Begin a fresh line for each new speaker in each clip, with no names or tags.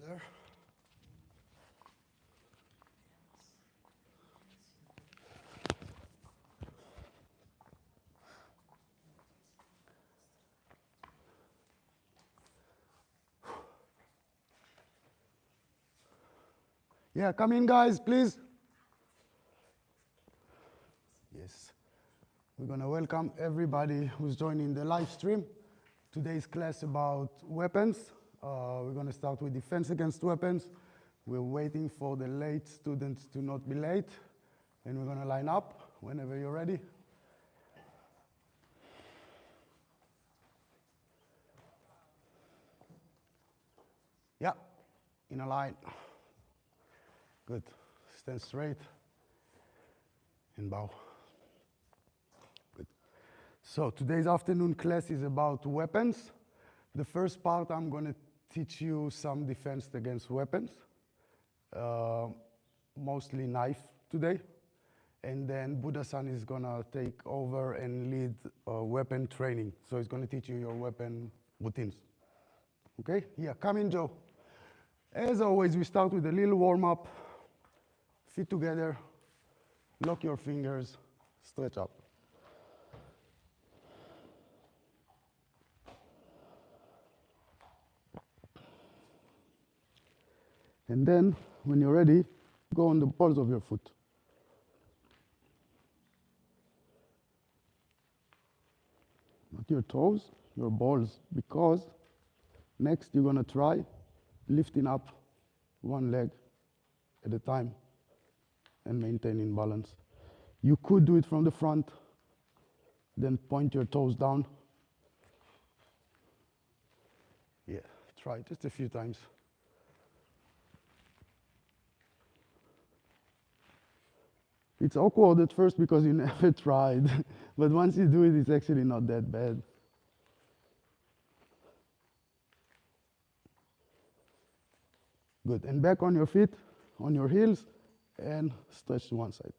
there. Yeah, come in, guys, please. Yes. We're going to welcome everybody who's joining the live stream. Today's class about weapons. We're going to start with defense against weapons. We're waiting for the late students to not be late. And we're going to line up whenever you're ready. Yeah, in a line. Good. Stand straight and bow. Good. So today's afternoon class is about weapons. The first part, I'm going to teach you some defense against weapons, mostly knife today. And then Buddha-san is going to take over and lead weapon training. So he's going to teach you your weapon routines. Okay? Yeah, come in, Joe. As always, we start with a little warm-up. Feet together, lock your fingers, stretch up. And then, when you're ready, go on the balls of your foot. Not your toes, your balls, because next you're going to try lifting up one leg at a time and maintaining balance. You could do it from the front, then point your toes down. Yeah, try just a few times. It's awkward at first because you never tried, but once you do it, it's actually not that bad. Good, and back on your feet, on your heels, and stretch to one side.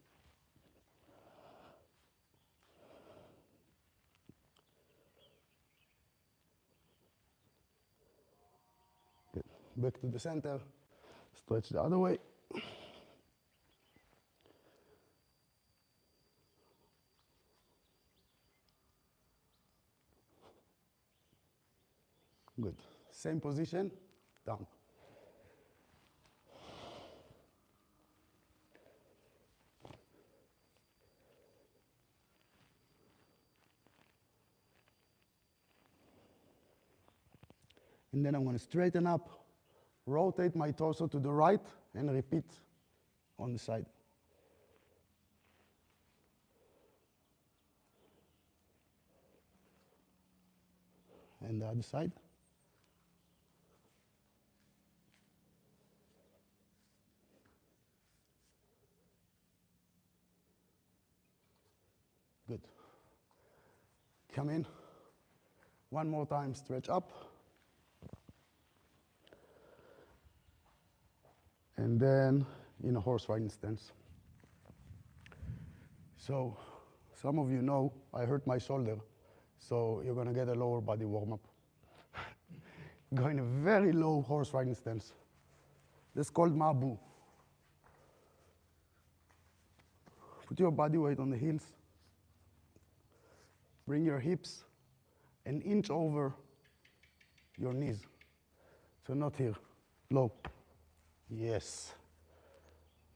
Good. Back to the center, stretch the other way. Good. Same position, down. And then I'm going to straighten up, rotate my torso to the right, and repeat on the side. And the other side. Good. Come in. One more time, stretch up. And then in a horse riding stance. So some of you know I hurt my shoulder, so you're going to get a lower body warm-up. Go in a very low horse riding stance. That's called Mabu. Put your body weight on the heels. Bring your hips an inch over your knees. So not here, low. Yes,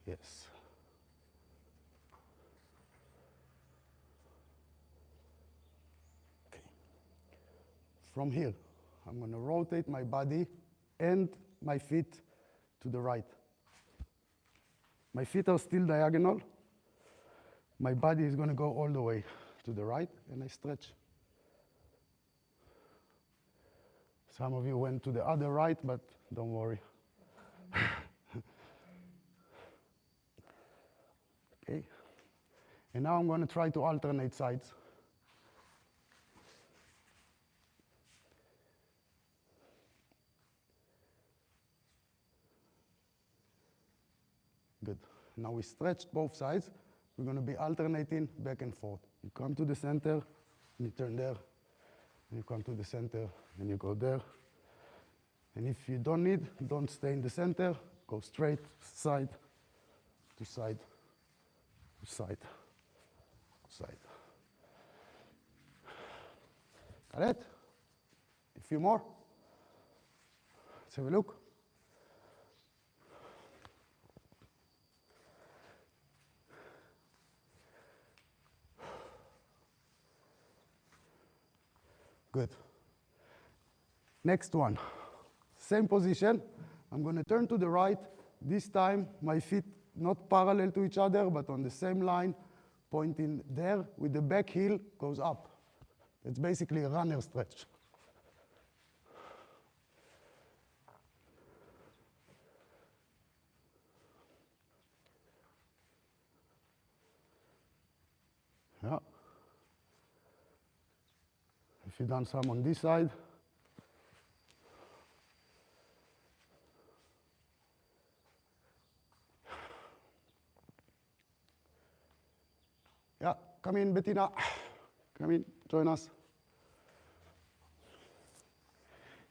yes. Okay. From here, I'm going to rotate my body and my feet to the right. My feet are still diagonal. My body is going to go all the way to the right, and I stretch. Some of you went to the other right, but don't worry. Okay. And now I'm going to try to alternate sides. Good. Now we stretched both sides. We're going to be alternating back and forth. You come to the center, and you turn there. And you come to the center, and you go there. And if you don't need, don't stay in the center, go straight side to side to side to side. Got it? A few more. Let's have a look. Good. Next one. Same position. I'm going to turn to the right. This time, my feet not parallel to each other, but on the same line, pointing there with the back heel goes up. It's basically a runner stretch. Yeah. If you've done some on this side, yeah, come in, Bettina. Come in, join us.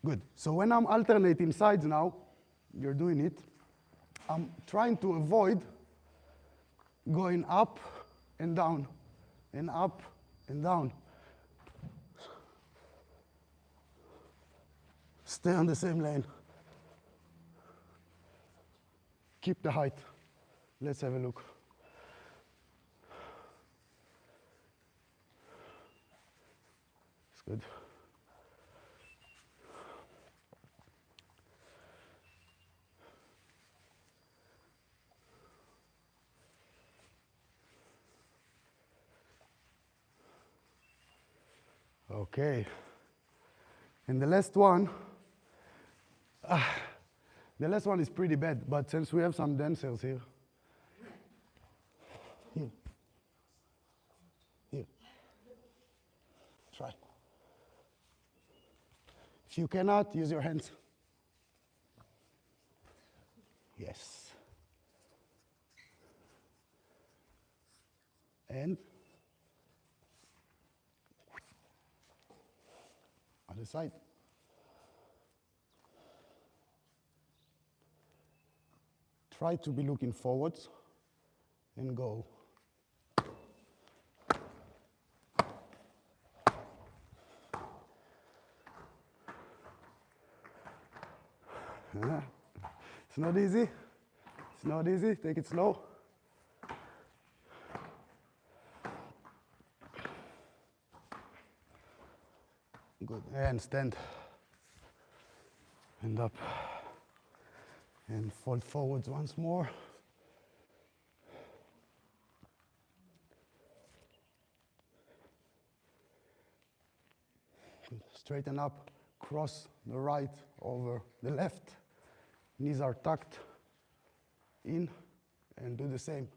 Good. So when I'm alternating sides now, you're doing it, I'm trying to avoid going up and down, and up and down. Stay on the same lane. Keep the height. Let's have a look. It's good. Okay. And the last one is pretty bad, but since we have some dancers here. Here. Try. If you cannot, use your hands. Yes. And other side. Try to be looking forwards and go. It's not easy. It's not easy. Take it slow. Good. And stand. And up. And fold forwards once more. Good. Straighten up. Cross the right over the left. Knees are tucked in, and do the same.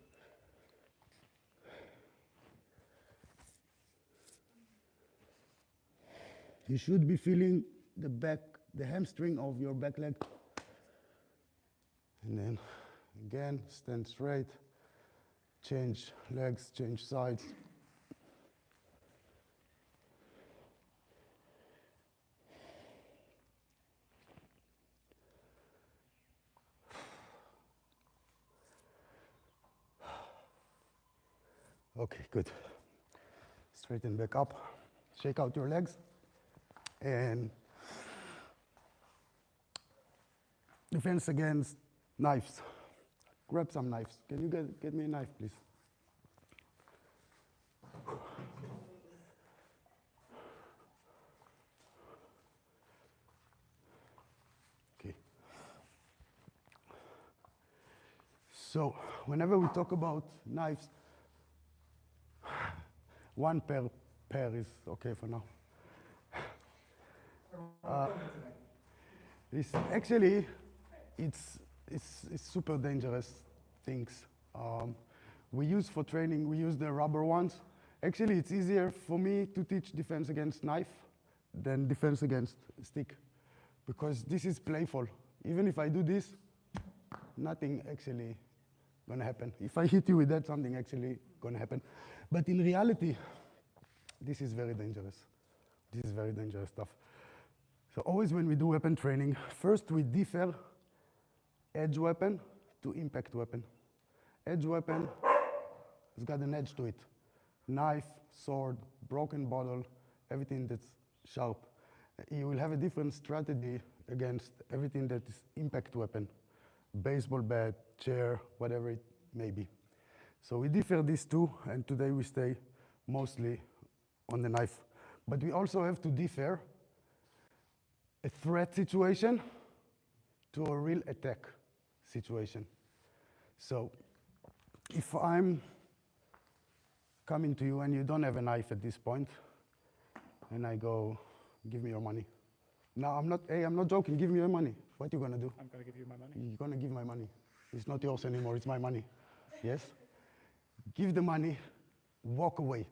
You should be feeling the back, the hamstring of your back leg. And then again, stand straight, change legs, change sides. Okay, good. Straighten back up, shake out your legs, and defense against knives. Grab some knives. Can you get me a knife, please? Okay. So whenever we talk about knives, one pair is okay for now. It's super dangerous things. We use for training, we use the rubber ones. Actually, it's easier for me to teach defense against knife than defense against stick, because this is playful. Even if I do this, nothing actually gonna happen. If I hit you with that, something actually gonna happen. But in reality, this is very dangerous. This is very dangerous stuff. So always when we do weapon training, first we differ edge weapon to impact weapon. Edge weapon has got an edge to it. Knife, sword, broken bottle, everything that's sharp. You will have a different strategy against everything that is impact weapon. Baseball bat, chair, whatever it may be. So we differ these two, and today we stay mostly on the knife. But we also have to differ a threat situation to a real attack situation. So if I'm coming to you and you don't have a knife at this point, and I go, give me your money. No, I'm not joking, give me your money. What are you gonna do?
I'm gonna give you my money.
You're gonna give my money. It's not yours anymore, it's my money. Yes? Give the money, walk away.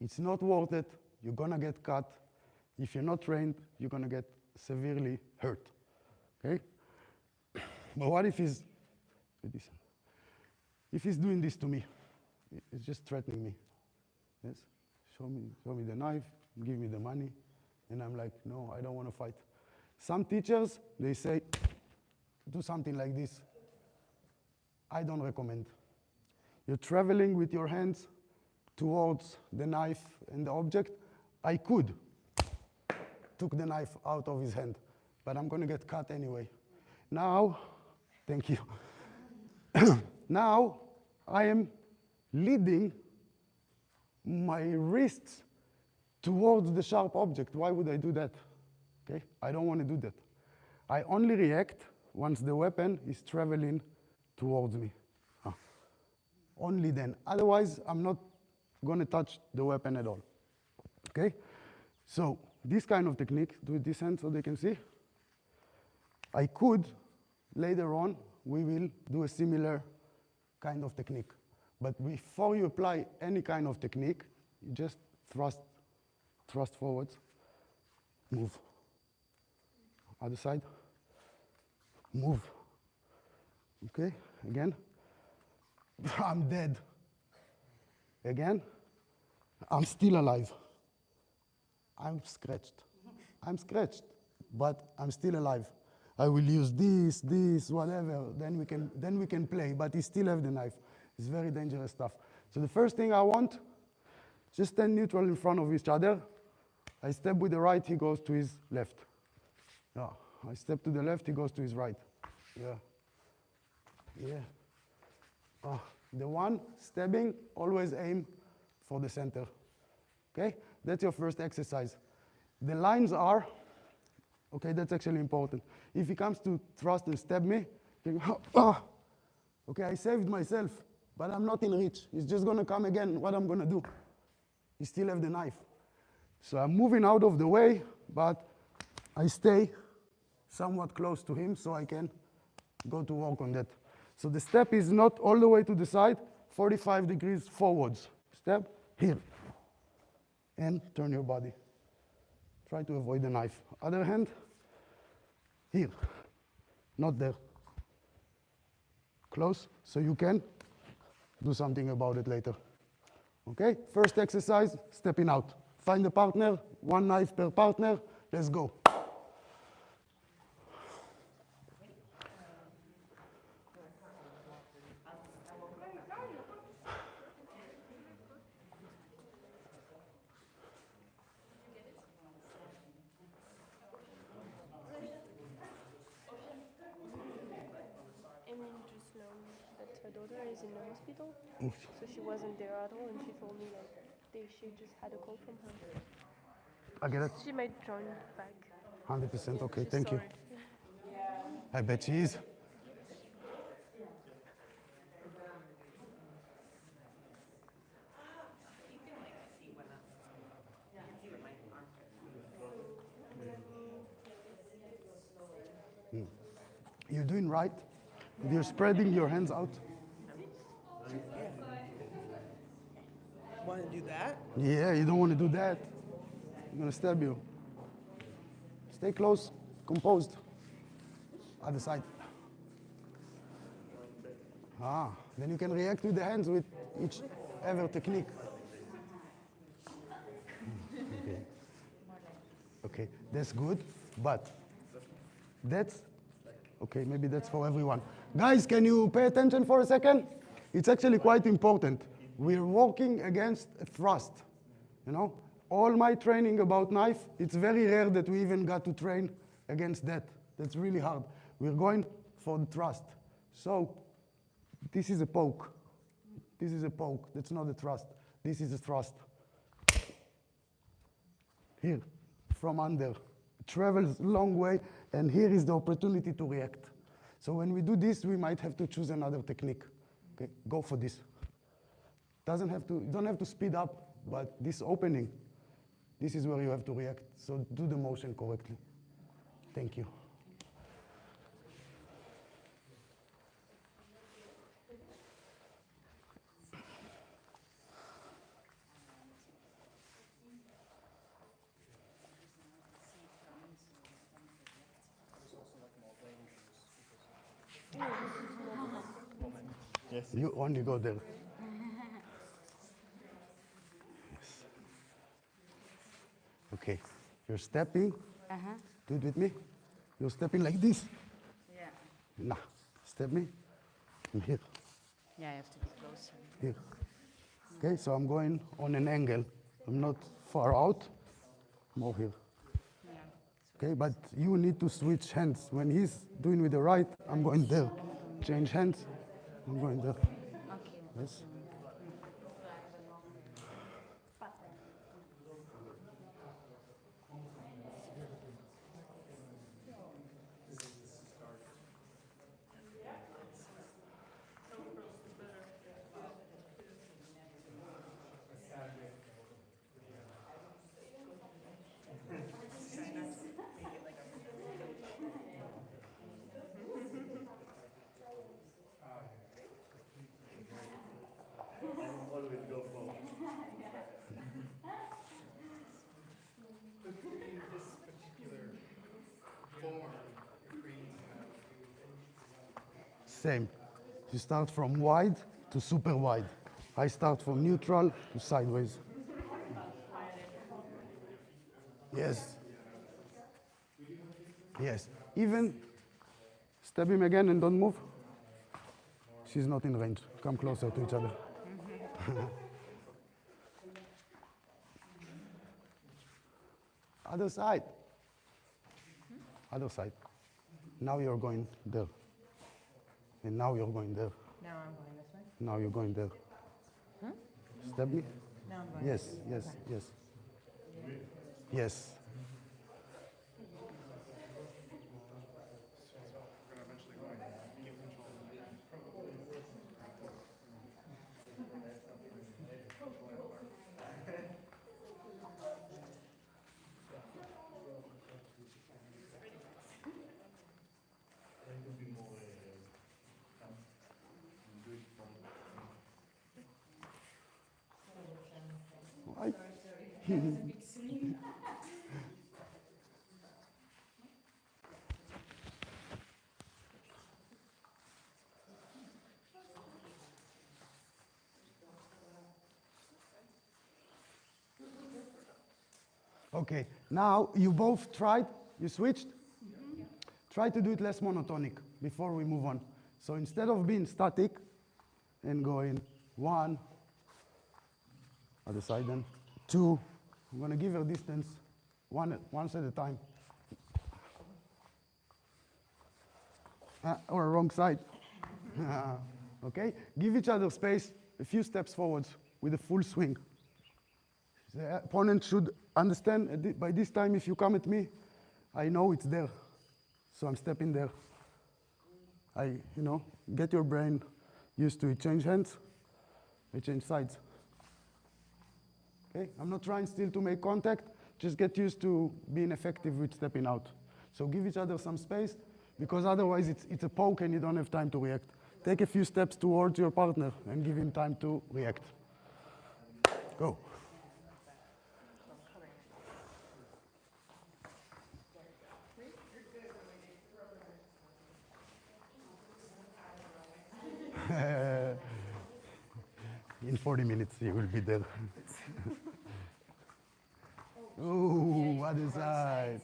It's not worth it, you're gonna get cut. If you're not trained, you're gonna get severely hurt, okay? But what if he's doing this to me? It's just threatening me, yes? Show me the knife, give me the money, and I'm like, no, I don't wanna fight. Some teachers, they say, do something like this. I don't recommend. You're traveling with your hands towards the knife and the object. I could took the knife out of his hand, but I'm gonna get cut anyway. Now, thank you. Now, I am leading my wrists towards the sharp object. Why would I do that? Okay, I don't want to do that. I only react once the weapon is traveling towards me. Only then. Otherwise, I'm not going to touch the weapon at all. Okay? So this kind of technique, do it this hand so they can see. I could, later on, we will do a similar kind of technique. But before you apply any kind of technique, you just thrust forwards, move. Other side, move. Okay, again. I'm dead. Again, I'm still alive. I'm scratched, but I'm still alive. I will use this, whatever, then we can play, but he still have the knife. It's very dangerous stuff. So the first thing I want, just stand neutral in front of each other. I step with the right, he goes to his left. Yeah. I step to the left, he goes to his right. Yeah. Yeah. The one stepping, always aim for the center. Okay? That's your first exercise. The lines are, okay, that's actually important. If he comes to thrust and stab me, okay, I saved myself, but I'm not in reach. He's just gonna come again, what I'm gonna do? He still have the knife. So I'm moving out of the way, but I stay somewhat close to him so I can go to work on that. So the step is not all the way to the side, 45 degrees forwards. Step, here. And turn your body. Try to avoid the knife. Other hand, here. Not there. Close, so you can do something about it later. Okay, first exercise, stepping out. Find a partner, one knife per partner, let's go.
Emily just learned that her daughter is in the hospital,
Oof.
so she wasn't there at all, and she told me that she just had a call from her.
I get it.
She might join back.
100%, okay,
She's
thank you.
sorry.
I bet she is. You're doing right. You're spreading your hands out.
Want to do that?
Yeah, you don't want to do that. I'm gonna stab you. Stay close, composed. Other side. Then you can react with the hands with each ever technique. Okay. Okay, that's good, but that's, okay, maybe that's for everyone. Guys, can you pay attention for a second? It's actually quite important. We're working against a thrust, you know? All my training about knife, it's very rare that we even got to train against that. That's really hard. We're going for the thrust. So this is a poke. This is a poke. That's not a thrust. This is a thrust. Here, from under. Travels a long way, and here is the opportunity to react. So when we do this, we might have to choose another technique. Okay, go for this. Doesn't have to, you don't have to speed up, but this opening, this is where you have to react. So do the motion correctly. Thank you.
Yes.
You only go there. Yes. Okay, you're stepping. Do it with me. You're stepping like this.
Yeah.
Nah, step me. I'm here.
Yeah, I have to be closer.
Here. Okay, so I'm going on an angle. I'm not far out. I'm over here.
Yeah.
Okay, but you need to switch hands. When he's doing with the right, I'm going there. Change hands. I'm going there.
Okay.
Yes. Same. You start from wide to super wide. I start from neutral to sideways. Yes. Yes. Even step him again and don't move. She's not in range. Come closer to each other. Other side. Other side. Now you're going there. And now you're going there.
Now I'm going this way.
Now you're going there. Step me.
Now I'm going.
Yes, yes, yes. Yes. Why? Okay, now you both tried, you switched? Try to do it less monotonic before we move on. So instead of being static and going 1, other side then, 2, I'm gonna give her distance once at a time. Or wrong side. Okay, give each other space, a few steps forwards with a full swing. The opponent should understand by this time if you come at me, I know it's there. So I'm stepping there. Get your brain used to it. Change hands, I change sides. Okay, I'm not trying still to make contact, just get used to being effective with stepping out. So give each other some space, because otherwise it's a poke and you don't have time to react. Take a few steps towards your partner and give him time to react. Go. In 40 minutes, you will be there. Oh, to other side.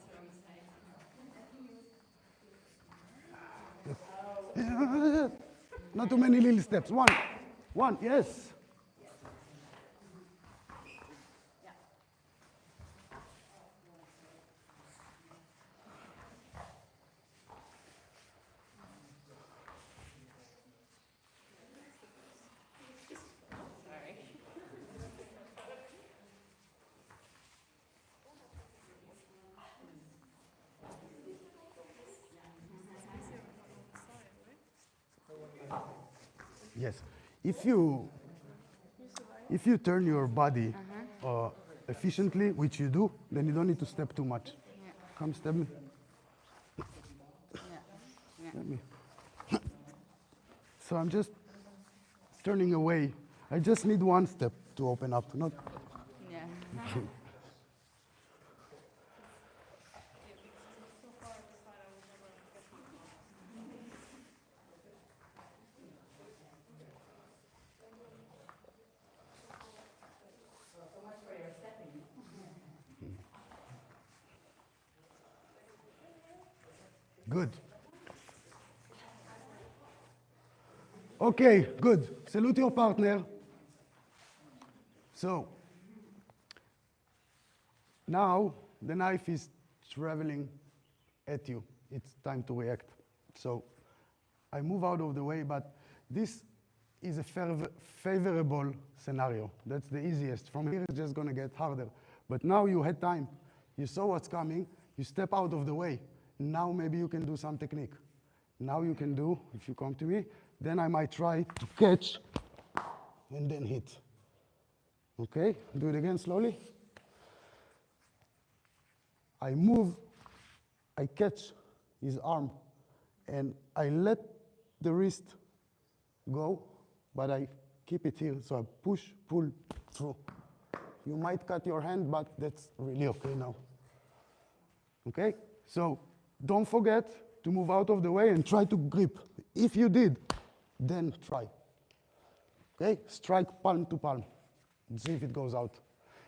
Not too many little steps. One, yes. Yes. If you turn your body efficiently, which you do, then you don't need to step too much.
Yeah.
Come step me.
Yeah. Yeah.
Step me. So I'm just turning away. I just need one step to open up, not.
Yeah.
Good. Okay, good. Salute your partner. So, now the knife is traveling at you. It's time to react. So, I move out of the way, but this is a favorable scenario. That's the easiest. From here, it's just going to get harder. But now you had time. You saw what's coming. You step out of the way. Now maybe you can do some technique. Now you can do, if you come to me, then I might try to catch and then hit. Okay, do it again slowly. I move, I catch his arm, and I let the wrist go, but I keep it here. So I push, pull, through. You might cut your hand, but that's really okay now. Okay, so don't forget to move out of the way and try to grip. If you did, then try. Okay, strike palm to palm and see if it goes out.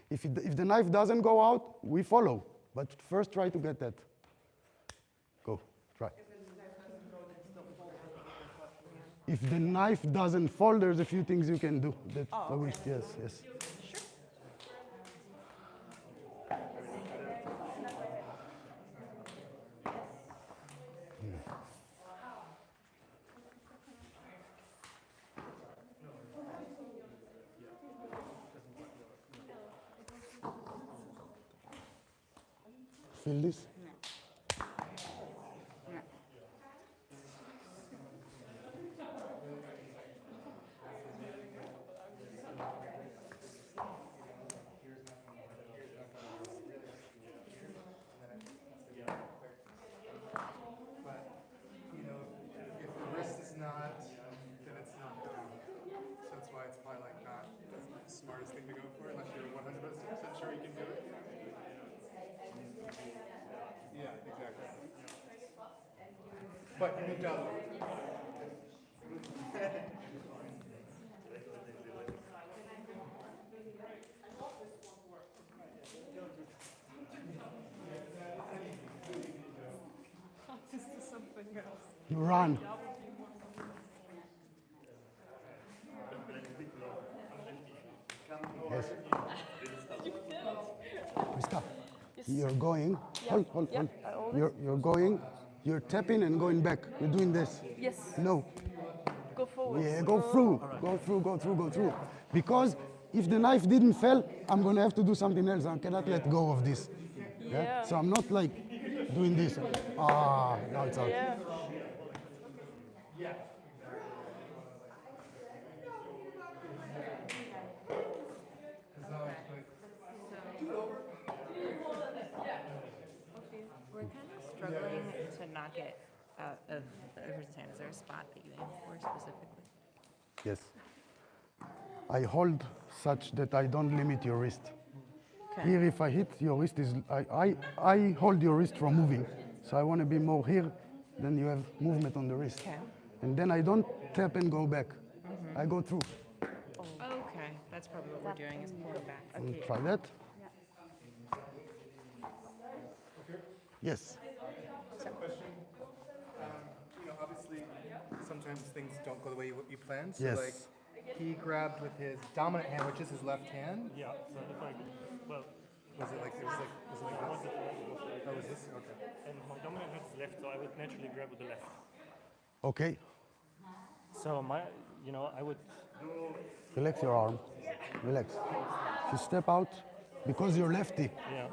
If the knife doesn't go out, we follow. But first try to get that. Go, try. If the knife doesn't fall, there's a few things you can do. That I wish, yes, yes. Feel this?
Yeah.
But, you know, if the wrist is not, then it's not going. So that's why it's probably like not the smartest thing to go for unless you're 100% sure you can do it. Yeah, exactly. But you moved out.
Run. Yes. Stop. You're going. Hold.
I always-
You're going. You're tapping and going back. You're doing this.
Yes.
No.
Go forward.
Yeah, go through. Go through. Because if the knife didn't fall, I'm gonna have to do something else. I cannot let go of this.
Yeah.
So I'm not like doing this. Ah, now it's out.
Yeah.
We're kind of struggling to knock it out of the person's hand. Is there a spot that you aim for specifically?
Yes. I hold such that I don't limit your wrist.
Okay.
Here, if I hit, your wrist is, I hold your wrist from moving. So I want to be more here, then you have movement on the wrist.
Okay.
And then I don't tap and go back. I go through.
Okay. That's probably what we're doing is pulling back.
And
Okay.
try that. Yes.
Question. Obviously, sometimes things don't go the way you planned. So,
Yes.
like, he grabbed with his dominant hand, which is his left hand.
Yeah, so if I, well,
Was it like this?
was it right? It was right.
Oh, was this? Okay.
And my dominant hand is left, so I would naturally grab with the left.
Okay.
So I would,
Relax your arm. Relax. You step out because you're lefty.
yeah.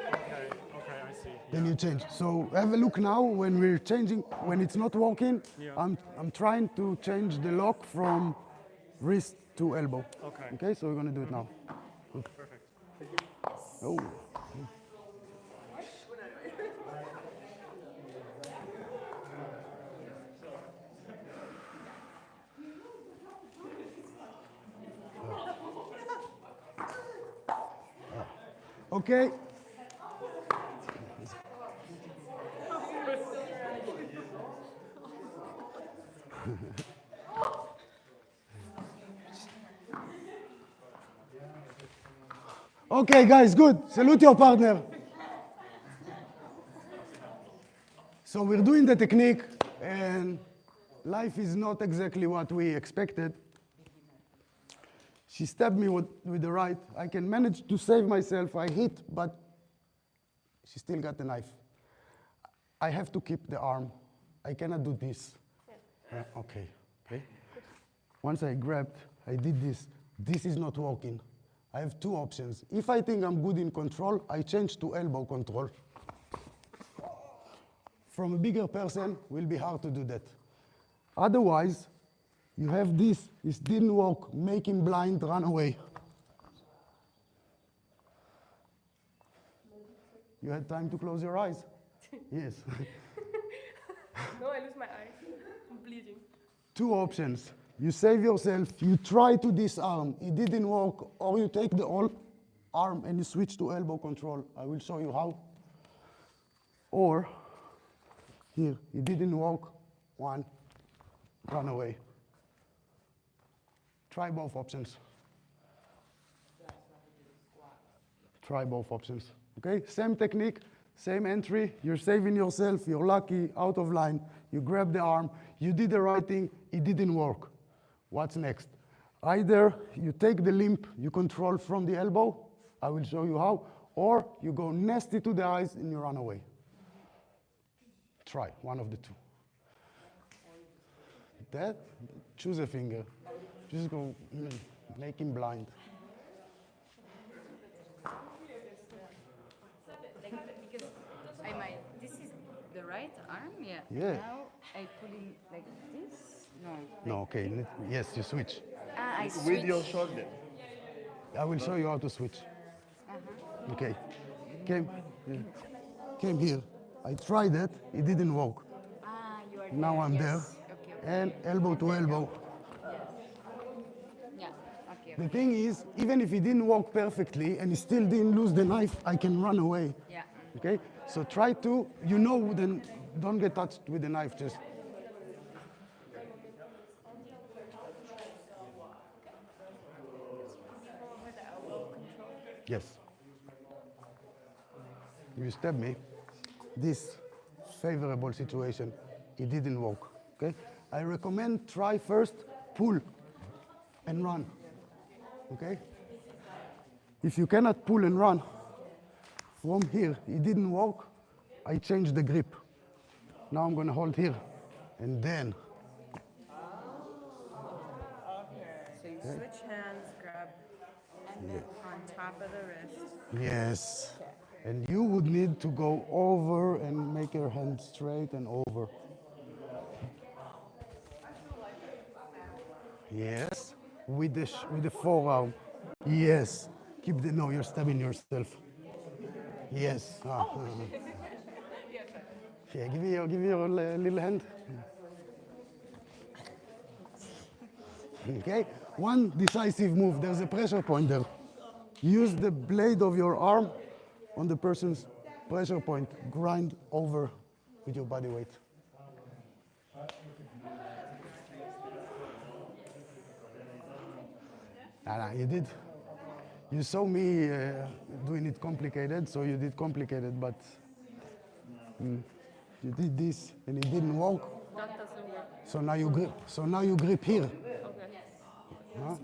Okay, I see.
Then you change. So have a look now when we're changing, when it's not working,
Yeah.
I'm trying to change the lock from wrist to elbow.
Okay.
Okay, so we're gonna do it now.
Perfect.
Oh. Okay. Okay, guys, good. Salute your partner. So we're doing the technique, and life is not exactly what we expected. She stabbed me with the right. I can manage to save myself. I hit, but she still got the knife. I have to keep the arm. I cannot do this.
Yeah.
Okay. Once I grabbed, I did this. This is not working. I have two options. If I think I'm good in control, I change to elbow control. From a bigger person, will be hard to do that. Otherwise, you have this. It didn't work. Make him blind, run away. You had time to close your eyes? Yes.
No, I lose my eyes. I'm bleeding.
Two options. You save yourself, you try to disarm, it didn't work, or you take the whole arm and you switch to elbow control. I will show you how. Or, here, it didn't work, one, run away. Try both options. Try both options, okay? Same technique, same entry, you're saving yourself, you're lucky, out of line, you grab the arm, you did the right thing, it didn't work. What's next? Either you take the limp, you control from the elbow, I will show you how, or you go nasty to the eyes and you run away. Try, one of the two. That, choose a finger. Just go, make him blind.
Because this is the right arm, yeah.
Yeah.
Now I pull in like this. No.
No, okay, yes, you switch.
I switch.
With your shoulder.
I will show you how to switch. Okay, came here. I tried it, it didn't work.
You are
Now
there.
I'm there,
Yes. Okay.
and elbow to elbow.
Yeah. Okay.
The thing is, even if it didn't work perfectly and he still didn't lose the knife, I can run away.
Yeah.
Okay, so try to, then don't get touched with the knife, just. Yes. You stabbed me. This favorable situation, it didn't work. Okay? I recommend try first, pull and run. Okay? If you cannot pull and run, from here, it didn't work, I changed the grip. Now I'm gonna hold here, and then.
So you switch hands, grab on top of the wrist.
Yes. And you would need to go over and make your hand straight and over. Yes. With the forearm. Yes. Keep the, no, you're stabbing yourself. Yes. Yeah, give me your little hand. Okay. One decisive move. There's a pressure point there. Use the blade of your arm on the person's pressure point. Grind over with your body weight. You did. You saw me doing it complicated, so you did complicated, but You did this and it didn't work.
That doesn't work.
So now you grip. So now you grip here.
Okay.
Huh?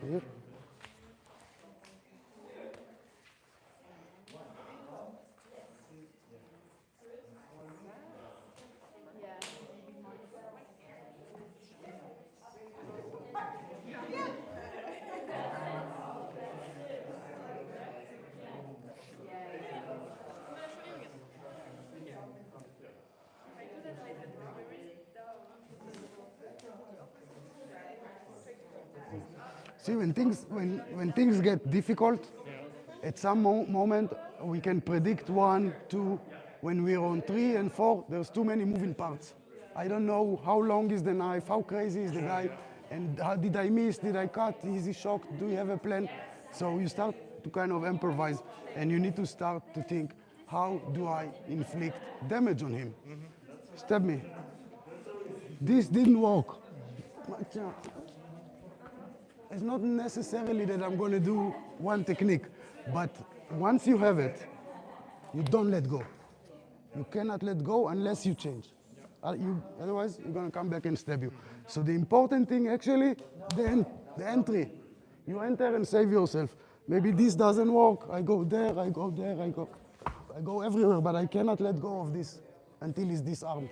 Here. See, when things get difficult, at some moment we can predict 1, 2. When we're on 3 and 4, there's too many moving parts. I don't know how long is the knife, how crazy is the guy, and how did I miss, did I cut, is he shocked, do you have a plan? So you start to kind of improvise, and you need to start to think, how do I inflict damage on him? Stab me. This didn't work. It's not necessarily that I'm going to do one technique, but once you have it, you don't let go. You cannot let go unless you change. Otherwise, you're going to come back and stab you. So the important thing, actually, the entry. You enter and save yourself. Maybe this doesn't work. I go there, I go there, I go everywhere, but I cannot let go of this until it's disarmed.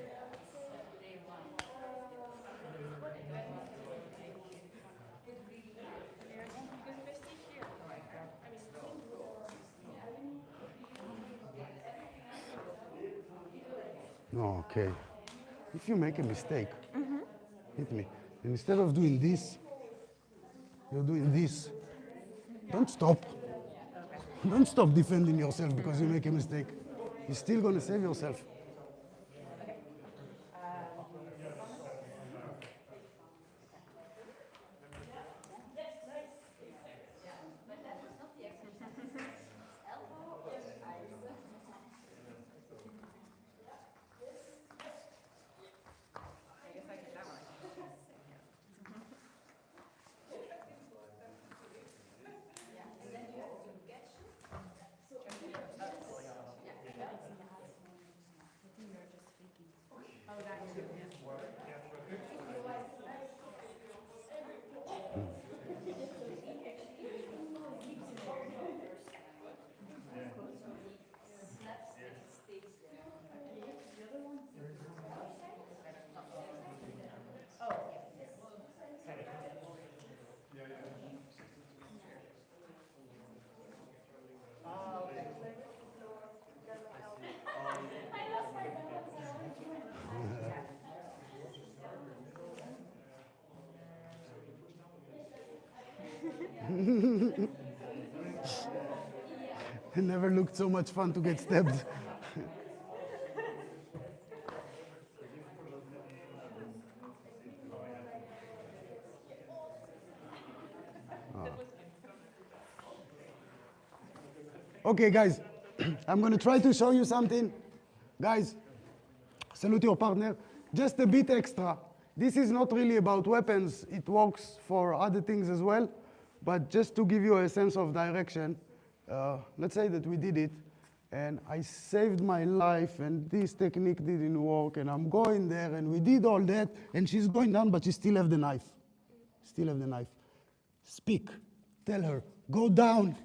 Okay. If you make a mistake, hit me. And instead of doing this, you're doing this. Don't stop. Don't stop defending yourself because you make a mistake. You're still going to save yourself. It never looked so much fun to get stabbed. Okay, guys, I'm going to try to show you something. Guys, salute your partner. Just a bit extra. This is not really about weapons. It works for other things as well. But just to give you a sense of direction, let's say that we did it, and I saved my life, and this technique didn't work, and I'm going there, and we did all that, and she's going down, but she still have the knife. Still have the knife. Speak. Tell her, go down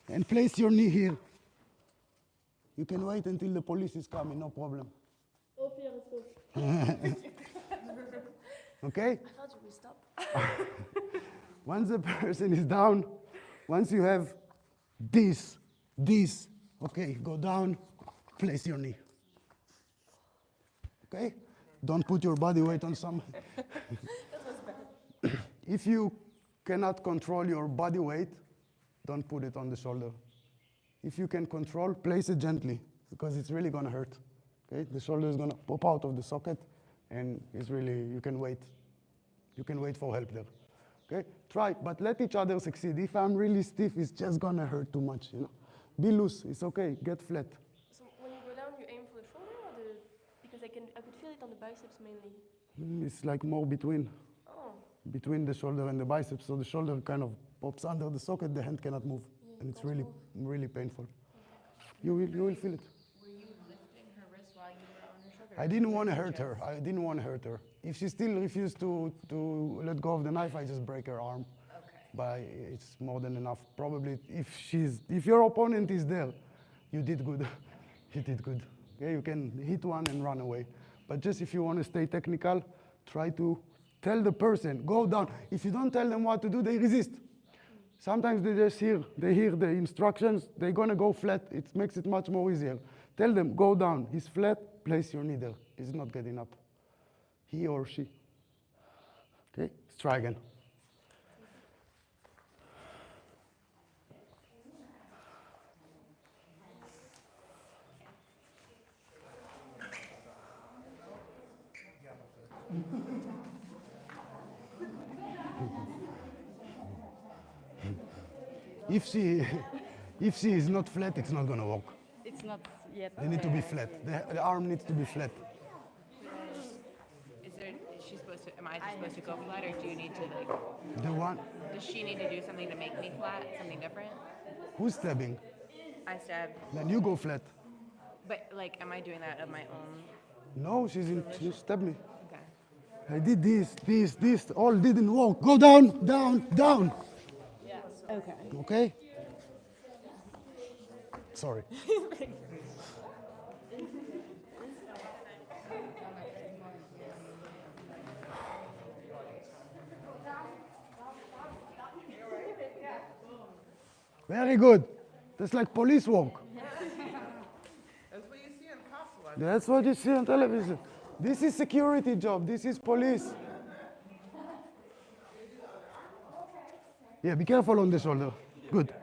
and place your knee here. You can wait until the police is coming, no problem. Okay?
I thought you would stop.
Once the person is down, once you have this, okay, go down, place your knee. Okay? Don't put your body weight on some. If you cannot control your body weight, don't put it on the shoulder. If you can control, place it gently, because it's really gonna hurt. Okay? The shoulder is gonna pop out of the socket, and it's really, you can wait. You can wait for help there. Okay? Try, but let each other succeed. If I'm really stiff, it's just gonna hurt too much, you know? Be loose, it's okay, get flat.
So when you go down, you aim for the shoulder or the... Because I could feel it on the biceps mainly.
It's like more between the shoulder and the biceps, so the shoulder kind of pops under the socket, the hand cannot move, and it's really, really painful. You will feel it.
Were you lifting her wrist while you were on her shoulder?
I didn't want to hurt her. I didn't want to hurt her. If she still refused to let go of the knife, I just break her arm.
Okay.
But it's more than enough. Probably if your opponent is there, you did good. You did good. Okay, you can hit one and run away. But just if you want to stay technical, try to tell the person, go down. If you don't tell them what to do, they resist. Sometimes they just hear the instructions, they're gonna go flat. It makes it much more easier. Tell them, go down. He's flat, place your needle. He's not getting up. He or she. Okay, let's try again. If she is not flat, it's not gonna work.
It's not yet.
They need to be flat. The arm needs to be flat.
Is she supposed to, am I supposed to go flat, or do you need to like,
The one
does she need to do something to make me flat, something different?
who's stabbing,
I stabbed,
then you go flat.
but like, am I doing that of my own?
No, she stabbed me.
Okay.
I did this, all didn't work. Go down, down, down.
Okay.
Okay? Sorry. Very good. That's like police work.
That's what you see in cops watch.
That's what you see on television. This is security job. This is police. Yeah, be careful on the shoulder. Good.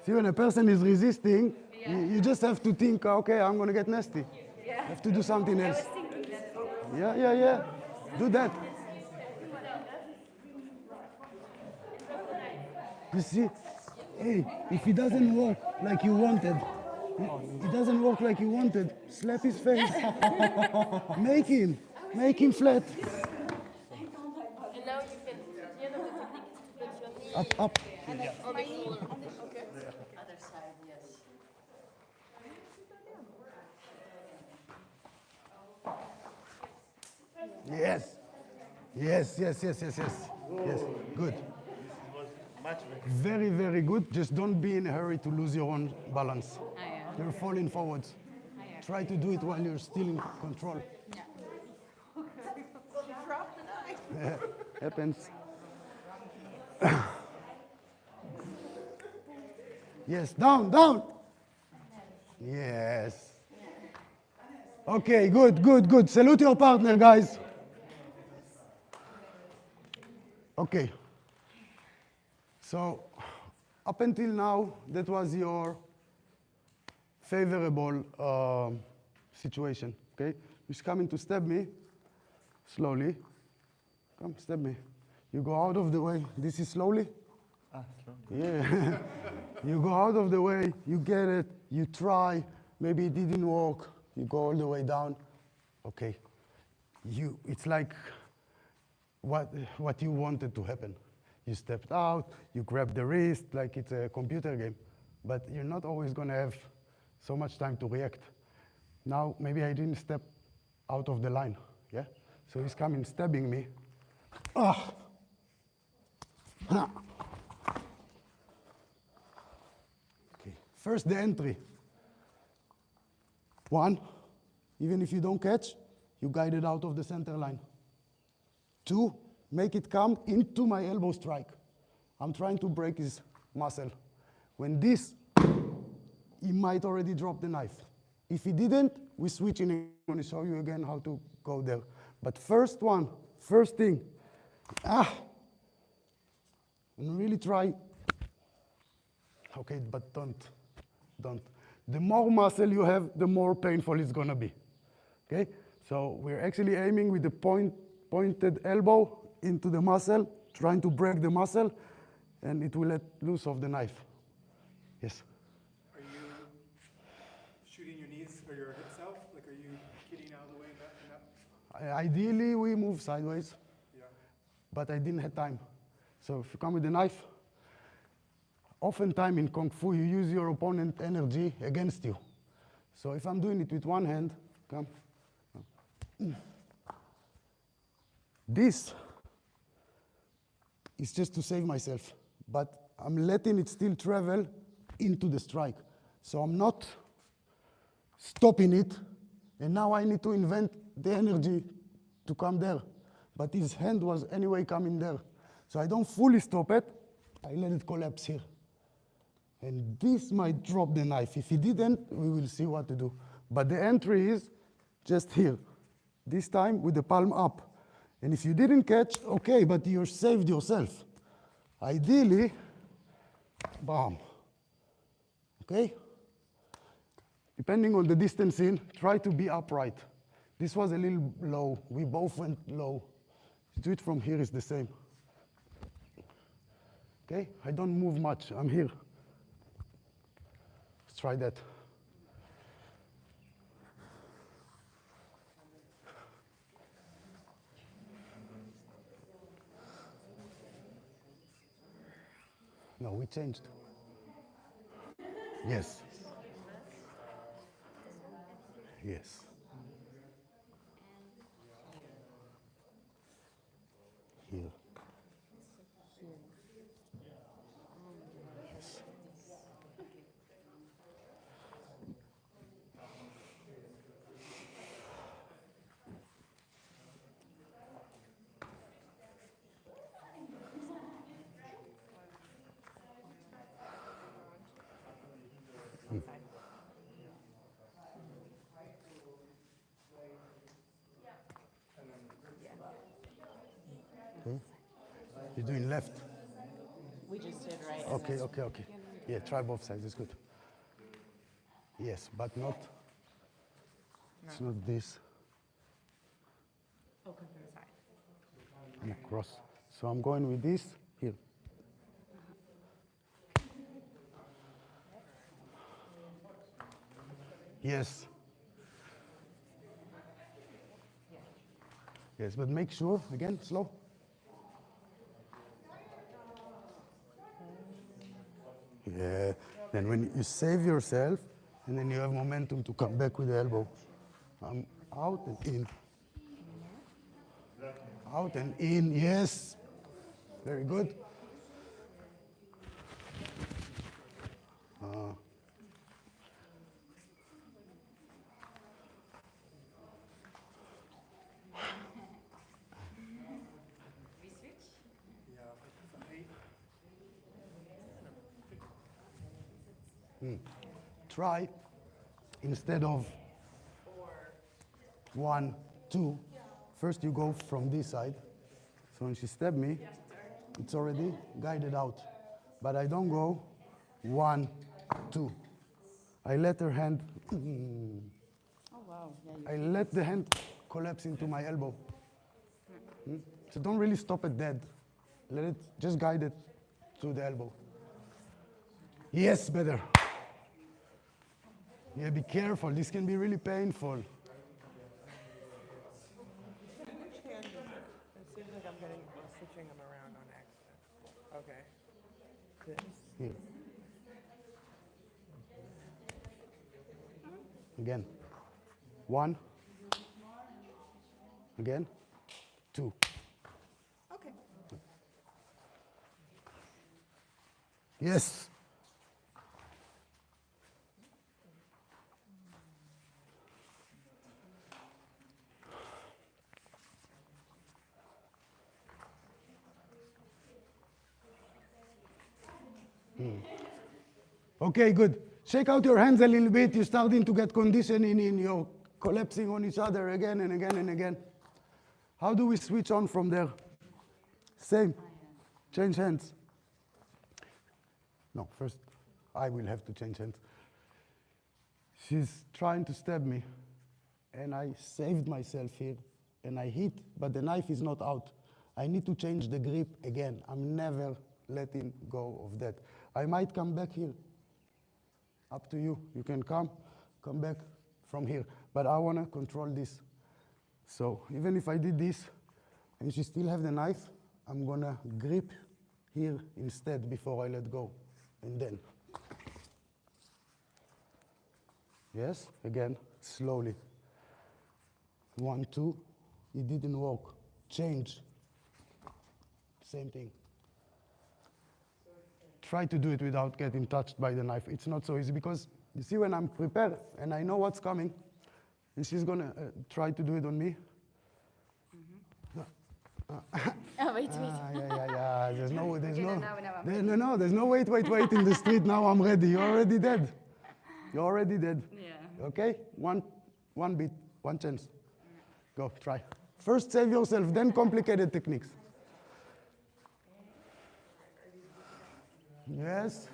See, when a person is resisting, you just have to think, okay, I'm going to get nasty. You have to do something else. Yeah. Do that. You see, hey, if it doesn't work like you wanted, it doesn't work like you wanted, slap his face. Make him flat.
And now you can, the end of the technique is to put your knee
Up.
on the knee. Okay.
Other side, yes.
Yes. Yes, good.
Much better.
Very, very good. Just don't be in a hurry to lose your own balance.
I am.
You're falling forwards.
I am.
Try to do it while you're still in control.
Yeah.
Happens. Yes, down. Yes. Okay, good. Salute your partner, guys. Okay. So, up until now, that was your favorable situation, okay? He's coming to stab me, slowly. Come, stab me. You go out of the way. This is slowly?
Slowly.
Yeah. You go out of the way, you get it, you try, maybe it didn't work, you go all the way down. Okay. It's like what you wanted to happen. You stepped out, you grabbed the wrist like it's a computer game, but you're not always going to have so much time to react. Now, maybe I didn't step out of the line, yeah? So he's coming, stabbing me. Ah! Okay, first the entry. 1, even if you don't catch, you guide it out of the center line. 2, make it come into my elbow strike. I'm trying to break his muscle. When this, he might already drop the knife. If he didn't, we switch in. I'm going to show you again how to go there. But first thing, and really try. Okay, but don't. The more muscle you have, the more painful it's gonna be, okay? So we're actually aiming with the pointed elbow into the muscle, trying to break the muscle, and it will let loose of the knife. Yes?
Are you shooting your knees or your hips out? Like, are you getting out of the way in that?
Ideally, we move sideways,
Yeah.
but I didn't have time. So if you come with a knife, oftentimes in Kung Fu, you use your opponent's energy against you. So if I'm doing it with one hand, come. This is just to save myself, but I'm letting it still travel into the strike. So I'm not stopping it, and now I need to invent the energy to come there. But his hand was anyway coming there. So I don't fully stop it, I let it collapse here. And this might drop the knife. If he didn't, we will see what to do. But the entry is just here. This time with the palm up. And if you didn't catch, okay, but you saved yourself. Ideally, bam. Okay? Depending on the distance in, try to be upright. This was a little low. We both went low. Do it from here is the same. Okay? I don't move much. I'm here. Let's try that. No, we changed. Yes. Yes. Here. Yes. Okay. You're doing left.
We just did right.
Okay, okay, okay. Yeah, try both sides, it's good. Yes, but not, it's not this.
Open from the side.
I'm across. So I'm going with this here. Yes. Yes, but make sure, again, slow. Yeah, then when you save yourself, and then you have momentum to come back with the elbow. Out and in. Out and in, yes. Very good. Try, instead of 1, 2, first you go from this side. So when she stabbed me, it's already guided out. But I don't go 1, 2. I let her hand,
Oh, wow. Yeah,
I let the hand collapse into my elbow. So don't really stop it dead. Let it, just guide it to the elbow. Yes, better. Yeah, be careful. This can be really painful.
Which hand is it? It seems like I'm switching them around on accident. Okay. This.
Here. Again. 1. Again. 2.
Okay.
Yes. Okay, good. Shake out your hands a little bit. You're starting to get conditioning in. You're collapsing on each other again and again and again. How do we switch on from there? Same. Change hands. No, first I will have to change hands. She's trying to stab me, and I saved myself here, and I hit, but the knife is not out. I need to change the grip again. I'm never letting go of that. I might come back here. Up to you. You can come back from here. But I want to control this. So even if I did this, and she still have the knife, I'm going to grip here instead before I let go. And then. Yes, again, slowly. 1, 2. It didn't work. Change. Same thing. Try to do it without getting touched by the knife. It's not so easy because you see when I'm prepared and I know what's coming, and she's gonna try to do it on me.
Oh, wait.
Yeah. There's no,
Okay, now I'm
no, there's no wait in the street. Now I'm ready. You're already dead. You're already dead.
Yeah.
Okay? One beat, one chance. Go, try. First save yourself, then complicated techniques. Yes.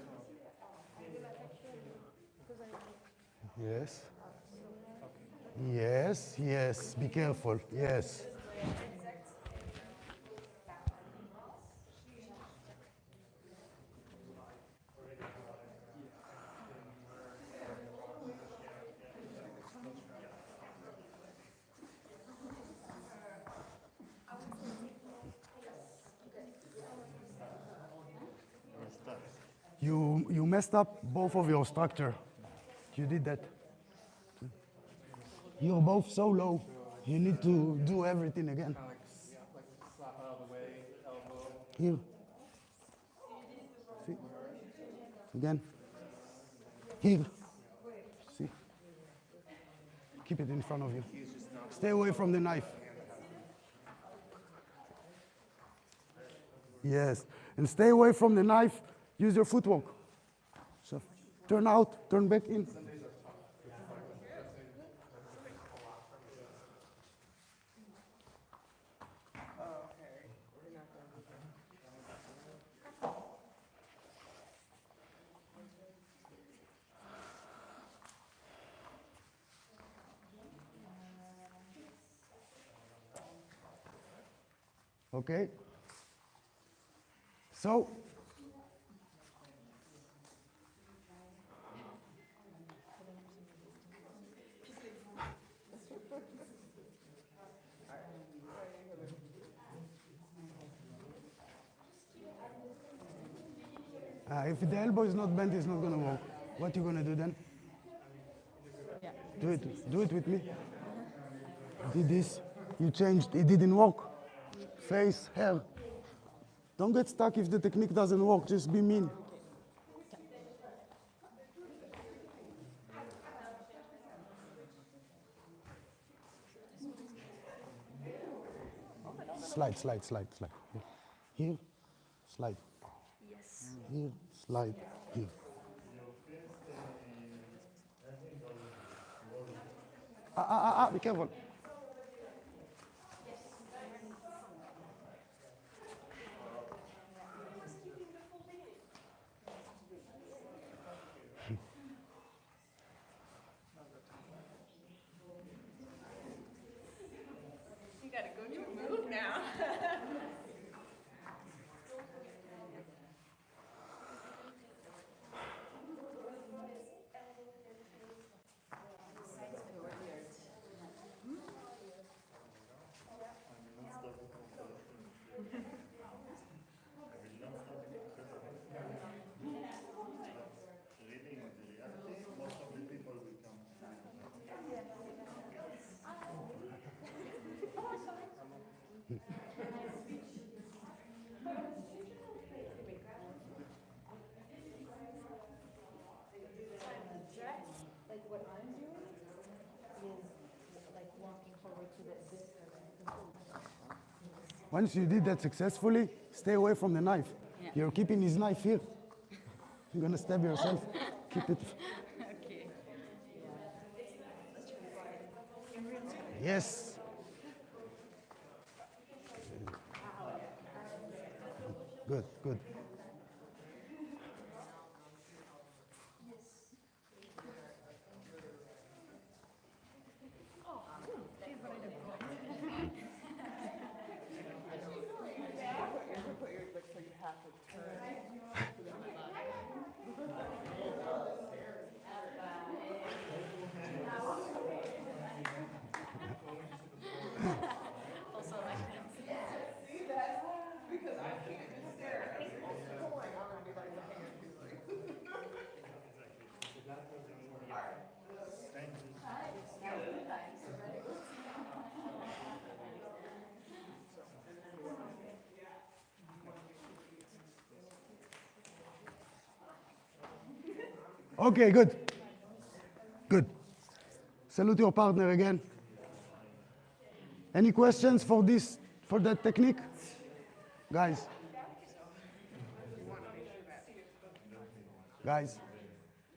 Yes. Yes. Be careful. Yes. You messed up both of your structure. You did that. You're both so low. You need to do everything again.
Kind of like slap out of the way, elbow.
Here. See? Again. Here. See? Keep it in front of you. Stay away from the knife. Yes. And stay away from the knife. Use your footwork. So turn out, turn back in. Okay? So, if the elbow is not bent, it's not going to work. What you going to do then?
Yeah.
Do it with me. Did this, you changed, it didn't work. Face, hair. Don't get stuck if the technique doesn't work, just be mean. Slide. Here, slide.
Yes.
Here, slide, here. Be careful.
You gotta go to a move now.
Reading the reality, most of the people will come.
Like what I'm doing is like walking forward to this.
Once you did that successfully, stay away from the knife.
Yeah.
You're keeping his knife here. You're going to stab yourself. Keep it.
Okay.
Yes. Good. Okay, good. Good. Salute your partner again. Any questions for that technique? Guys. Guys,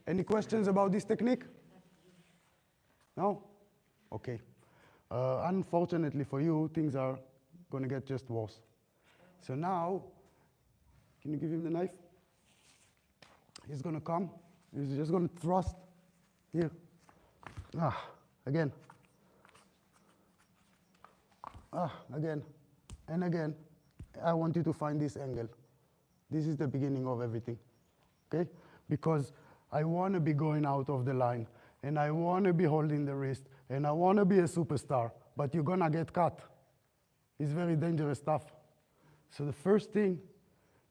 any questions about this technique? No? Okay. Unfortunately for you, things are going to get just worse. So now, can you give him the knife? He's going to come. He's just going to thrust here. Again. Again. And again. I want you to find this angle. This is the beginning of everything. Okay? Because I want to be going out of the line, and I want to be holding the wrist, and I want to be a superstar, but you're going to get cut. It's very dangerous stuff. So the first thing,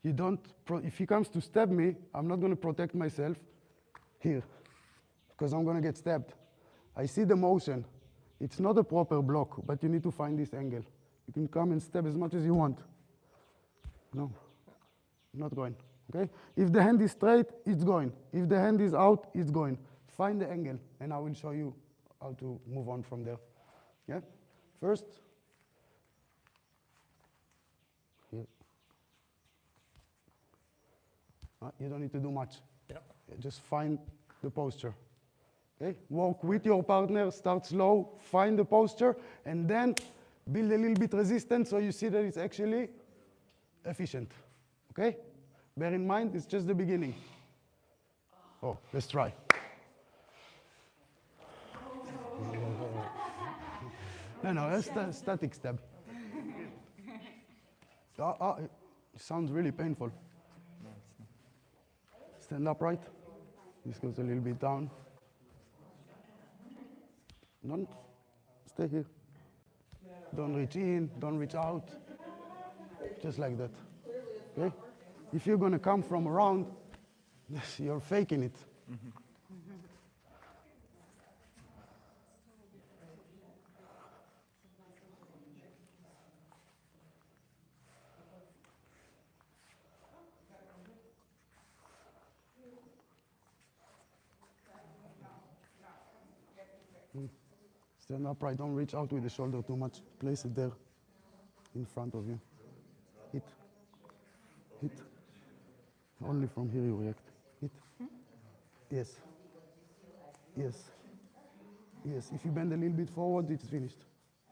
if he comes to stab me, I'm not going to protect myself here, because I'm going to get stabbed. I see the motion. It's not a proper block, but you need to find this angle. You can come and stab as much as you want. No, not going. Okay? If the hand is straight, it's going. If the hand is out, it's going. Find the angle, and I will show you how to move on from there. Yeah? First, here. You don't need to do much.
Yep.
Just find the posture. Okay? Work with your partner, start slow, find the posture, and then build a little bit resistance so you see that it's actually efficient. Okay? Bear in mind, it's just the beginning. Oh, let's try. No, that's the static step. It sounds really painful. Stand upright. This goes a little bit down. Don't stay here. Don't reach in, don't reach out. Just like that. Okay? If you're going to come from around, you're faking it. Stand upright, don't reach out with the shoulder too much. Place it there in front of you. Hit. Hit. Only from here you react. Hit. Yes. Yes. Yes. If you bend a little bit forward, it's finished.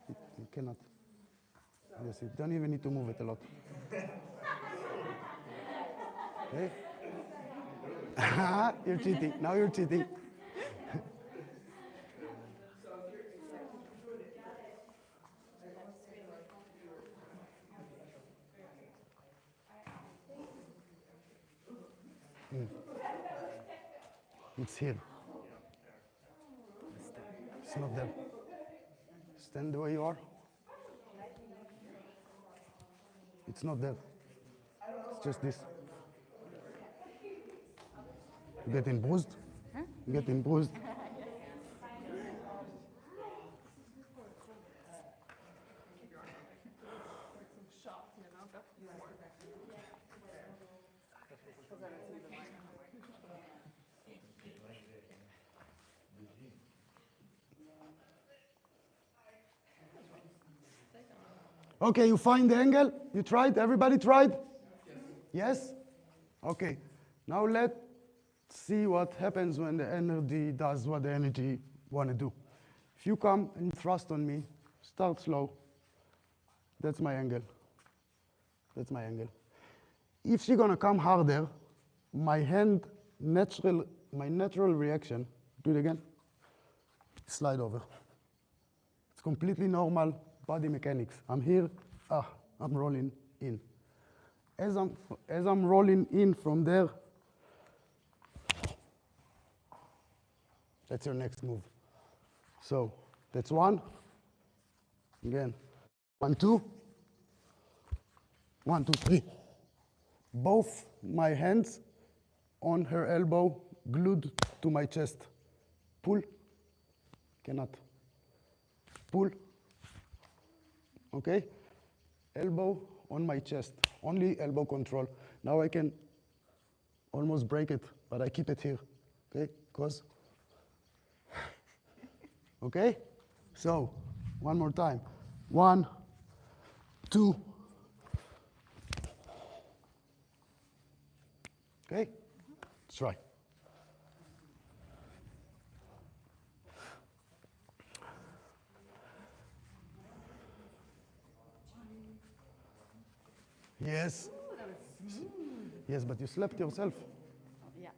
You cannot. Yes, you don't even need to move it a lot. Okay? You're cheating. Now you're cheating. It's here. It's not there. Stand the way you are. It's not there. It's just this. Getting bruised? Getting bruised? Okay, you find the angle? You tried? Everybody tried? Yes? Okay. Now let's see what happens when the energy does what the energy want to do. If you come and thrust on me, start slow. That's my angle. That's my angle. If she's going to come harder, my natural reaction, do it again, slide over. It's completely normal body mechanics. I'm here, I'm rolling in. As I'm rolling in from there, that's your next move. So that's one. Again, 1, 2. 1, 2, 3. Both my hands on her elbow, glued to my chest. Pull. Cannot. Pull. Okay? Elbow on my chest. Only elbow control. Now I can almost break it, but I keep it here. Okay, cause. Okay, so one more time. 1, 2. Okay, let's try. Yes. Yes, but you slept yourself.
Yeah.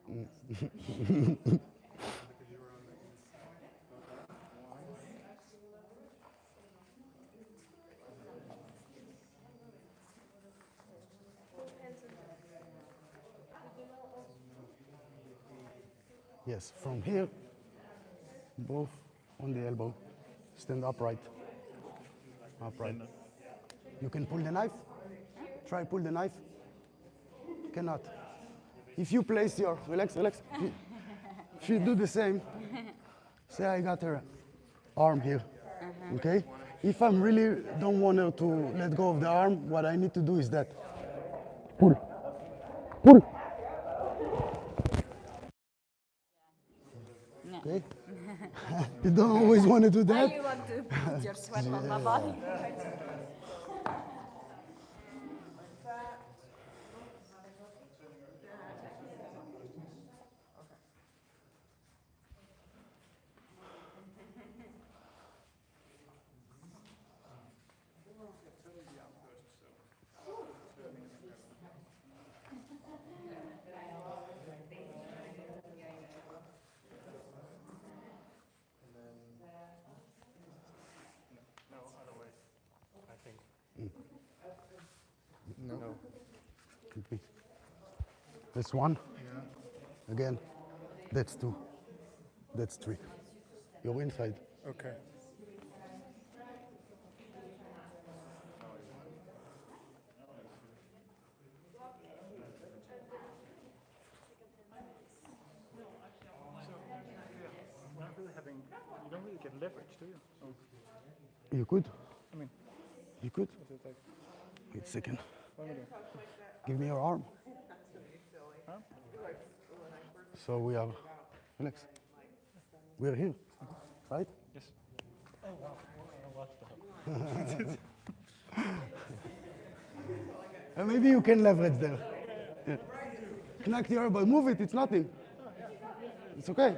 Yes, from here, both on the elbow. Stand upright. Upright. You can pull the knife. Try pull the knife. Cannot. If you place your, relax, relax. If you do the same, say I got her arm here, okay? If I really don't want her to let go of the arm, what I need to do is that. Pull, pull, okay? You don't always want to do that.
You want to put your sweat on my body.
No, other way, I think. No.
That's 1. Again, that's 2. That's 3. You're inside.
Okay. Not really having, you don't really get leverage, do you? Oh,
You could.
I mean,
You could.
is it like,
Wait a second.
what am I doing?
Give me your arm.
Huh?
So we are, relax. We're here, right?
Yes. Oh, wow. What the hell?
And maybe you can leverage there. Yeah. Knack the elbow, move it, it's nothing. It's okay.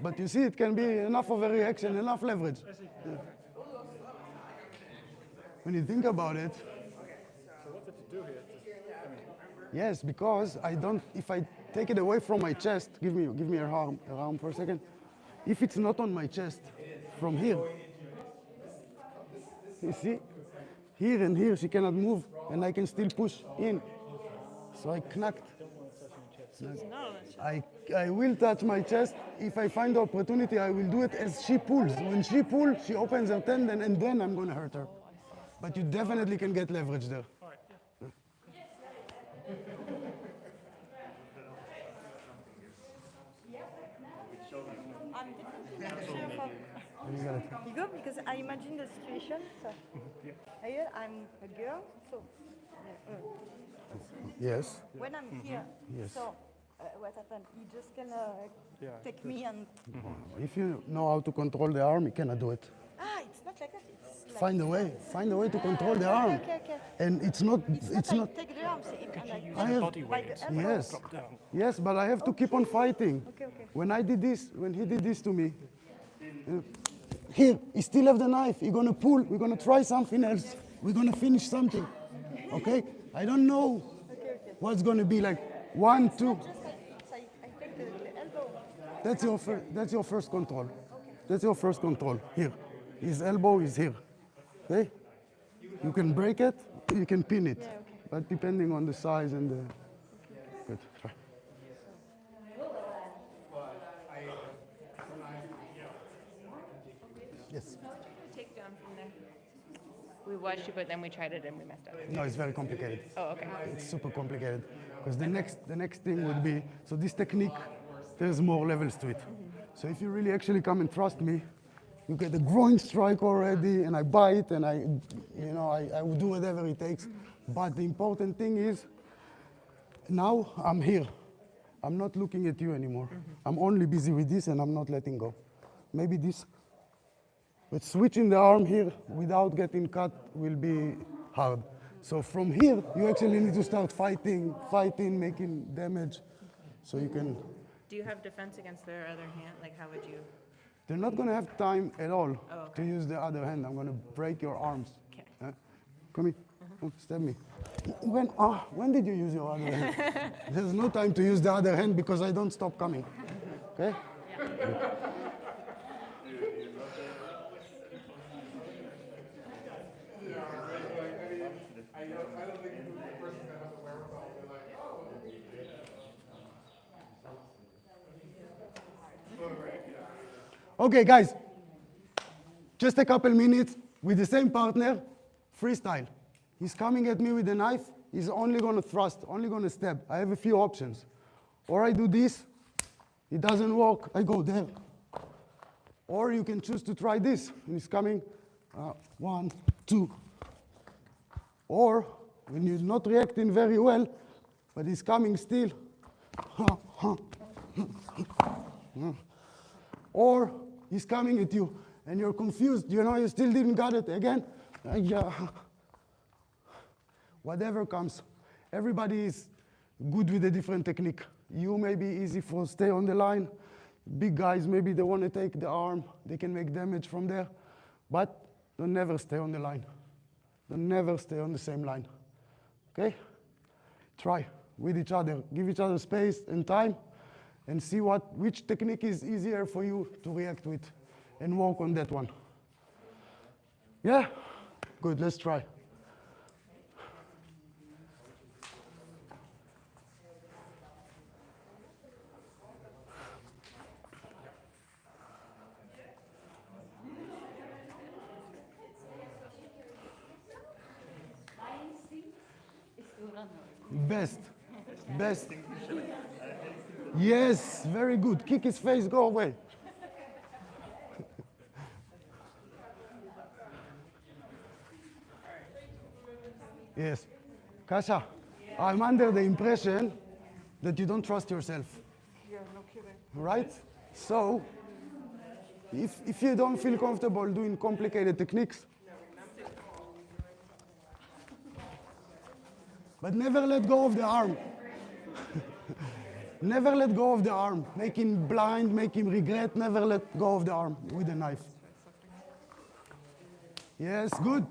But you see, it can be enough of a reaction, enough leverage. Yeah. When you think about it,
So what did you do here? Just, I mean,
yes, because I don't, if I take it away from my chest, give me your arm for a second. If it's not on my chest, from here, you see, here and here she cannot move, and I can still push in. So I knacked. I will touch my chest. If I find the opportunity, I will do it as she pulls. When she pulls, she opens her tendon, and then I'm going to hurt her. But you definitely can get leverage there.
all right, yeah.
I'm definitely not sure
You got it.
you go because I imagine the situation. So here I'm a girl, so
Yes.
when I'm here,
Yes.
so what happened? You just can
Yeah,
take me and
If you know how to control the arm, you cannot do it.
it's not like that. It's like
Find a way to control the arm.
okay.
And it's not,
It's not like take the arms and like
I have,
body
by the
weight.
elbow.
yes,
Drop down.
yes, but I have to keep on fighting.
Okay.
When I did this, when he did this to me, here, he still have the knife. He's gonna pull. We're gonna try something else. We're gonna finish something. Okay? I don't know what's gonna be like 1, 2.
Just like I take the elbow.
That's your first control. That's your first control. Here, his elbow is here. Okay? You can break it. You can pin it. But depending on the size and the. Good. Try. Yes.
Take down from there. We watched you, but then we tried it and we messed up.
No, it's very complicated.
Oh, okay.
It's super complicated because the next thing would be, so this technique, there's more levels to it. So if you really actually come and trust me, you get a groin strike already, and I bite, and I will do whatever it takes. But the important thing is, now I'm here. I'm not looking at you anymore. I'm only busy with this and I'm not letting go. Maybe this. But switching the arm here without getting cut will be hard. So from here, you actually need to start fighting, making damage, so you can.
Do you have defense against their other hand? Like, how would you?
They're not going to have time at all
Oh, okay.
to use the other hand. I'm going to break your arms.
Okay.
Come here. Oh, stab me. When did you use your other hand? There's no time to use the other hand because I don't stop coming. Okay?
I don't think the person that has the wherewithal will be like, oh.
Okay, guys. Just a couple minutes with the same partner, freestyle. He's coming at me with a knife. He's only going to thrust, only going to stab. I have a few options. Or I do this. It doesn't work. I go there. Or you can choose to try this. And he's coming. 1, 2. Or when you're not reacting very well, but he's coming still. Or he's coming at you and you're confused. You know, you still didn't got it again. Whatever comes. Everybody is good with a different technique. You may be easy for stay on the line. Big guys, maybe they want to take the arm. They can make damage from there. But don't never stay on the line. Don't never stay on the same line. Okay? Try with each other. Give each other space and time and see which technique is easier for you to react with and work on that one. Yeah? Good, let's try. Best. Best. Yes, very good. Kick his face, go away. Yes. Kasha, I'm under the impression that you don't trust yourself.
Yeah, no kidding.
Right? So, if you don't feel comfortable doing complicated techniques, but never let go of the arm. Never let go of the arm. Make him blind, make him regret. Never let go of the arm with a knife. Yes, good.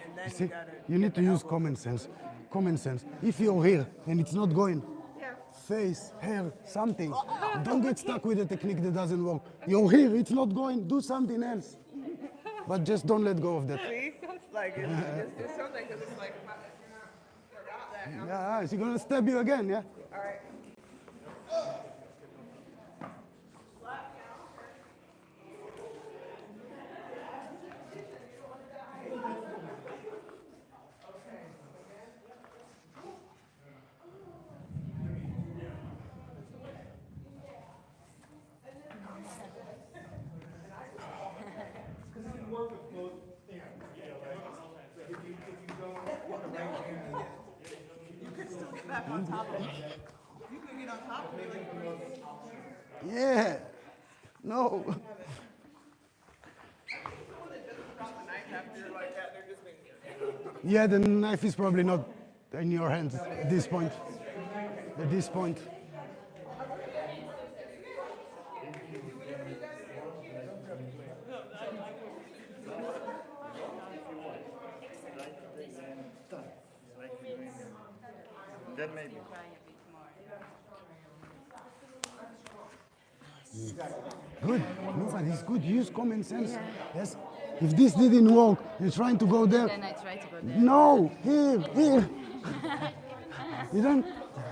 And then
See,
gotta
you need to use common sense. Common sense. If you're here and it's not going, face, hair, something. Don't get stuck with a technique that doesn't work. You're here, it's not going, do something else. But just don't let go of that.
see, like it's do something because it's like forgot that.
Yeah, is he gonna stab you again, yeah?
All right. Back on top of me. You can get on top of me like
Yeah. No.
someone that doesn't drop the knife after you're like that, they're just being
Yeah, the knife is probably not in your hands at this point. At this point.
Then maybe.
Good. Nobody is good. Use common sense. Yes. If this didn't work, you're trying to go there.
Then I try to go there.
No, here.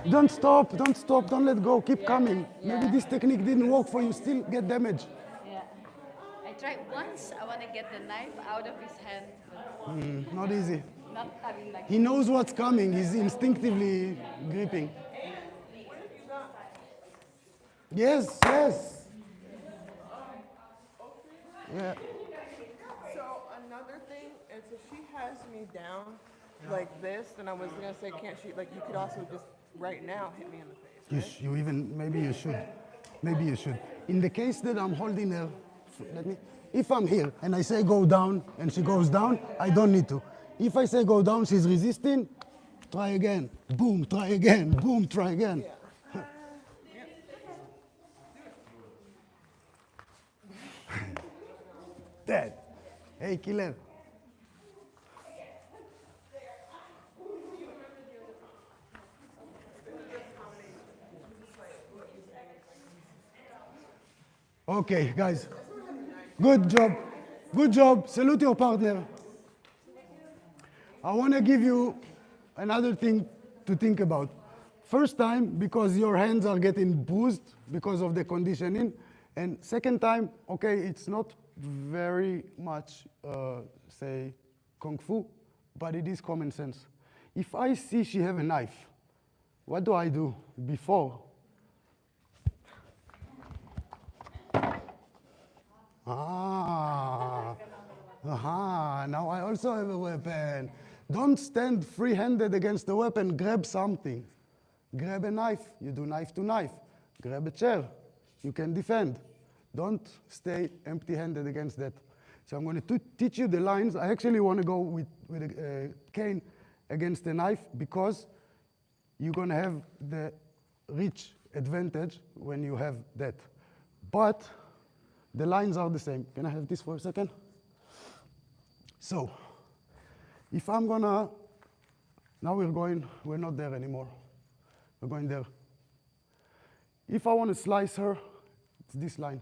Don't stop, don't let go, keep coming. Maybe this technique didn't work for you, still get damage.
Yeah. I tried once, I want to get the knife out of his hand, but
Not easy.
not having like.
He knows what's coming, he's instinctively gripping. Yes, yes. Yeah.
So another thing is if she has me down like this, then I was gonna say, can't she, like, you could also just right now hit me in the face, right?
You even, maybe you should. Maybe you should. In the case that I'm holding her, let me, if I'm here and I say go down and she goes down, I don't need to. If I say go down, she's resisting, try again. Boom, try again. Boom, try again. Dead. Hey, killer. Okay, guys. Good job. Good job. Salute your partner. I want to give you another thing to think about. First time, because your hands are getting bruised because of the conditioning. And second time, okay, it's not very much, say, kung fu, but it is common sense. If I see she have a knife, what do I do before? Aha, now I also have a weapon. Don't stand free-handed against the weapon, grab something. Grab a knife, you do knife to knife. Grab a chair, you can defend. Don't stay empty-handed against that. So I'm going to teach you the lines. I actually want to go with a cane against a knife because you're going to have the reach advantage when you have that. But the lines are the same. Can I have this for a second? So, if I'm gonna, now we're not there anymore. We're going there. If I want to slice her, it's this line.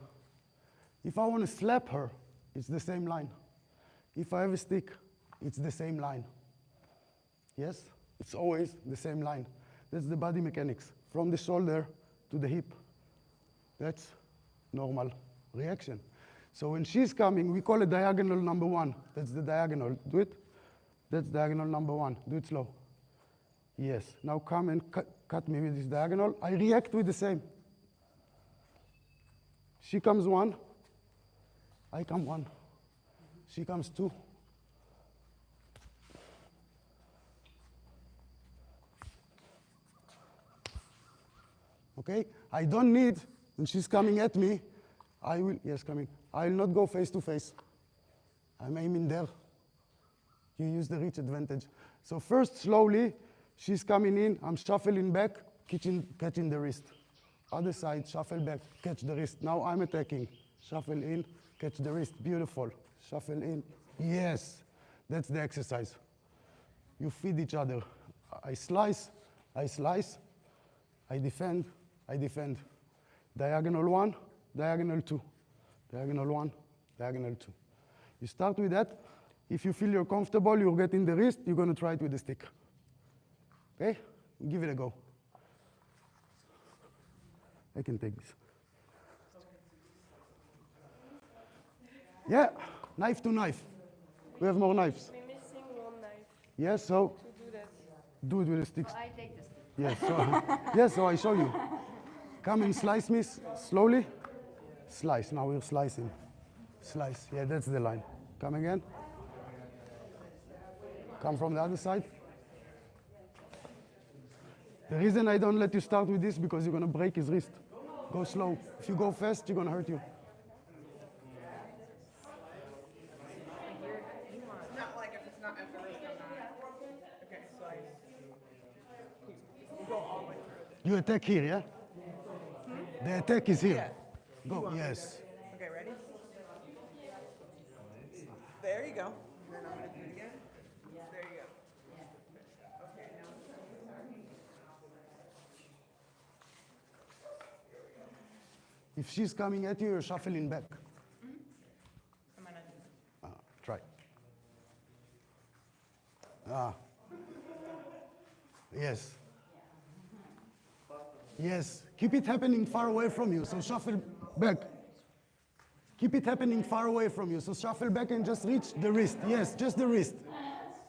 If I want to slap her, it's the same line. If I have a stick, it's the same line. Yes? It's always the same line. That's the body mechanics. From the shoulder to the hip. That's normal reaction. So when she's coming, we call it diagonal number one. That's the diagonal. Do it. That's diagonal number one. Do it slow. Yes. Now come and cut me with this diagonal. I react with the same. She comes one. I come one. She comes two. Okay? I don't need, when she's coming at me, I will, yes, coming. I will not go face to face. I'm aiming there. You use the reach advantage. So first, slowly, she's coming in, I'm shuffling back, catching the wrist. Other side, shuffle back, catch the wrist. Now I'm attacking. Shuffle in, catch the wrist. Beautiful. Shuffle in. Yes, that's the exercise. You feed each other. I slice, I defend, I defend. Diagonal one, diagonal two. Diagonal one, diagonal two. You start with that. If you feel you're comfortable, you're getting the wrist, you're going to try it with the stick. Okay? Give it a go. I can take this. Yeah, knife to knife. We have more knives.
We're missing one knife
Yes, so
to do that.
do it with the sticks.
I take this.
Yes, so, yes, so I show you. Come and slice me slowly. Slice, now we're slicing. Slice, yeah, that's the line. Come again. Come from the other side. The reason I don't let you start with this because you're going to break his wrist. Go slow. If you go fast, you're going to hurt you.
Not like if it's not at the wrist, I'm not. Okay, slice. You go all the way through.
You attack here, yeah? The attack is here. Go, yes.
Okay, ready? There you go. And then I'm going to do it again. There you go. Okay, now.
If she's coming at you, you're shuffling back.
I'm gonna
Try. Ah. Yes. Yes. Keep it happening far away from you, so shuffle back. Keep it happening far away from you, so shuffle back and just reach the wrist. Yes, just the wrist.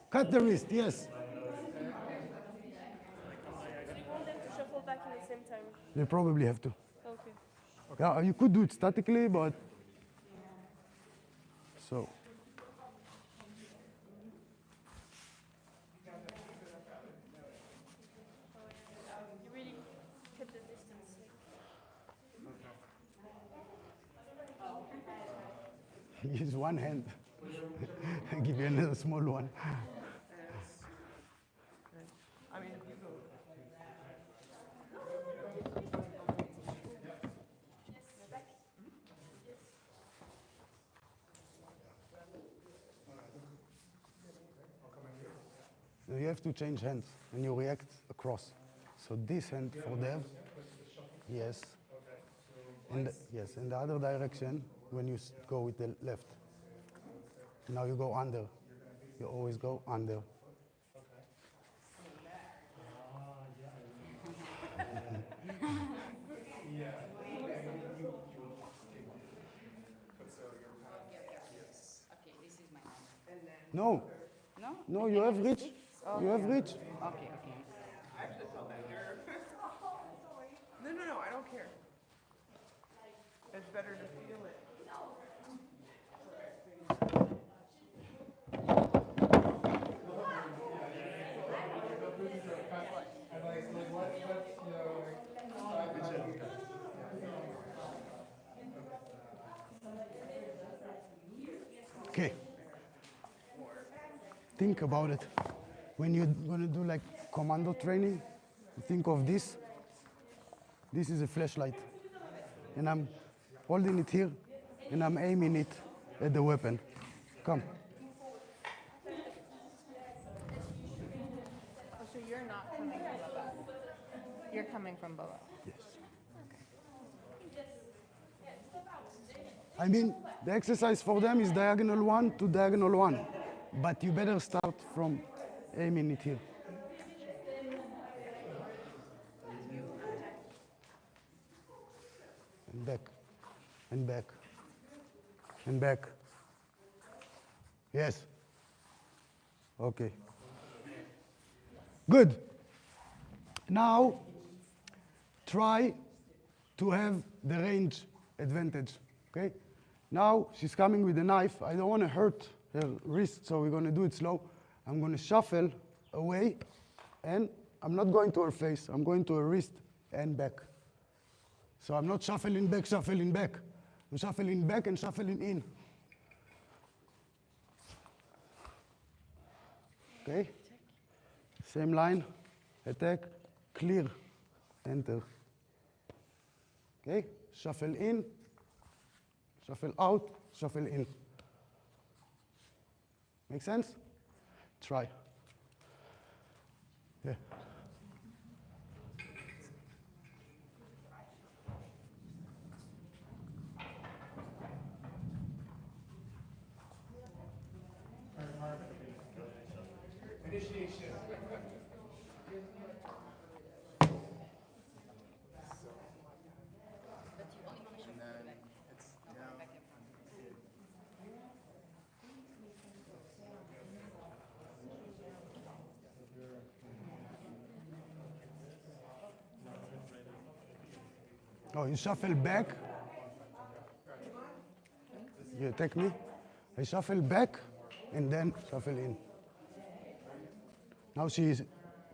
Cut the wrist, yes.
Do you want them to shuffle back at the same time?
They probably have to.
Okay.
Yeah, you could do it statically, but so.
You really kept the distance.
Use one hand. I give you another small one.
I mean, you go.
Now you have to change hands and you react across. So this hand for them, yes. And yes, in the other direction when you go with the left. Now you go under. You always go under.
Okay, this is my hand.
No,
No?
no, you have reach. You have reach.
Okay, okay.
I actually felt that here. No, no, no, I don't care. It's better to feel it.
Okay. Think about it. When you're gonna do like commando training, think of this. This is a flashlight. And I'm holding it here and I'm aiming it at the weapon. Come.
Oh, so you're not coming from above. You're coming from below.
Yes. I mean, the exercise for them is diagonal 1 to diagonal 1. But you better start from aiming it here. And back, and back, and back. Yes. Okay. Good. Now, try to have the range advantage, okay? Now, she's coming with a knife. I don't want to hurt her wrist, so we're going to do it slow. I'm going to shuffle away, and I'm not going to her face. I'm going to her wrist and back. So I'm not shuffling back, shuffling back. I'm shuffling back and shuffling in. Okay? Same line, attack, clear, enter. Okay? Shuffle in, shuffle out, shuffle in. Make sense? Try. Yeah.
Initiation. And then it's down.
Oh, you shuffle back. You attack me. I shuffle back and then shuffle in. Now she is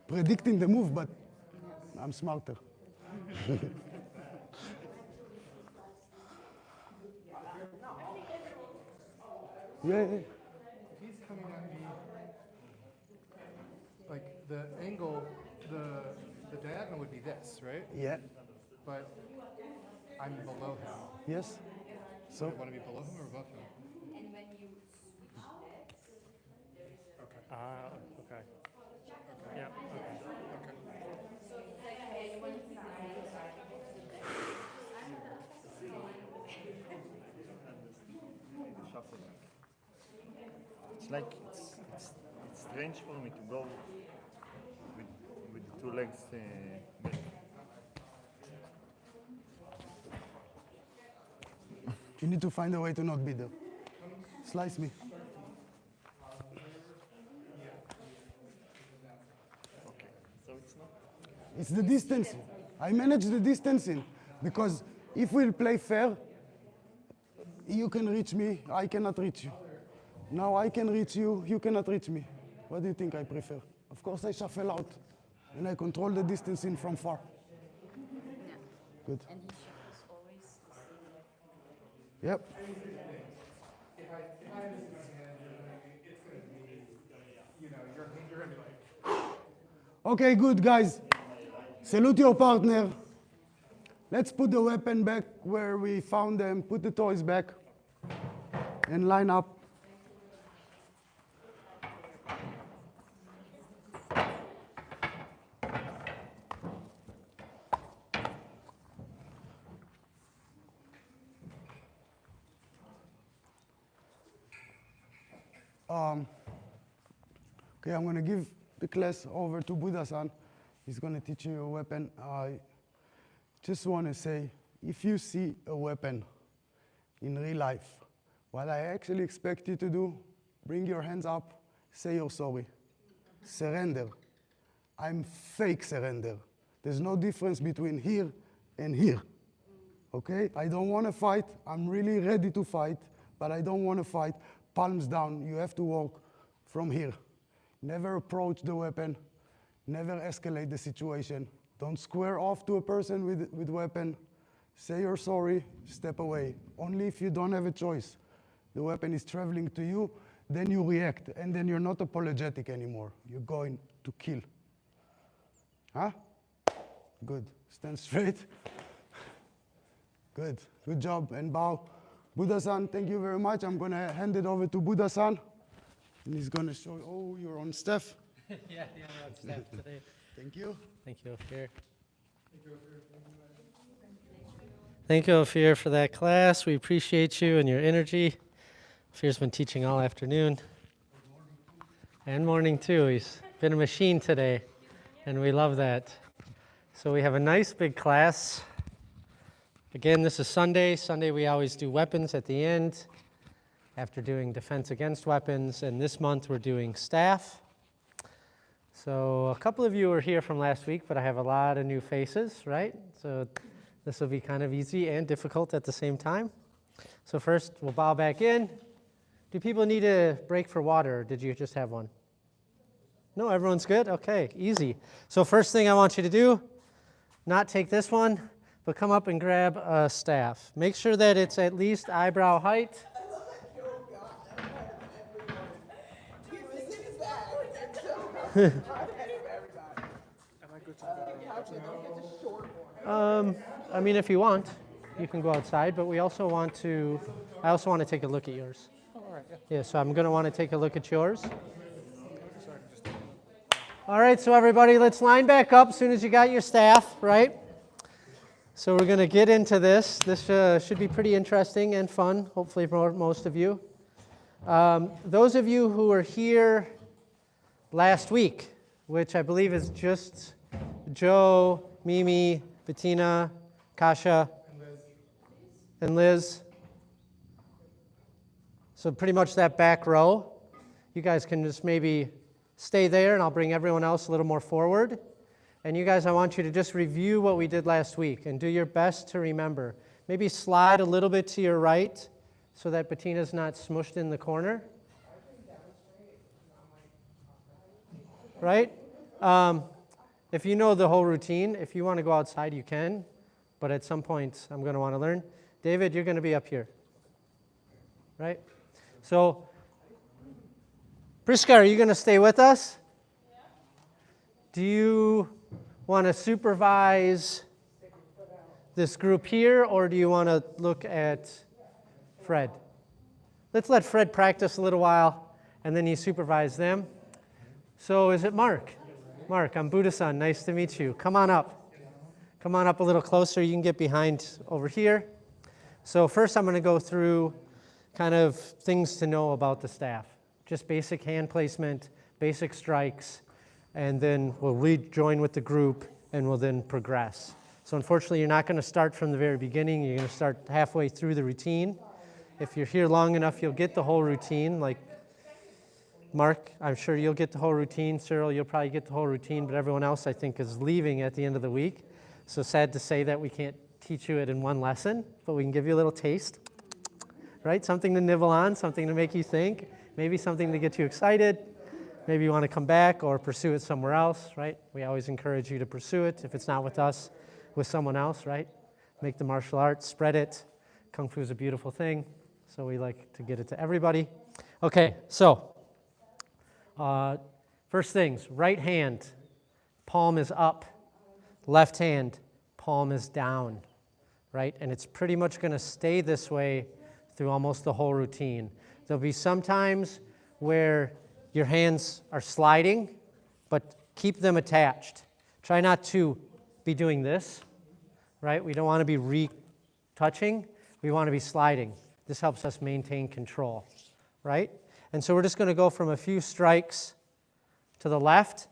predicting the move, but I'm smarter. Yeah.
If he's coming at me, like the angle, the diagonal would be this, right?
Yeah.
But I'm below him.
Yes.
So I
So
want to be below him or above him?
And when you switch legs,
Okay.
Okay. Yeah, okay.
Okay.
Shuffle. It's like it's strange for me to go with the two legs back.
you need to find a way to not be there. Slice me.
Okay, so it's not.
It's the distance. I manage the distancing because If we'll play fair, you can reach me, I cannot reach you. Now I can reach you, you cannot reach me. What do you think I prefer? Of course I shuffle out, and I control the distance in from far.
Yeah.
Good.
And he shuffles always the same way.
Yep.
If I understand, it's going to be, you're going to be like,
Okay, good, guys. Salute your partner. Let's put the weapon back where we found them, put the toys back, and line up. Okay, I'm going to give the class over to Buddha-san. He's going to teach you a weapon. I just want to say, if you see a weapon in real life, what I actually expect you to do, bring your hands up, say you're sorry. Surrender. I'm fake surrender. There's no difference between here and here. Okay? I don't want to fight. I'm really ready to fight, but I don't want to fight. Palms down. You have to walk from here. Never approach the weapon. Never escalate the situation. Don't square off to a person with weapon. Say you're sorry, step away. Only if you don't have a choice. The weapon is traveling to you, then you react, and then you're not apologetic anymore. You're going to kill. Huh? Good. Stand straight. Good. Good job, and bow. Buddha-san, thank you very much. I'm going to hand it over to Buddha-san. And he's going to show you, oh, you're on staff.
Yeah, we're on staff today.
Thank you.
Thank you, Ophir. Thank you, Ophir, for that class. We appreciate you and your energy. Ophir's been teaching all afternoon. And morning, too. He's been a machine today, and we love that. So we have a nice big class. Again, this is Sunday. Sunday, we always do weapons at the end after doing defense against weapons. And this month, we're doing staff. So a couple of you were here from last week, but I have a lot of new faces, right? So this will be kind of easy and difficult at the same time. So first, we'll bow back in. Do people need a break for water, or did you just have one? No, everyone's good? Okay, easy. So first thing I want you to do, not take this one, but come up and grab a staff. Make sure that it's at least eyebrow height. I mean, if you want, you can go outside, but I also want to take a look at yours.
all right, yeah.
Yeah, so I'm going to want to take a look at yours. All right, so everybody, let's line back up as soon as you got your staff, right? So we're going to get into this. This should be pretty interesting and fun, hopefully for most of you. Those of you who were here last week, which I believe is just Joe, Mimi, Bettina, Kasha, and Liz. So pretty much that back row. You guys can just maybe stay there, and I'll bring everyone else a little more forward. And you guys, I want you to just review what we did last week and do your best to remember. Maybe slide a little bit to your right so that Bettina's not smushed in the corner. Right? If you know the whole routine, if you want to go outside, you can. But at some point, I'm going to want to learn. David, you're going to be up here. Right? So, Priska, are you going to stay with us? Yeah. Do you want to supervise this group here, or do you want to look at Fred? Let's let Fred practice a little while, and then you supervise them. So is it Mark? Mark, I'm Buddha-san. Nice to meet you. Come on up. Come on up a little closer. You can get behind over here. So first I'm going to go through kind of things to know about the staff. Just basic hand placement, basic strikes, and then we'll rejoin with the group and we'll then progress. So unfortunately, you're not going to start from the very beginning. You're going to start halfway through the routine. If you're here long enough, you'll get the whole routine. Like Mark, I'm sure you'll get the whole routine. Cyril, you'll probably get the whole routine, but everyone else, I think, is leaving at the end of the week. So sad to say that we can't teach you it in one lesson, but we can give you a little taste, right? Something to nibble on, something to make you think, maybe something to get you excited. Maybe you want to come back or pursue it somewhere else, right? We always encourage you to pursue it. If it's not with us, with someone else, right? Make the martial arts, spread it. Kung Fu is a beautiful thing, so we like to get it to everybody. Okay, so first things, right hand, palm is up. Left hand, palm is down, right? And it's pretty much going to stay this way through almost the whole routine. There'll be some times where your hands are sliding, but keep them attached. Try not to be doing this, right? We don't want to be retouching. We want to be sliding. This helps us maintain control, right? And so we're just going to go from a few strikes to the left.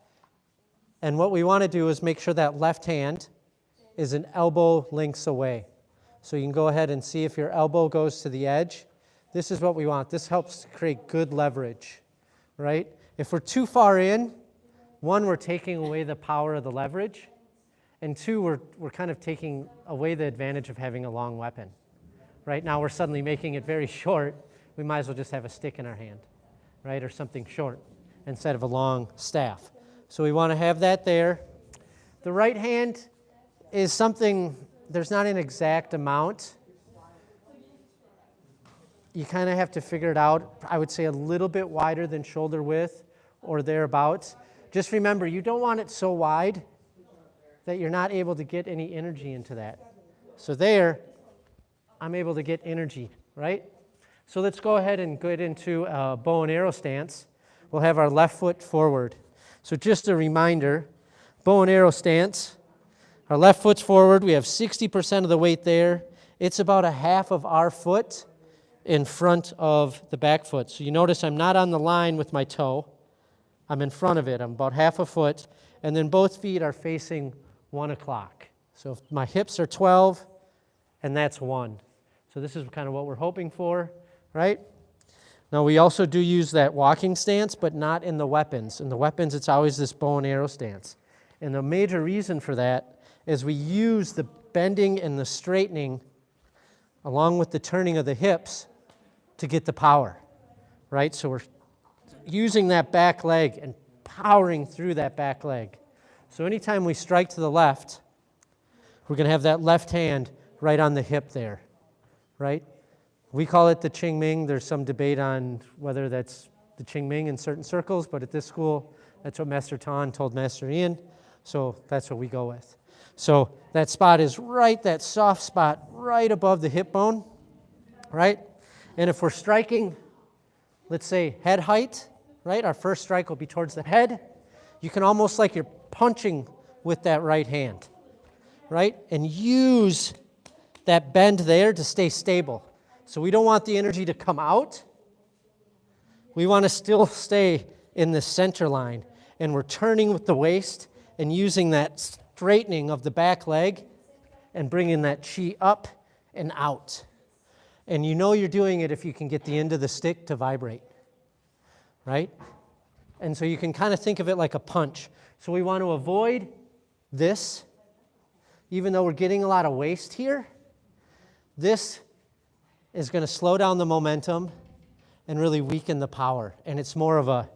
And what we want to do is make sure that left hand is an elbow lengths away. So you can go ahead and see if your elbow goes to the edge. This is what we want. This helps to create good leverage, right? If we're too far in, one, we're taking away the power of the leverage, and two, we're kind of taking away the advantage of having a long weapon. Right now we're suddenly making it very short. We might as well just have a stick in our hand, right, or something short instead of a long staff. So we want to have that there. The right hand is something, there's not an exact amount. You kind of have to figure it out. I would say a little bit wider than shoulder width or thereabouts. Just remember, you don't want it so wide that you're not able to get any energy into that. So there, I'm able to get energy, right? So let's go ahead and get into a bow and arrow stance. We'll have our left foot forward. So just a reminder, bow and arrow stance. Our left foot's forward. We have 60% of the weight there. It's about a half of our foot in front of the back foot. So you notice I'm not on the line with my toe. I'm in front of it. I'm about half a foot. And then both feet are facing 1 o'clock. So if my hips are 12, and that's 1. So this is kind of what we're hoping for, right? Now we also do use that walking stance, but not in the weapons. In the weapons, it's always this bow and arrow stance. And the major reason for that is we use the bending and the straightening along with the turning of the hips to get the power, right? So we're using that back leg and powering through that back leg. So anytime we strike to the left, we're going to have that left hand right on the hip there, right? We call it the Qigong. There's some debate on whether that's the Qigong in certain circles, but at this school, that's what Master Tan told Master Ian, so that's what we go with. So that spot is right, that soft spot right above the hip bone, right? And if we're striking, let's say head height, right? Our first strike will be towards the head. You can almost like you're punching with that right hand, right? And use that bend there to stay stable. So we don't want the energy to come out. We want to still stay in the center line. And we're turning with the waist and using that straightening of the back leg and bringing that chi up and out. And you know you're doing it if you can get the end of the stick to vibrate, right? And so you can kind of think of it like a punch. So we want to avoid this, even though we're getting a lot of waist here. This is going to slow down the momentum and really weaken the power. And it's more of a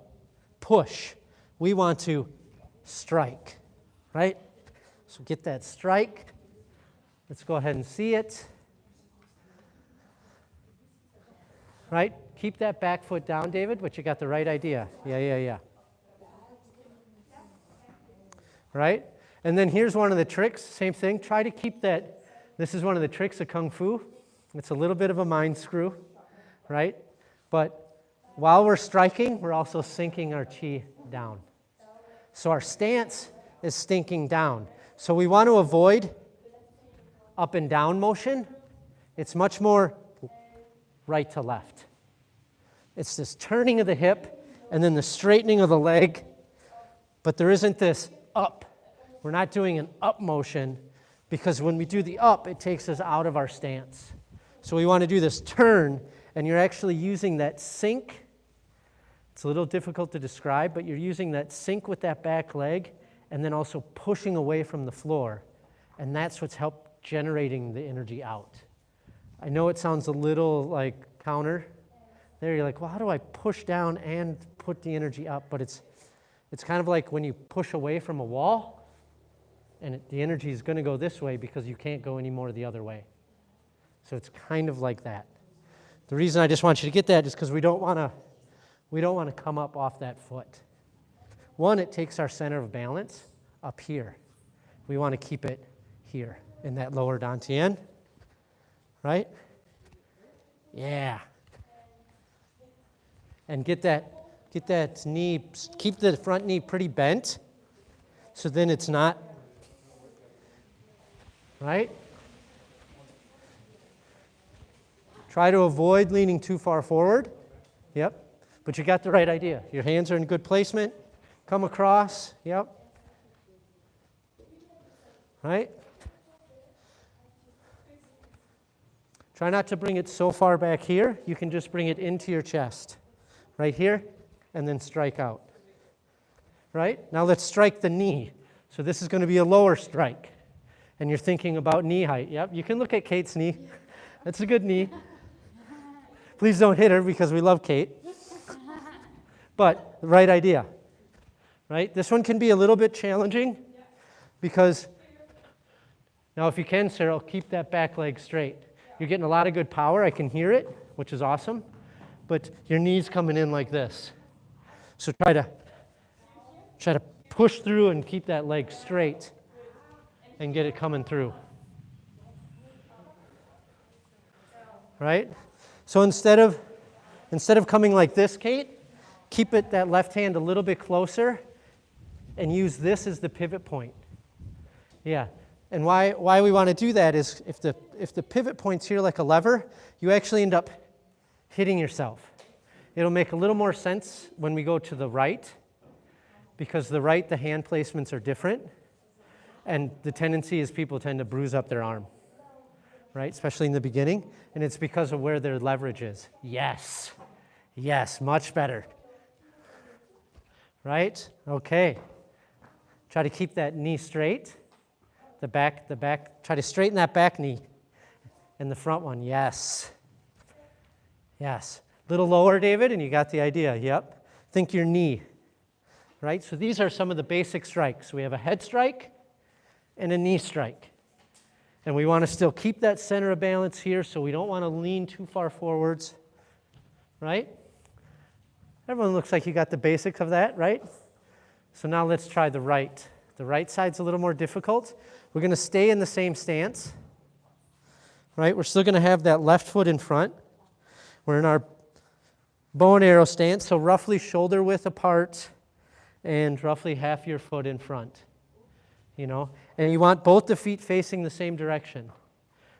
push. We want to strike, right? So get that strike. Let's go ahead and see it. Right? Keep that back foot down, David, but you got the right idea. Yeah. Right? And then here's one of the tricks, same thing. Try to keep that. This is one of the tricks of Kung Fu. It's a little bit of a mind screw, right? But while we're striking, we're also sinking our chi down. So our stance is sinking down. So we want to avoid up and down motion. It's much more right to left. It's this turning of the hip and then the straightening of the leg, but there isn't this up. We're not doing an up motion because when we do the up, it takes us out of our stance. So we want to do this turn, and you're actually using that sink. It's a little difficult to describe, but you're using that sink with that back leg and then also pushing away from the floor. And that's what's generating the energy out. I know it sounds a little like counter. There you're like, well, how do I push down and put the energy up? But it's kind of like when you push away from a wall, and the energy is going to go this way because you can't go any more the other way. So it's kind of like that. The reason I just want you to get that is because we don't want to come up off that foot. One, it takes our center of balance up here. We want to keep it here in that lower dantian, right? Yeah. And get that knee, keep the front knee pretty bent, so then it's not, right? Try to avoid leaning too far forward. Yep. But you got the right idea. Your hands are in good placement. Come across. Yep. Right? Try not to bring it so far back here. You can just bring it into your chest. Right here, and then strike out. Right? Now let's strike the knee. So this is going to be a lower strike. And you're thinking about knee height. Yep, you can look at Kate's knee. That's a good knee. Please don't hit her because we love Kate. But the right idea. Right? This one can be a little bit challenging because, now if you can, Cyril, keep that back leg straight. You're getting a lot of good power. I can hear it, which is awesome. But your knee's coming in like this. So try to push through and keep that leg straight and get it coming through. Right? So instead of coming like this, Kate, keep that left hand a little bit closer and use this as the pivot point. Yeah. And why we want to do that is if the pivot point's here like a lever, you actually end up hitting yourself. It'll make a little more sense when we go to the right, because the hand placements are different, and the tendency is people tend to bruise up their arm, right? Especially in the beginning, and it's because of where their leverage is. Yes, much better. Right? Okay. Try to keep that knee straight. The back, try to straighten that back knee. And the front one, yes. Little lower, David, and you got the idea. Yep. Think your knee. Right? So these are some of the basic strikes. We have a head strike and a knee strike. And we want to still keep that center of balance here, so we don't want to lean too far forwards. Right? Everyone looks like you got the basics of that, right? So now let's try the right. The right side's a little more difficult. We're going to stay in the same stance. Right? We're still going to have that left foot in front. We're in our bow and arrow stance, so roughly shoulder width apart and roughly half your foot in front. And you want both the feet facing the same direction,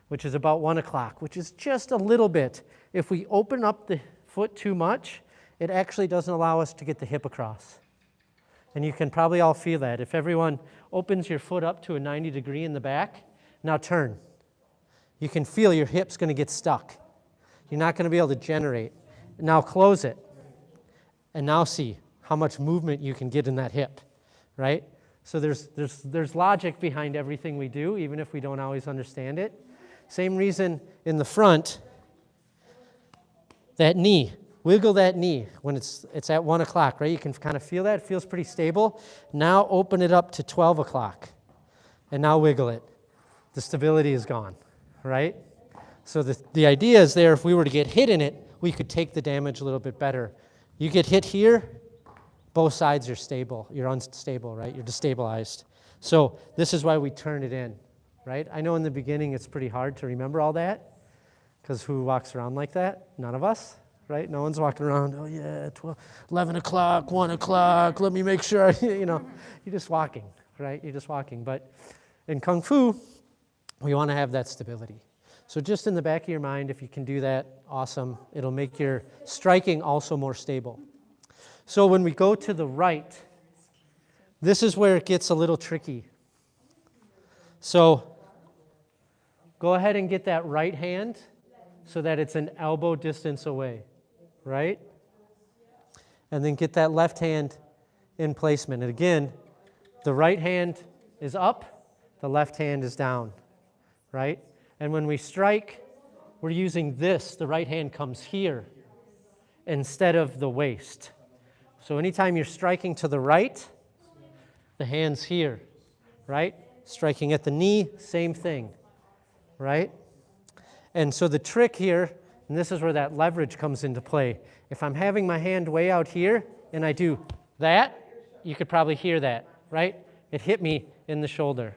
which is about 1 o'clock, which is just a little bit. If we open up the foot too much, it actually doesn't allow us to get the hip across. And you can probably all feel that. If everyone opens your foot up to a 90 degree in the back, now turn. You can feel your hip's going to get stuck. You're not going to be able to generate. Now close it. And now see how much movement you can get in that hip, right? So there's logic behind everything we do, even if we don't always understand it. Same reason in the front, that knee. Wiggle that knee when it's at 1 o'clock, right? You can kind of feel that. It feels pretty stable. Now open it up to 12 o'clock. And now wiggle it. The stability is gone, right? So the idea is there, if we were to get hit in it, we could take the damage a little bit better. You get hit here, both sides are stable. You're unstable, right? You're destabilized. So this is why we turn it in, right? I know in the beginning it's pretty hard to remember all that, because who walks around like that? None of us. Right? No one's walking around, 11 o'clock, 1 o'clock, let me make sure, you're just walking, right? You're just walking. But in Kung Fu, we want to have that stability. So just in the back of your mind, if you can do that, awesome. It'll make your striking also more stable. So when we go to the right, this is where it gets a little tricky. So go ahead and get that right hand so that it's an elbow distance away. Right? And then get that left hand in placement. And again, the right hand is up, the left hand is down. right? And when we strike, we're using this. The right hand comes here instead of the waist. So anytime you're striking to the right, the hand's here, right? Striking at the knee, same thing, right? And so the trick here, and this is where that leverage comes into play. If I'm having my hand way out here and I do that, you could probably hear that, right? It hit me in the shoulder.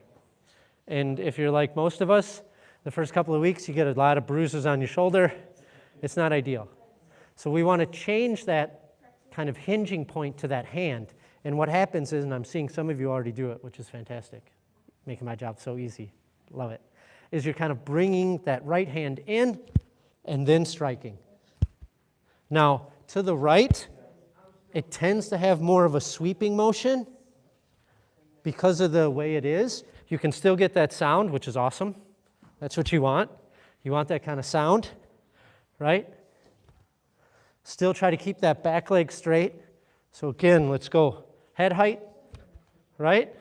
And if you're like most of us, the first couple of weeks you get a lot of bruises on your shoulder. It's not ideal. So we want to change that kind of hinging point to that hand. And what happens is, and I'm seeing some of you already do it, which is fantastic, making my job so easy, love it, is you're kind of bringing that right hand in and then striking. Now, to the right, it tends to have more of a sweeping motion because of the way it is. You can still get that sound, which is awesome. That's what you want. You want that kind of sound, right? Still try to keep that back leg straight. So again, let's go head height, right?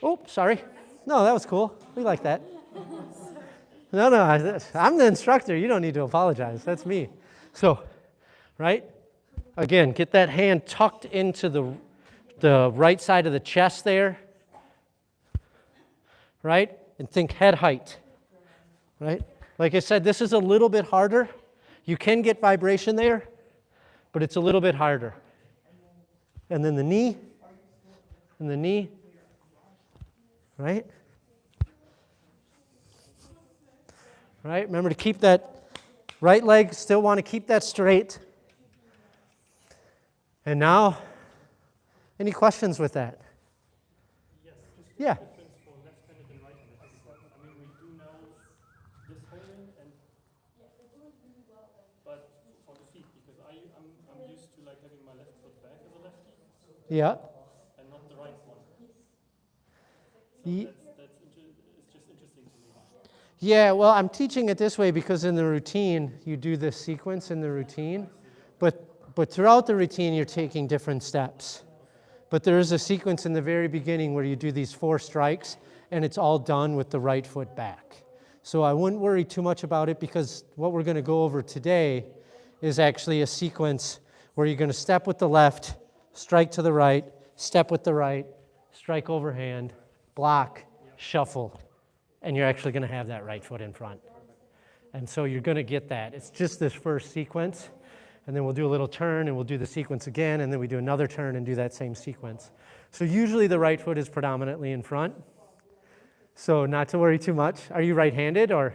Oh, sorry. No, that was cool. We like that. No, I'm the instructor. You don't need to apologize. That's me. So, right? Again, get that hand tucked into the right side of the chest there, right? And think head height, right? Like I said, this is a little bit harder. You can get vibration there, but it's a little bit harder. And then the knee, and the knee, right? Right? Remember to keep that right leg, still want to keep that straight. And now, any questions with that?
Yes.
Yeah.
Difference for left-handed and right-handed. I mean, we do know this holding, but for the feet, because I'm used to like having my left foot back as a lefty,
Yeah.
and not the right one.
Ye-
It's just interesting to me.
Yeah, well, I'm teaching it this way because in the routine, you do this sequence in the routine, but throughout the routine, you're taking different steps. But there is a sequence in the very beginning where you do these 4 strikes, and it's all done with the right foot back. So I wouldn't worry too much about it because what we're going to go over today is actually a sequence where you're going to step with the left, strike to the right, step with the right, strike overhand, block, shuffle, and you're actually going to have that right foot in front. And so you're going to get that. It's just this first sequence, and then we'll do a little turn, and we'll do the sequence again, and then we do another turn and do that same sequence. So usually the right foot is predominantly in front, so not to worry too much. Are you right-handed, or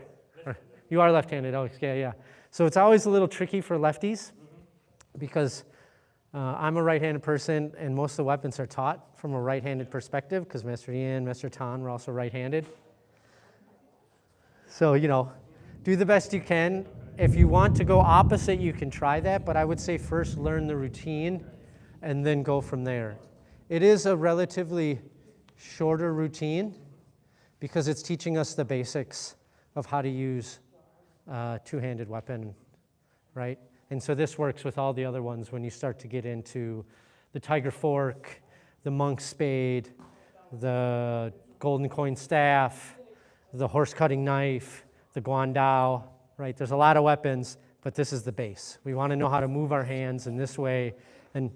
you are left-handed? Oh, yeah. So it's always a little tricky for lefties because I'm a right-handed person, and most of the weapons are taught from a right-handed perspective because Master Ian, Master Tan were also right-handed. So, do the best you can. If you want to go opposite, you can try that, but I would say first learn the routine and then go from there. It is a relatively shorter routine because it's teaching us the basics of how to use a two-handed weapon, right? And so this works with all the other ones when you start to get into the tiger fork, the monk's spade, the golden coin staff, the horse cutting knife, the guandao, right? There's a lot of weapons, but this is the base. We want to know how to move our hands in this way and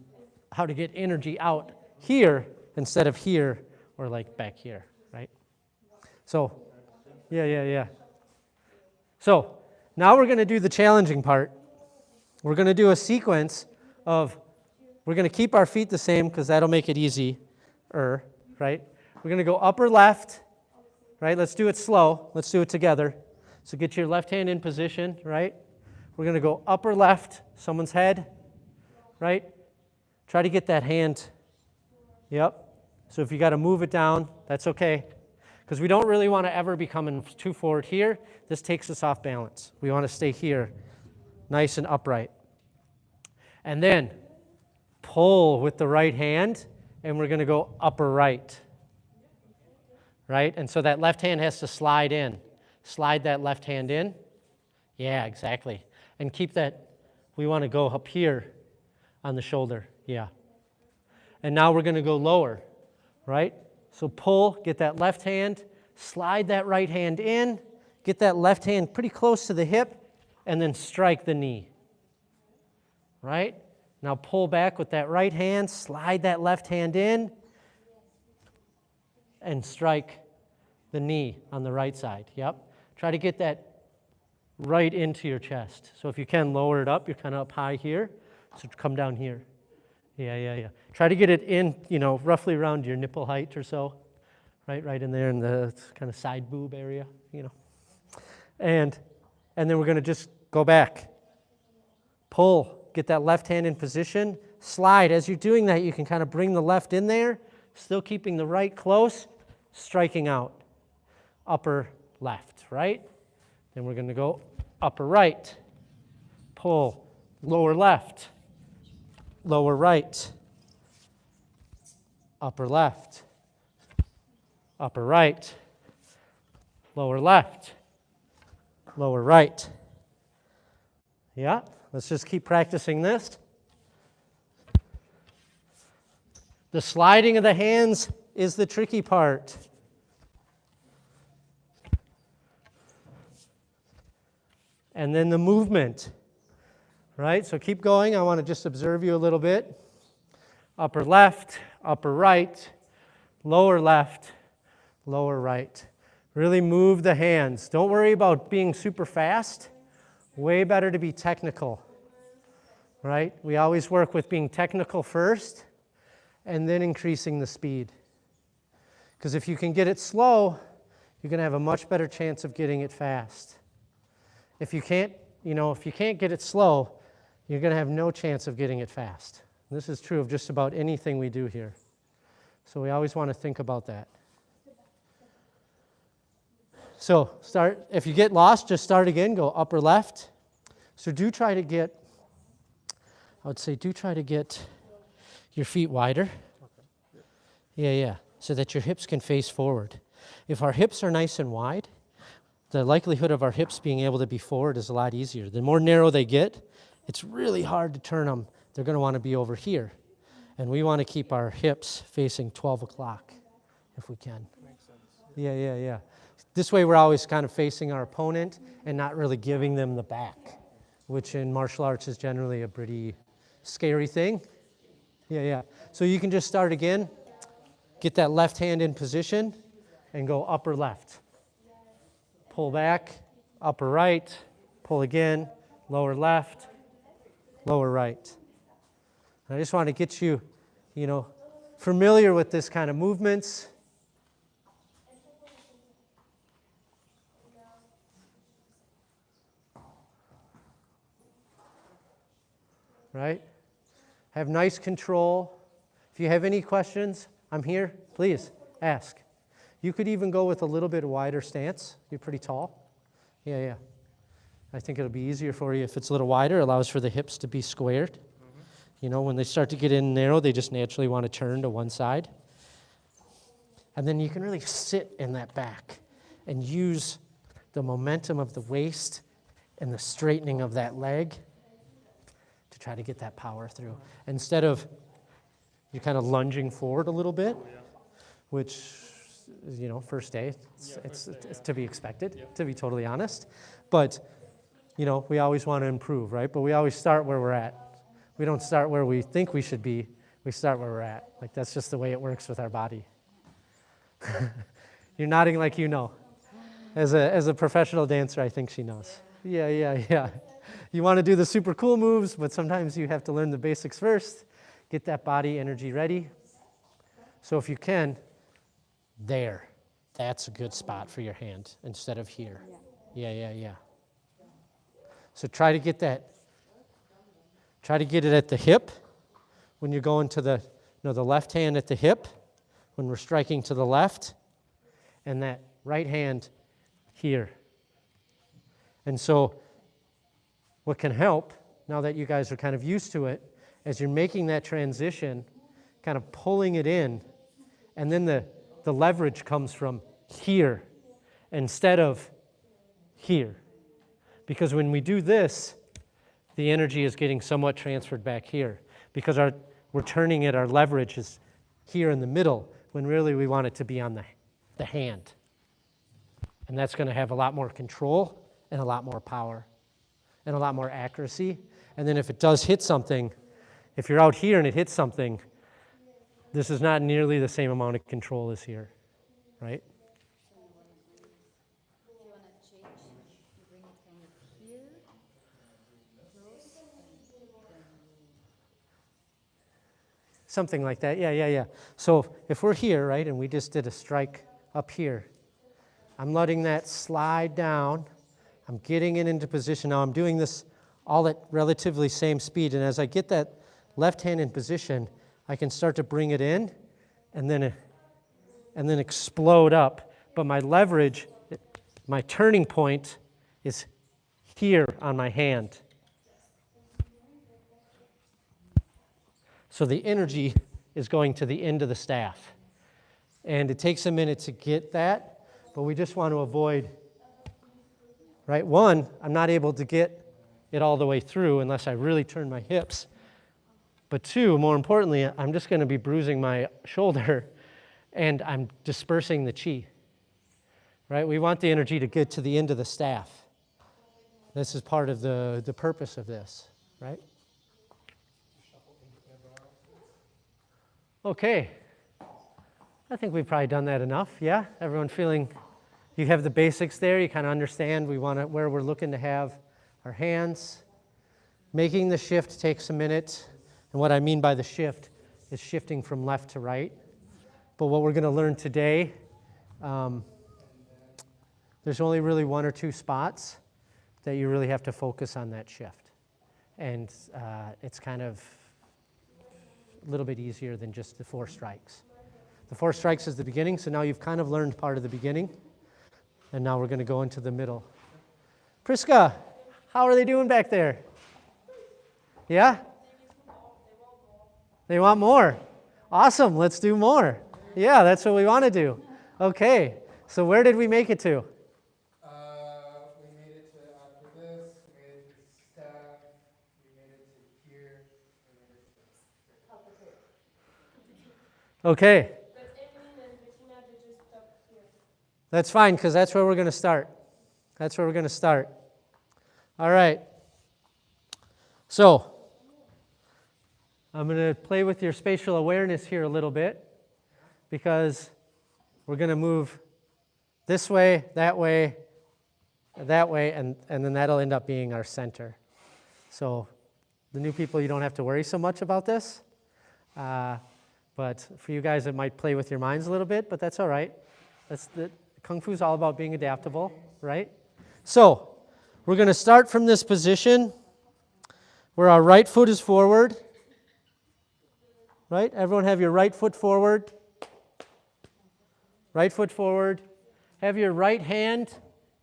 how to get energy out here instead of here or like back here, right? So, yeah. So, now we're going to do the challenging part. We're going to do a sequence of, we're going to keep our feet the same because that'll make it easier, right? We're going to go upper left, right? Let's do it slow. Let's do it together. So get your left hand in position, right? We're going to go upper left, someone's head, right? Try to get that hand. Yep. So if you got to move it down, that's okay. Because we don't really want to ever be coming too forward here. This takes us off balance. We want to stay here, nice and upright. And then pull with the right hand, and we're going to go upper right. Right? And so that left hand has to slide in. Slide that left hand in. Yeah, exactly. And keep that, we want to go up here on the shoulder. Yeah. And now we're going to go lower, right? So pull, get that left hand, slide that right hand in, get that left hand pretty close to the hip, and then strike the knee. Right? Now pull back with that right hand, slide that left hand in, and strike the knee on the right side. Yep. Try to get that right into your chest. So if you can, lower it up. You're kind of up high here. So come down here. Yeah. Try to get it in, roughly around your nipple height or so. Right in there in the kind of side boob area, And then we're going to just go back. Pull. Get that left hand in position. Slide. As you're doing that, you can kind of bring the left in there, still keeping the right close, striking out. Upper left, right? Then we're going to go upper right. Pull. Lower left. Lower right. Upper left. Upper right. Lower left. Lower right. Yeah, let's just keep practicing this. The sliding of the hands is the tricky part. And then the movement, right? So keep going. I want to just observe you a little bit. Upper left, upper right, lower left, lower right. Really move the hands. Don't worry about being super fast. Way better to be technical, right? We always work with being technical first and then increasing the speed. Because if you can get it slow, you're going to have a much better chance of getting it fast. If you can't get it slow, you're going to have no chance of getting it fast. This is true of just about anything we do here. So we always want to think about that. So if you get lost, just start again, go upper left. So do try to get your feet wider. Yeah. So that your hips can face forward. If our hips are nice and wide, the likelihood of our hips being able to be forward is a lot easier. The more narrow they get, it's really hard to turn them. They're going to want to be over here. And we want to keep our hips facing 12 o'clock if we can.
Makes sense.
Yeah. This way we're always kind of facing our opponent and not really giving them the back, which in martial arts is generally a pretty scary thing. Yeah. So you can just start again, get that left hand in position, and go upper left. Pull back, upper right, pull again, lower left, lower right. I just want to get you, familiar with this kind of movements. Right? Have nice control. If you have any questions, I'm here. Please ask. You could even go with a little bit wider stance. You're pretty tall. Yeah. I think it'll be easier for you if it's a little wider. It allows for the hips to be squared. When they start to get in narrow, they just naturally want to turn to one side. And then you can really sit in that back and use the momentum of the waist and the straightening of that leg to try to get that power through. Instead of you kind of lunging forward a little bit, which, first day, it's to be expected, to be totally honest. But, we always want to improve, right? But we always start where we're at. We don't start where we think we should be. We start where we're at. Like, that's just the way it works with our body. You're nodding like you know. As a professional dancer, I think she knows. Yeah. You want to do the super cool moves, but sometimes you have to learn the basics first. Get that body energy ready. So if you can, that's a good spot for your hand instead of here. Yeah. So try to get it at the hip when you're going to the left hand at the hip when we're striking to the left, and that right hand here. And so what can help, now that you guys are kind of used to it, as you're making that transition, kind of pulling it in, and then the leverage comes from here instead of here. Because when we do this, the energy is getting somewhat transferred back here. Because we're turning it, our leverage is here in the middle, when really we want it to be on the hand. And that's going to have a lot more control and a lot more power and a lot more accuracy. And then if it does hit something, if you're out here and it hits something, this is not nearly the same amount of control as here, right?
If you want to change, you bring it kind of here, close, and then
Something like that, yeah. So if we're here, right, and we just did a strike up here, I'm letting that slide down. I'm getting it into position. Now I'm doing this all at relatively same speed, and as I get that left hand in position, I can start to bring it in and then explode up. But my leverage, my turning point is here on my hand. So the energy is going to the end of the staff. And it takes a minute to get that, but we just want to avoid, right? One, I'm not able to get it all the way through unless I really turn my hips. But two, more importantly, I'm just going to be bruising my shoulder and I'm dispersing the chi, right? We want the energy to get to the end of the staff. This is part of the purpose of this, right? Okay. I think we've probably done that enough, yeah? Everyone feeling, you have the basics there, you kind of understand where we're looking to have our hands. Making the shift takes a minute, and what I mean by the shift is shifting from left to right. But what we're going to learn today, there's only really one or two spots that you really have to focus on that shift. And it's kind of a little bit easier than just the 4 strikes. The 4 strikes is the beginning, so now you've kind of learned part of the beginning, and now we're going to go into the middle. Priska, how are they doing back there? Yeah? They want more. Awesome, let's do more. Yeah, that's what we want to do. Okay, so where did we make it to?
We made it to after this, we made it to the staff, we made it to here, we made it to
Okay. That's fine, because that's where we're going to start. That's where we're going to start. All right. So, I'm going to play with your spatial awareness here a little bit, because we're going to move this way, and then that'll end up being our center. So, the new people, you don't have to worry so much about this. But for you guys, it might play with your minds a little bit, but that's all right. Kung Fu is all about being adaptable, right? So, we're going to start from this position where our right foot is forward. Right? Everyone have your right foot forward. Right foot forward. Have your right hand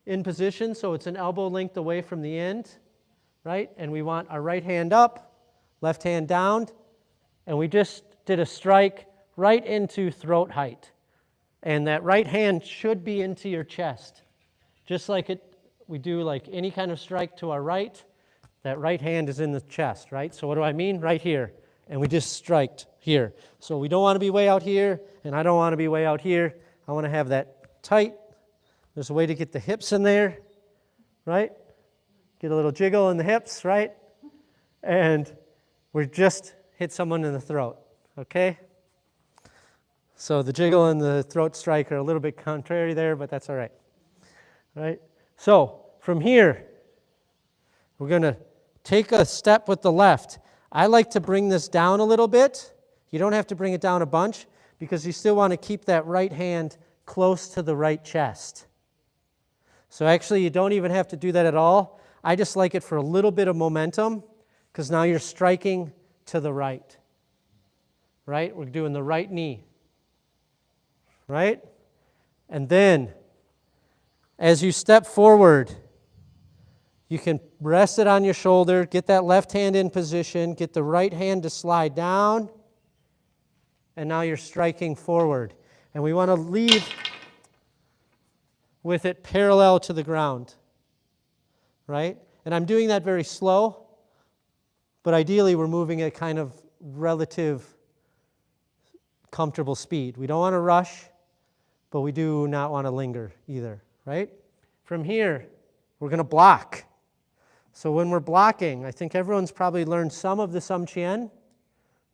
in position so it's an elbow length away from the end. Right? And we want our right hand up, left hand down, and we just did a strike right into throat height. And that right hand should be into your chest. Just like we do like any kind of strike to our right, that right hand is in the chest, right? So what do I mean? Right here. And we just striked here. So we don't want to be way out here, and I don't want to be way out here. I want to have that tight. There's a way to get the hips in there, right? Get a little jiggle in the hips, right? And we just hit someone in the throat, okay? So the jiggle and the throat strike are a little bit contrary there, but that's all right. Right? So from here, we're going to take a step with the left. I like to bring this down a little bit. You don't have to bring it down a bunch because you still want to keep that right hand close to the right chest. So actually, you don't even have to do that at all. I just like it for a little bit of momentum because now you're striking to the right. Right? We're doing the right knee. Right? And then, as you step forward, you can rest it on your shoulder, get that left hand in position, get the right hand to slide down, and now you're striking forward. And we want to leave with it parallel to the ground. Right? And I'm doing that very slow, but ideally we're moving at kind of relative comfortable speed. We don't want to rush, but we do not want to linger either, right? From here, we're going to block. So when we're blocking, I think everyone's probably learned some of the Sum Chien,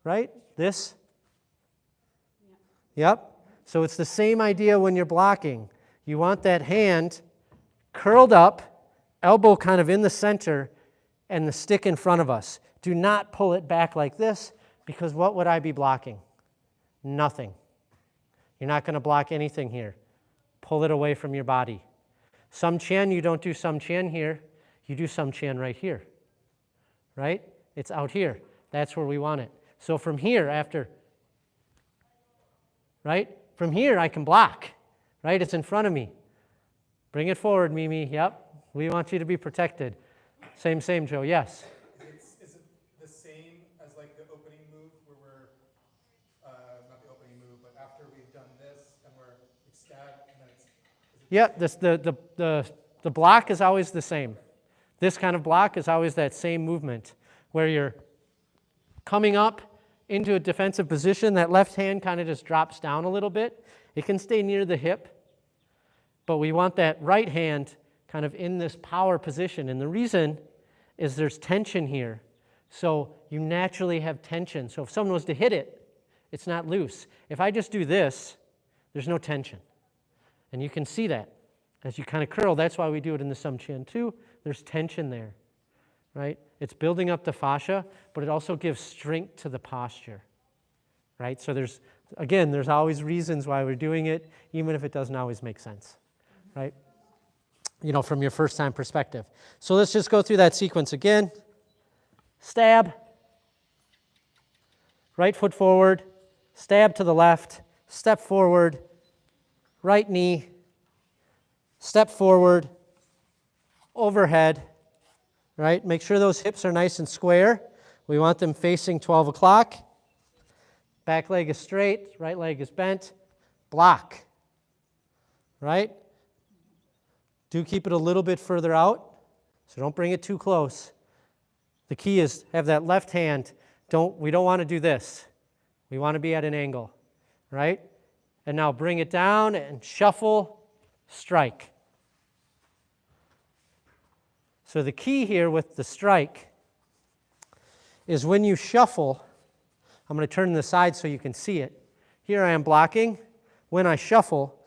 right? This? Yep. So it's the same idea when you're blocking. You want that hand curled up, elbow kind of in the center, and the stick in front of us. Do not pull it back like this, because what would I be blocking? Nothing. You're not going to block anything here. Pull it away from your body. Sum Chien, you don't do Sum Chien here. You do Sum Chien right here, right? It's out here. That's where we want it. So from here, after, right? From here, I can block, right? It's in front of me. Bring it forward, Mimi. Yep. We want you to be protected. Same, Joe. Yes?
Is it the same as like the opening move where we're, not the opening move, but after we've done this and we're stab and then it's...
Yeah, the block is always the same. This kind of block is always that same movement where you're coming up into a defensive position. That left hand kind of just drops down a little bit. It can stay near the hip, but we want that right hand kind of in this power position. And the reason is there's tension here. So you naturally have tension. So if someone was to hit it, it's not loose. If I just do this, there's no tension. And you can see that as you kind of curl. That's why we do it in the Sum Chien too. There's tension there, right? It's building up the fascia, but it also gives strength to the posture, right? So there's always reasons why we're doing it, even if it doesn't always make sense, right? You know, from your first time perspective. So let's just go through that sequence again. Stab, right foot forward, stab to the left, step forward, right knee, step forward, overhead, right? Make sure those hips are nice and square. We want them facing 12 o'clock. Back leg is straight, right leg is bent. Block, right? Do keep it a little bit further out, so don't bring it too close. The key is have that left hand. We don't want to do this. We want to be at an angle, right? And now bring it down and shuffle, strike. So the key here with the strike is when you shuffle, I'm going to turn the side so you can see it. Here I am blocking. When I shuffle,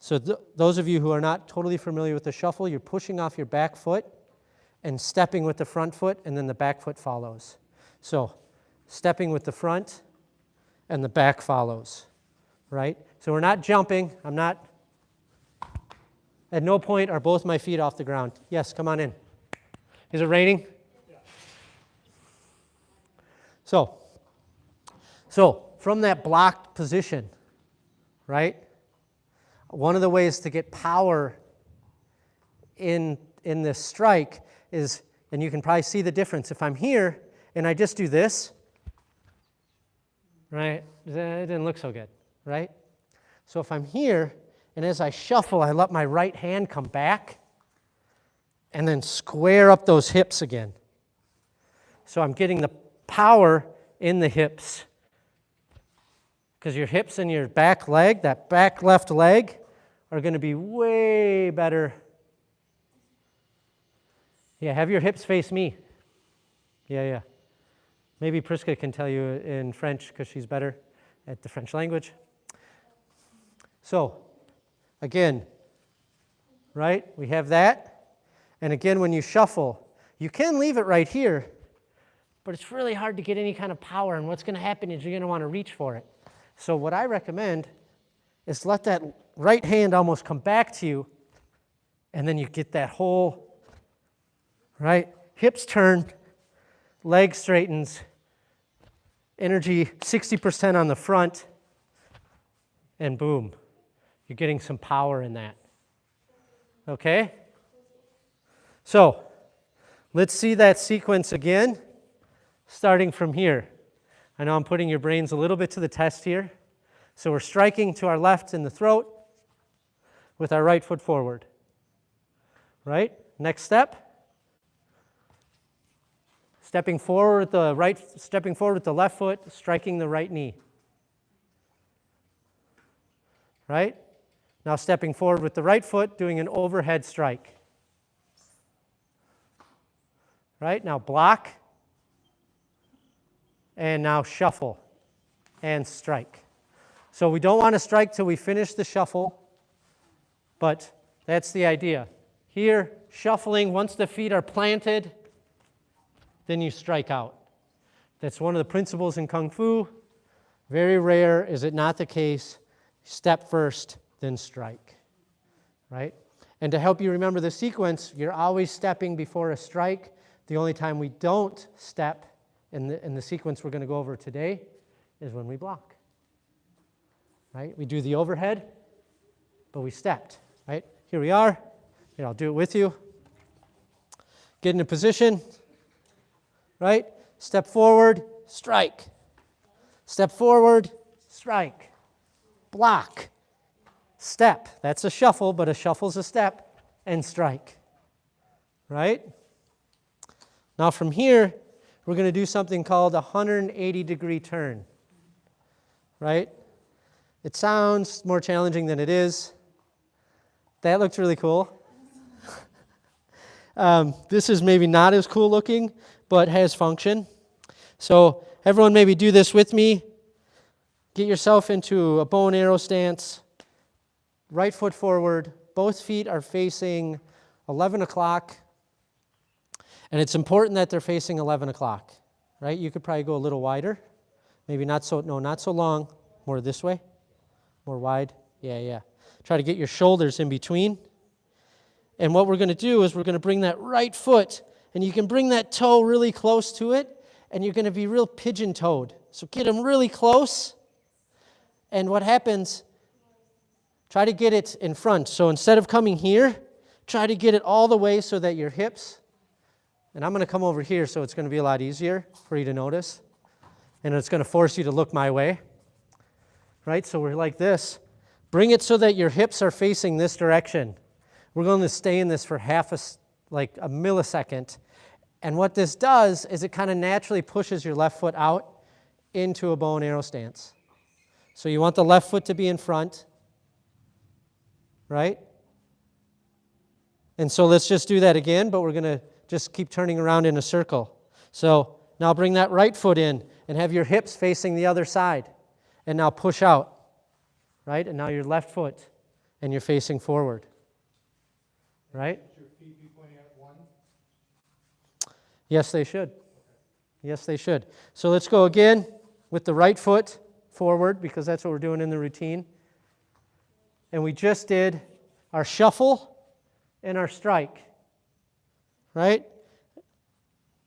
so those of you who are not totally familiar with the shuffle, you're pushing off your back foot and stepping with the front foot, and then the back foot follows. So stepping with the front, and the back follows, right? So we're not jumping. At no point are both my feet off the ground. Yes, come on in. Is it raining? Yeah. So from that blocked position, right? One of the ways to get power in this strike is, and you can probably see the difference. If I'm here and I just do this, right? It didn't look so good, right? So if I'm here and as I shuffle, I let my right hand come back and then square up those hips again. So I'm getting the power in the hips. Because your hips and your back leg, that back left leg, are going to be way better. Yeah, have your hips face me. Yeah. Maybe Priska can tell you in French because she's better at the French language. So, again, right, we have that. And again, when you shuffle, you can leave it right here, but it's really hard to get any kind of power, and what's going to happen is you're going to want to reach for it. So what I recommend is let that right hand almost come back to you, and then you get that whole, right? Hips turn, leg straightens, energy 60% on the front, and boom, you're getting some power in that. Okay? So let's see that sequence again, starting from here. I know I'm putting your brains a little bit to the test here. So we're striking to our left in the throat with our right foot forward. Right? Next step. Stepping forward with the left foot, striking the right knee. Right? Now stepping forward with the right foot, doing an overhead strike. Right, now block, and now shuffle and strike. So we don't want to strike till we finish the shuffle, but that's the idea. Here, shuffling, once the feet are planted, then you strike out. That's one of the principles in Kung Fu. Very rare is it not the case. Step first, then strike, right? And to help you remember the sequence, you're always stepping before a strike. The only time we don't step in the sequence we're going to go over today is when we block, right? We do the overhead, but we stepped, right? Here we are. Here, I'll do it with you. Get into position, right? Step forward, strike. Step forward, strike. Block. Step. That's a shuffle, but a shuffle's a step. And strike, right? Now from here, we're going to do something called a 180-degree turn, right? It sounds more challenging than it is. That looks really cool. This is maybe not as cool looking, but has function. So everyone maybe do this with me. Get yourself into a bow and arrow stance. Right foot forward. Both feet are facing 11 o'clock. And it's important that they're facing 11 o'clock, right? You could probably go a little wider. Maybe not so long. More this way. More wide. Yeah. Try to get your shoulders in between. And what we're going to do is we're going to bring that right foot, and you can bring that toe really close to it, and you're going to be real pigeon-toed. So get them really close. And what happens, try to get it in front. So instead of coming here, try to get it all the way so that your hips, and I'm going to come over here so it's going to be a lot easier for you to notice. And it's going to force you to look my way. Right? So we're like this. Bring it so that your hips are facing this direction. We're going to stay in this for like a millisecond. And what this does is it kind of naturally pushes your left foot out into a bow and arrow stance. So you want the left foot to be in front. Right? And so let's just do that again, but we're going to just keep turning around in a circle. So now bring that right foot in and have your hips facing the other side. And now push out, right? And now your left foot, and you're facing forward, right?
Should your feet be pointing at one?
Yes, they should. Yes, they should. So let's go again with the right foot forward, because that's what we're doing in the routine. And we just did our shuffle and our strike, right?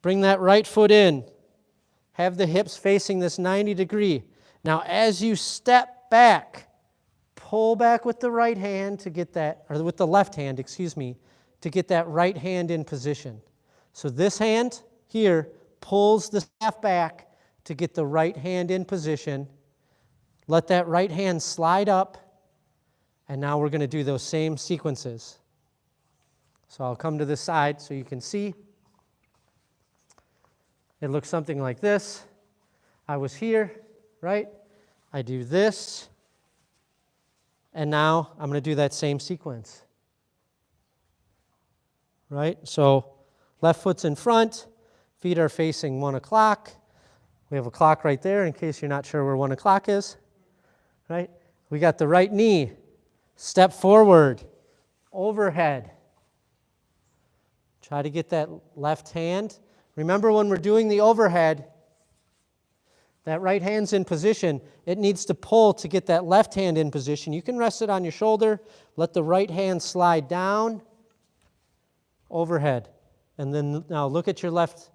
Bring that right foot in. Have the hips facing this 90 degree. Now, as you step back, pull back with the right hand to get that, or with the left hand, to get that right hand in position. So this hand here pulls the staff back to get the right hand in position. Let that right hand slide up, and now we're going to do those same sequences. So I'll come to this side so you can see. It looks something like this. I was here, right? I do this, and now I'm going to do that same sequence, right? So left foot's in front, feet are facing 1 o'clock. We have a clock right there in case you're not sure where 1 o'clock is, right? We got the right knee, step forward, overhead. Try to get that left hand. Remember, when we're doing the overhead, that right hand's in position. It needs to pull to get that left hand in position. You can rest it on your shoulder. Let the right hand slide down, overhead. And then now look at your left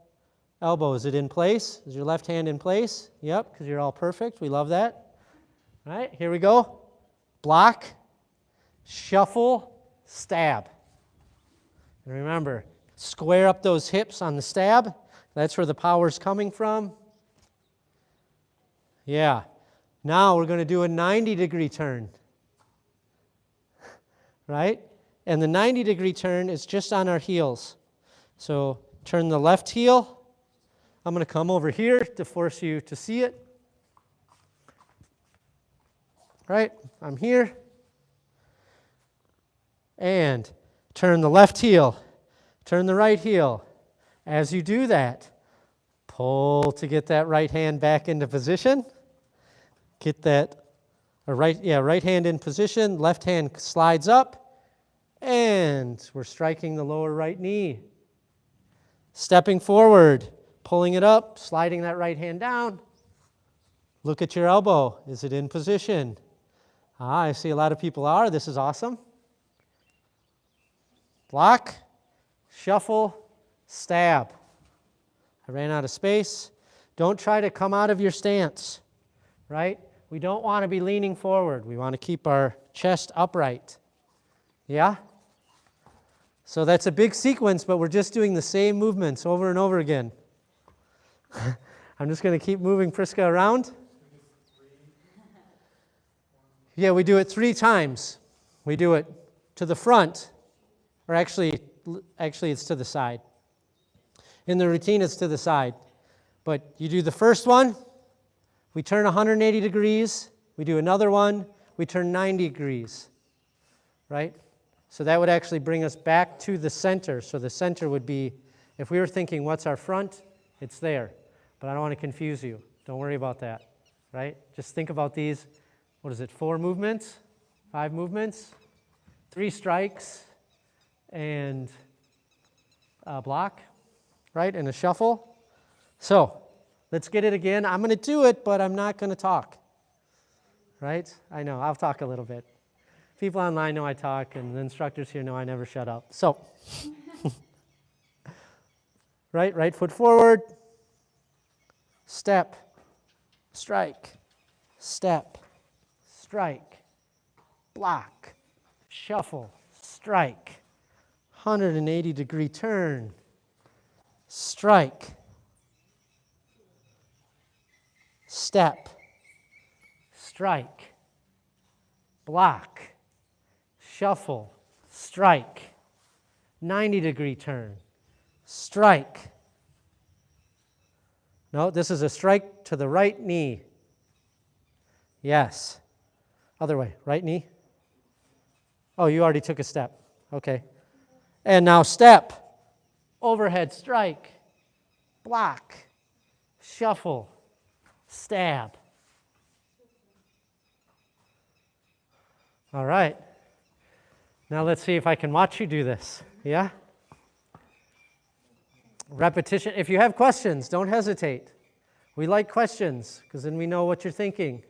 elbow. Is it in place? Is your left hand in place? Yep, because you're all perfect. We love that. All right, here we go. Block, shuffle, stab. And remember, square up those hips on the stab. That's where the power's coming from. Yeah. Now we're going to do a 90-degree turn. Right? And the 90-degree turn is just on our heels. So turn the left heel. I'm going to come over here to force you to see it. Right? I'm here. And turn the left heel, turn the right heel. As you do that, pull to get that right hand back into position. Get that right hand in position, left hand slides up, and we're striking the lower right knee. Stepping forward, pulling it up, sliding that right hand down. Look at your elbow. Is it in position? I see a lot of people are. This is awesome. Block, shuffle, stab. I ran out of space. Don't try to come out of your stance, right? We don't want to be leaning forward. We want to keep our chest upright. Yeah? So that's a big sequence, but we're just doing the same movements over and over again. I'm just going to keep moving Priska around. Yeah, we do it 3 times. We do it to the front, or actually it's to the side. In the routine, it's to the side. But you do the first one, we turn 180 degrees. We do another one, we turn 90 degrees, right? So that would actually bring us back to the center. So the center would be, if we were thinking, what's our front? It's there. But I don't want to confuse you. Don't worry about that, right? Just think about these, 4 movements, 5 movements, 3 strikes, and a block, right, and a shuffle. So let's get it again. I'm going to do it, but I'm not going to talk, right? I know, I'll talk a little bit. People online know I talk, and the instructors here know I never shut up. So, right foot forward, step, strike, step, strike, block, shuffle, strike, 180-degree turn, strike, step, strike, block, shuffle, strike, 90-degree turn, strike. No, this is a strike to the right knee. Yes. Other way, right knee. Oh, you already took a step. Okay. And now step, overhead strike, block, shuffle, stab. All right. Now let's see if I can watch you do this. Yeah? Repetition. If you have questions, don't hesitate. We like questions because then we know what you're thinking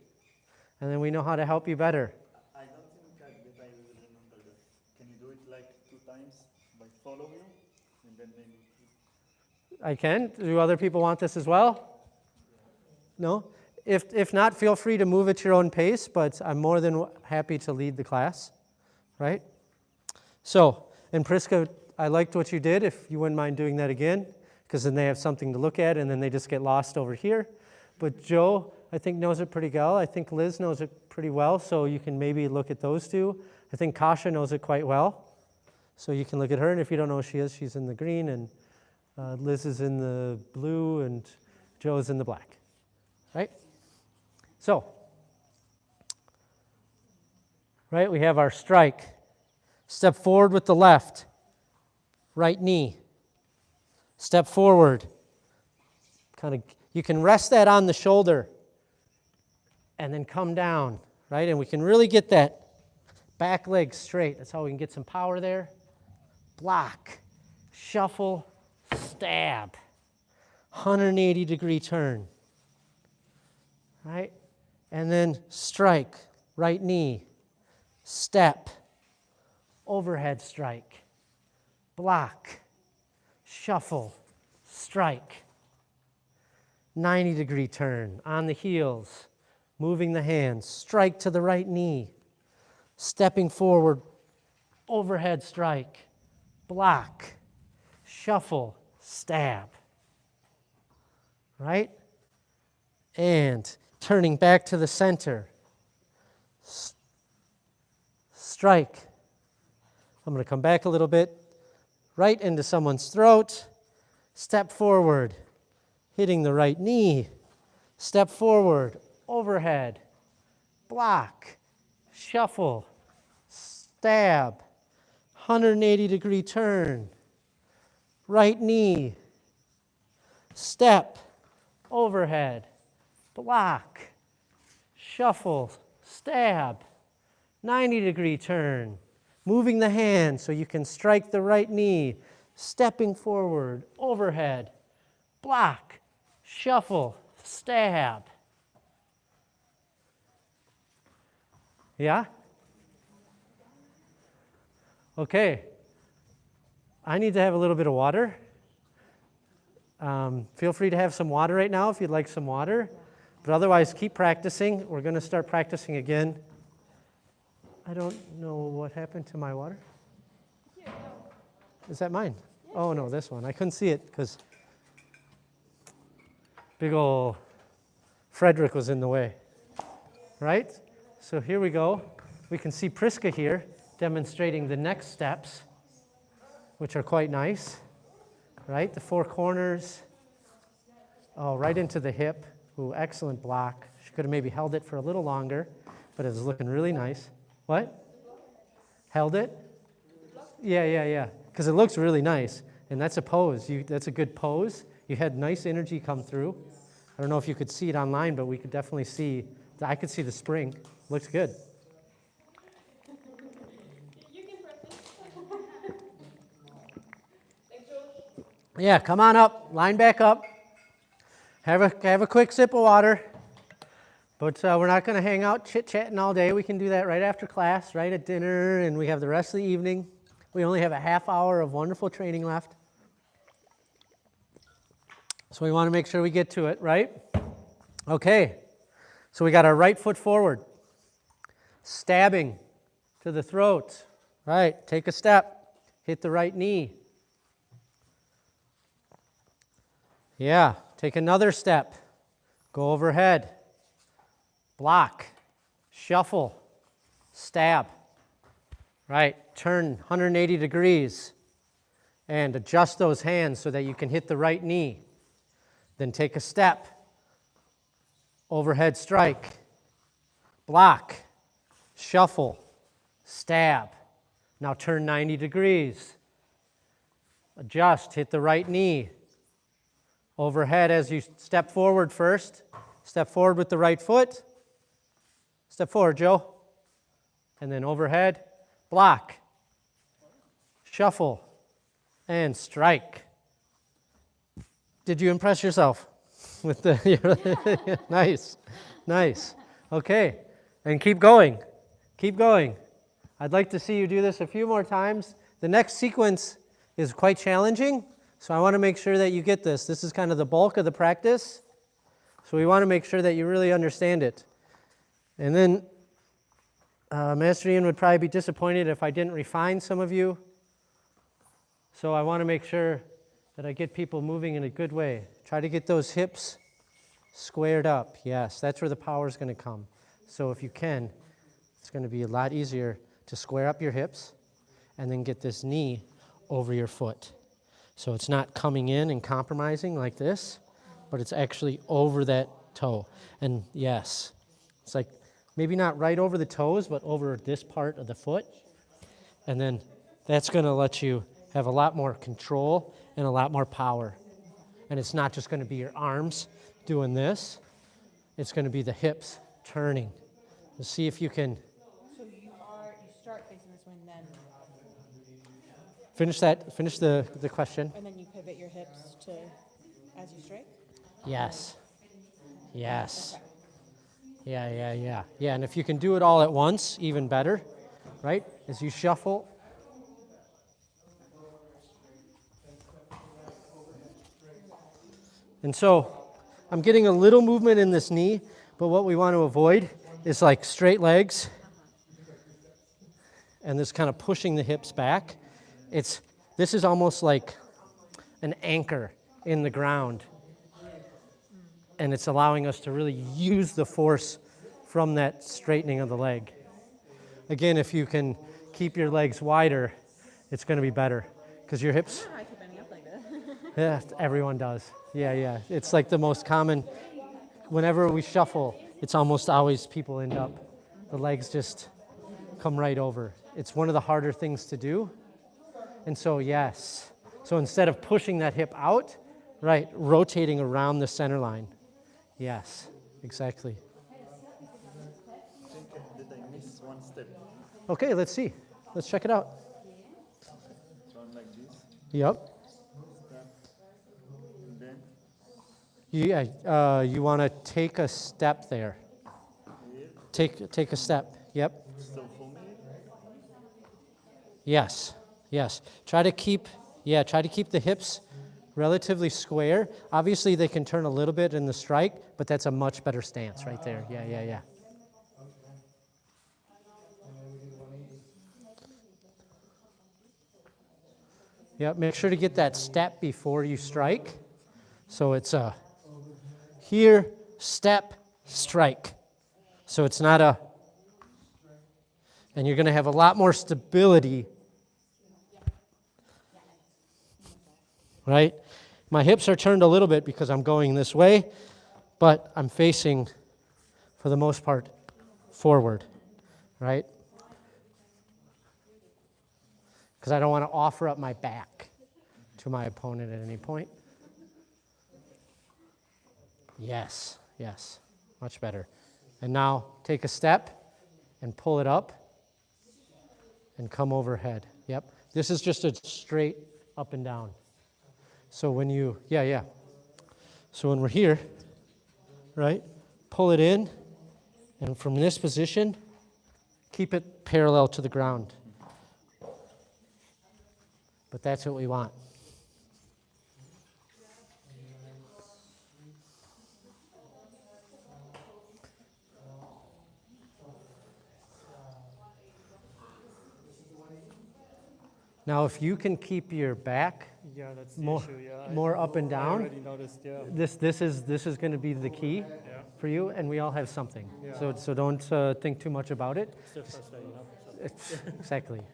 and then we know how to help you better.
I don't think that I will remember that. Can you do it like 2 times by follow you and then maybe?
I can. Do other people want this as well? No? If not, feel free to move at your own pace, but I'm more than happy to lead the class, right? So, and Priska, I liked what you did, if you wouldn't mind doing that again, because then they have something to look at, and then they just get lost over here. But Joe, I think, knows it pretty well. I think Liz knows it pretty well, so you can maybe look at those 2. I think Kasha knows it quite well, so you can look at her, and if you don't know who she is, she's in the green, and Liz is in the blue, and Joe is in the black, right? So, right, we have our strike. Step forward with the left, right knee. Step forward. You can rest that on the shoulder and then come down, right? And we can really get that back leg straight. That's how we can get some power there. Block, shuffle, stab. 180-degree turn, right? And then strike, right knee, step, overhead strike, block, shuffle, strike, 90-degree turn on the heels, moving the hands, strike to the right knee, stepping forward, overhead strike, block, shuffle, stab, right? And turning back to the center, strike. I'm going to come back a little bit, right into someone's throat, step forward, hitting the right knee, step forward, overhead, block, shuffle, stab, 180-degree turn, right knee, step, overhead, block, shuffle, stab, 90-degree turn, moving the hand so you can strike the right knee, stepping forward, overhead, block, shuffle, stab. Yeah? Okay. I need to have a little bit of water. Feel free to have some water right now if you'd like some water. But otherwise, keep practicing. We're going to start practicing again. I don't know what happened to my water. Is that mine? Oh, no, this one. I couldn't see it because big ol' Frederick was in the way. Right? So here we go. We can see Priska here demonstrating the next steps, which are quite nice. Right? The four corners. Oh, right into the hip. Ooh, excellent block. She could have maybe held it for a little longer, but it was looking really nice. What? Held it? Yeah. Because it looks really nice. And that's a pose. That's a good pose. You had nice energy come through. I don't know if you could see it online, but we could definitely see. I could see the spring. Looks good. Yeah, come on up. Line back up. Have a quick sip of water. But we're not going to hang out chit-chatting all day. We can do that right after class, right at dinner, and we have the rest of the evening. We only have a half hour of wonderful training left. So we want to make sure we get to it, right? Okay. So we got our right foot forward. Stabbing to the throat. Right. Take a step. Hit the right knee. Yeah. Take another step. Go overhead. Block. Shuffle. Stab. Right. Turn 180 degrees. And adjust those hands so that you can hit the right knee. Then take a step. Overhead strike. Block. Shuffle. Stab. Now turn 90 degrees. Adjust. Hit the right knee. Overhead as you step forward first. Step forward with the right foot. Step forward, Joe. And then overhead. Block. Shuffle. And strike. Did you impress yourself with the nice. Okay. And keep going. Keep going. I'd like to see you do this a few more times. The next sequence is quite challenging, so I want to make sure that you get this. This is kind of the bulk of the practice, so we want to make sure that you really understand it. And then Master Ian would probably be disappointed if I didn't refine some of you, so I want to make sure that I get people moving in a good way. Try to get those hips squared up. Yes, that's where the power is going to come. So if you can, it's going to be a lot easier to square up your hips and then get this knee over your foot. So it's not coming in and compromising like this, but it's actually over that toe. And yes, it's like maybe not right over the toes, but over this part of the foot. And then that's going to let you have a lot more control and a lot more power. And it's not just going to be your arms doing this. It's going to be the hips turning. So see if you can
So you start facing this way and then,
finish the question.
and then you pivot your hips to as you strike?
Yes. Yes. Yeah. Yeah, and if you can do it all at once, even better, right? As you shuffle. And so I'm getting a little movement in this knee, but what we want to avoid is like straight legs and this kind of pushing the hips back. This is almost like an anchor in the ground. And it's allowing us to really use the force from that straightening of the leg. Again, if you can keep your legs wider, it's going to be better because your hips.
I keep ending up like that.
Yeah, everyone does. Yeah. It's like the most common. Whenever we shuffle, it's almost always people end up. The legs just come right over. It's one of the harder things to do, And so, yes. So instead of pushing that hip out, right, rotating around the center line. Yes, exactly.
I think that I missed one step.
Okay, let's see. Let's check it out.
Run like this,
Yep.
step, and then
Yeah, you want to take a step there.
here.
Take a step. Yep.
So for me,
Yes. Yes. Try to keep the hips relatively square. Obviously, they can turn a little bit in the strike, but that's a much better stance right there. Yeah. Yep, make sure to get that step before you strike. So it's a here, step, strike. So it's not a, and you're going to have a lot more stability, right? My hips are turned a little bit because I'm going this way, but I'm facing, for the most part, forward, right? Because I don't want to offer up my back to my opponent at any point. Yes, much better. And now take a step and pull it up and come overhead. Yep, this is just a straight up and down. So when you, So when we're here, right, pull it in, and from this position, keep it parallel to the ground. But that's what we want. Now, if you can keep your back
Yeah, that's the
more,
issue. Yeah,
more up and
I
down,
already noticed. Yeah.
this is going to be the key
Yeah.
for you, and we all have something.
Yeah.
So don't think too much about it.
It's the first day, you know. So.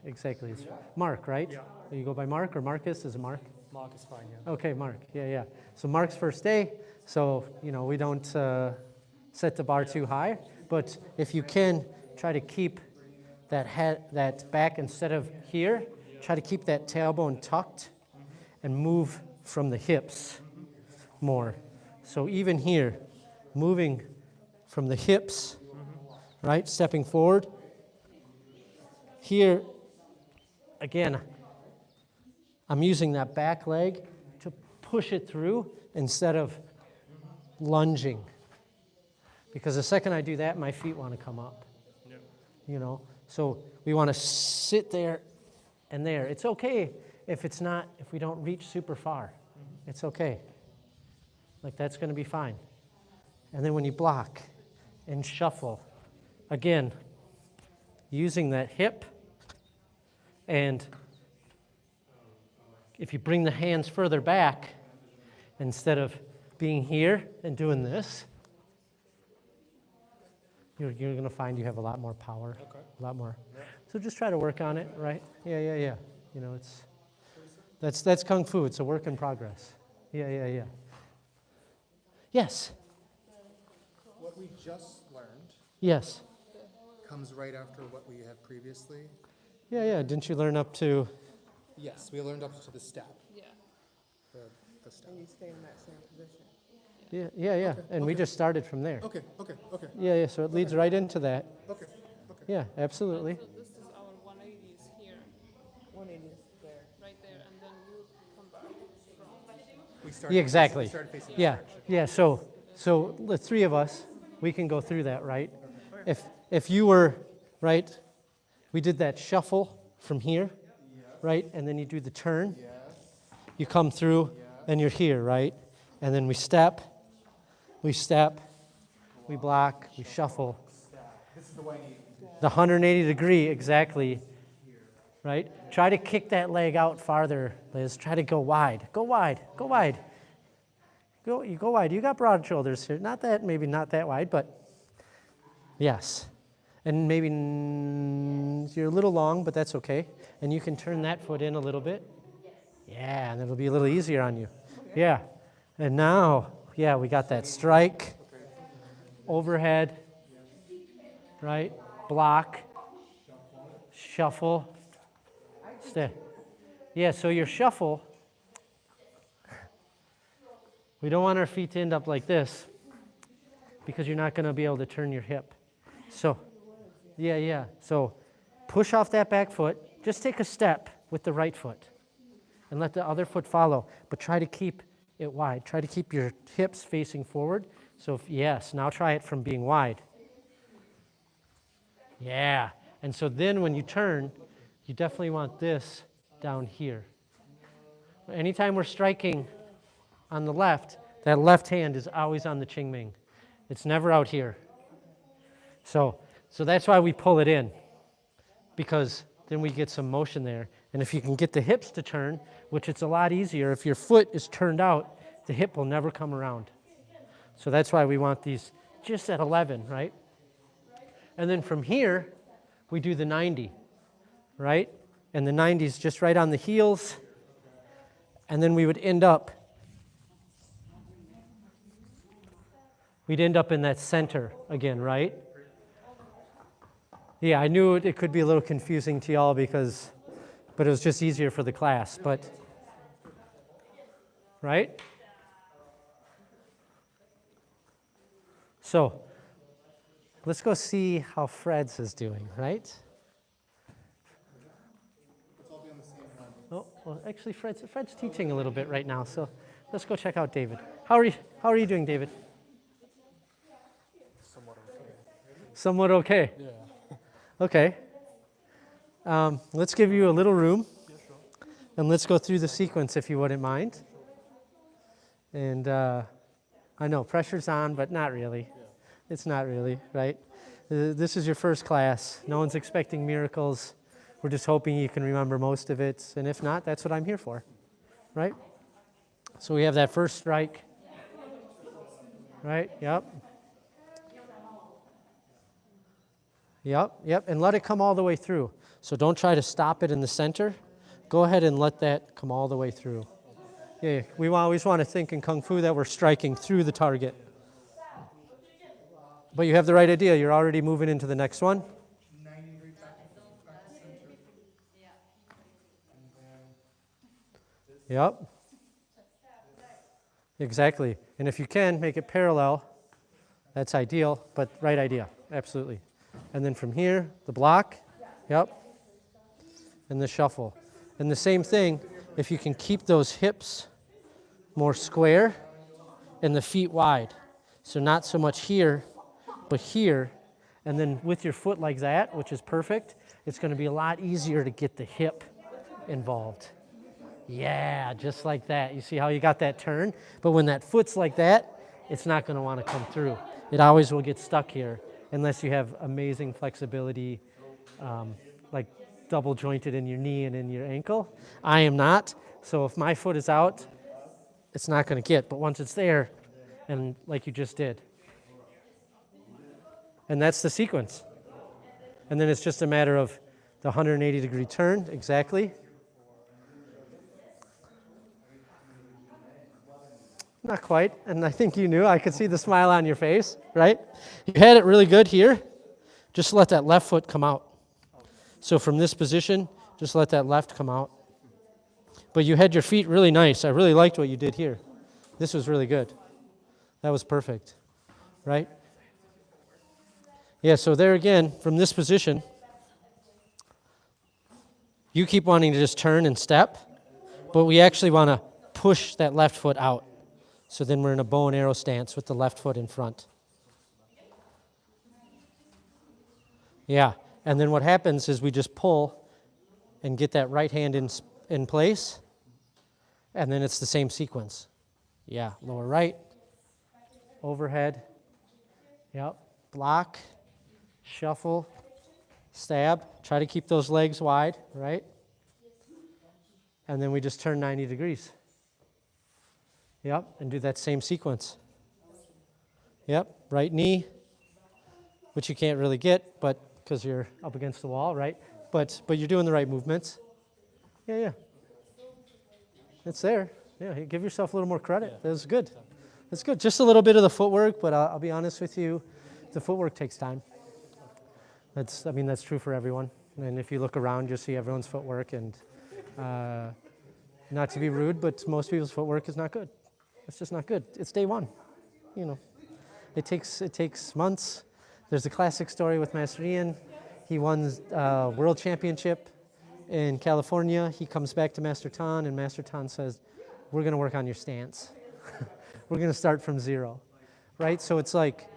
Exactly. It's Mark, right?
Yeah.
You go by Mark or Marcus? Is it Mark?
Mark is fine. Yeah.
Okay, Mark. Yeah. So Mark's first day. So we don't set the bar too high, but if you can, try to keep that back instead of here. Try to keep that tailbone tucked and move from the hips more. So even here, moving from the hips, right? Stepping forward. Here, again, I'm using that back leg to push it through instead of lunging. Because the second I do that, my feet want to come up.
Yeah.
So we want to sit there and there. It's okay if we don't reach super far. It's okay. Like that's going to be fine. And then when you block and shuffle, again, using that hip, and if you bring the hands further back, instead of being here and doing this, you're going to find you have a lot more power, a lot more. Yeah. So just try to work on it, right? Yeah. That's Kung Fu. It's a work in progress. Yeah. Yes.
What we just learned
Yes.
comes right after what we had previously.
Yeah. Didn't you learn up to?
Yes, we learned up to the step.
Yeah.
The step.
And you stay in that same position.
Yeah. And we just started from there.
Okay.
Yeah. So it leads right into that.
Okay.
Yeah, absolutely.
So this is our 180s here,
180 is there.
right there, and then you come back from.
We started.
Yeah, exactly.
We started facing
Yeah. So the three of us, we can go through that, right? If you were, right, we did that shuffle from here, right? And then you do the turn. You come through, and you're here, right? And then we step, we block, we shuffle.
This is the 180.
The 180 degree, exactly, right? Try to kick that leg out farther, Liz. Try to go wide. Go wide. You go wide. You got broad shoulders here. Maybe not that wide, but yes. And maybe you're a little long, but that's okay. And you can turn that foot in a little bit. Yeah, and it'll be a little easier on you. Yeah. And now, we got that strike, overhead, right? Block, shuffle, stay. Yeah, so your shuffle, we don't want our feet to end up like this because you're not going to be able to turn your hip. So, yeah. So push off that back foot. Just take a step with the right foot and let the other foot follow, but try to keep it wide. Try to keep your hips facing forward. So, yes, now try it from being wide. Yeah. And so then when you turn, you definitely want this down here. Anytime we're striking on the left, that left hand is always on the Qingming. It's never out here. So that's why we pull it in, because then we get some motion there. And if you can get the hips to turn, which it's a lot easier, if your foot is turned out, the hip will never come around. So that's why we want these just at 11, right? And then from here, we do the 90, right? And the 90 is just right on the heels. And then we'd end up in that center again, right? Yeah, I knew it could be a little confusing to y'all but it was just easier for the class, right? So let's go see how Fred's is doing, right? Oh, well, actually, Fred's teaching a little bit right now, so let's go check out David. How are you doing, David? Somewhat okay. Yeah. Okay. Let's give you a little room, and let's go through the sequence if you wouldn't mind. And I know pressure's on, but not really. It's not really, right? This is your first class. No one's expecting miracles. We're just hoping you can remember most of it, and if not, that's what I'm here for, right? So we have that first strike, right? Yep, and let it come all the way through. So don't try to stop it in the center. Go ahead and let that come all the way through. Yeah, we always want to think in Kung Fu that we're striking through the target. But you have the right idea. You're already moving into the next one.
90 degree back to center. And then
Yep. Exactly. And if you can, make it parallel. That's ideal, but right idea. Absolutely. And then from here, the block. Yep. And the shuffle. And the same thing, if you can keep those hips more square and the feet wide. So not so much here, but here. And then with your foot like that, which is perfect, it's going to be a lot easier to get the hip involved. Yeah, just like that. You see how you got that turn? But when that foot's like that, it's not going to want to come through. It always will get stuck here unless you have amazing flexibility, like double jointed in your knee and in your ankle. I am not. So if my foot is out, it's not going to get. But once it's there, and like you just did. And that's the sequence. And then it's just a matter of the 180 degree turn, exactly. Not quite, and I think you knew. I could see the smile on your face, right? You had it really good here. Just let that left foot come out. So from this position, just let that left come out. But you had your feet really nice. I really liked what you did here. This was really good. That was perfect, right? Yeah, so there again, from this position, you keep wanting to just turn and step, but we actually want to push that left foot out. So then we're in a bow and arrow stance with the left foot in front. Yeah, and then what happens is we just pull and get that right hand in place, and then it's the same sequence. Yeah, lower right, overhead, yep, block, shuffle, stab. Try to keep those legs wide, right? And then we just turn 90 degrees. Yep, and do that same sequence. Yep, right knee, which you can't really get, but because you're up against the wall, right? But you're doing the right movements. Yeah. It's there. Yeah, give yourself a little more credit. That was good. That's good. Just a little bit of the footwork, but I'll be honest with you, the footwork takes time. That's true for everyone. And if you look around, you'll see everyone's footwork, and Not to be rude, but most people's footwork is not good. It's just not good. It's day one, you know. It takes months. There's a classic story with Master Ian. He won world championship in California. He comes back to Master Tan, and Master Tan says, we're going to work on your stance. We're going to start from zero, right? So it's like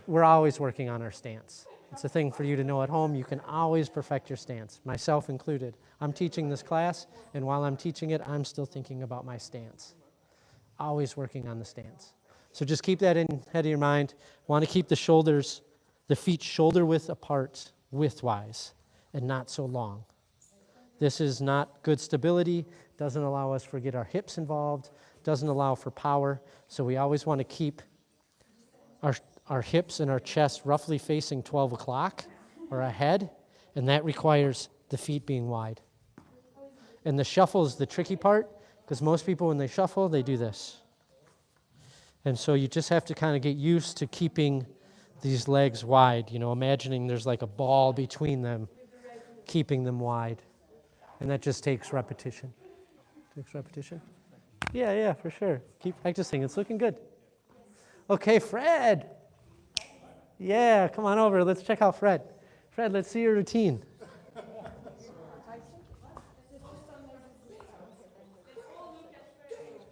we're always working on our stance. It's a thing for you to know at home. You can always perfect your stance, myself included. I'm teaching this class, and while I'm teaching it, I'm still thinking about my stance. Always working on the stance. So just keep that in head of your mind. Want to keep the shoulders, the feet shoulder width apart, widthwise, and not so long. This is not good stability, doesn't allow us to get our hips involved, doesn't allow for power. So we always want to keep our hips and our chest roughly facing 12 o'clock or ahead, and that requires the feet being wide. And the shuffle is the tricky part, because most people when they shuffle, they do this. And so you just have to kind of get used to keeping these legs wide, you know, imagining there's like a ball between them, keeping them wide. And that just takes repetition. Takes repetition? Yeah, for sure. Keep practicing. It's looking good. Okay, Fred. Yeah, come on over. Let's check out Fred. Fred, let's see your routine.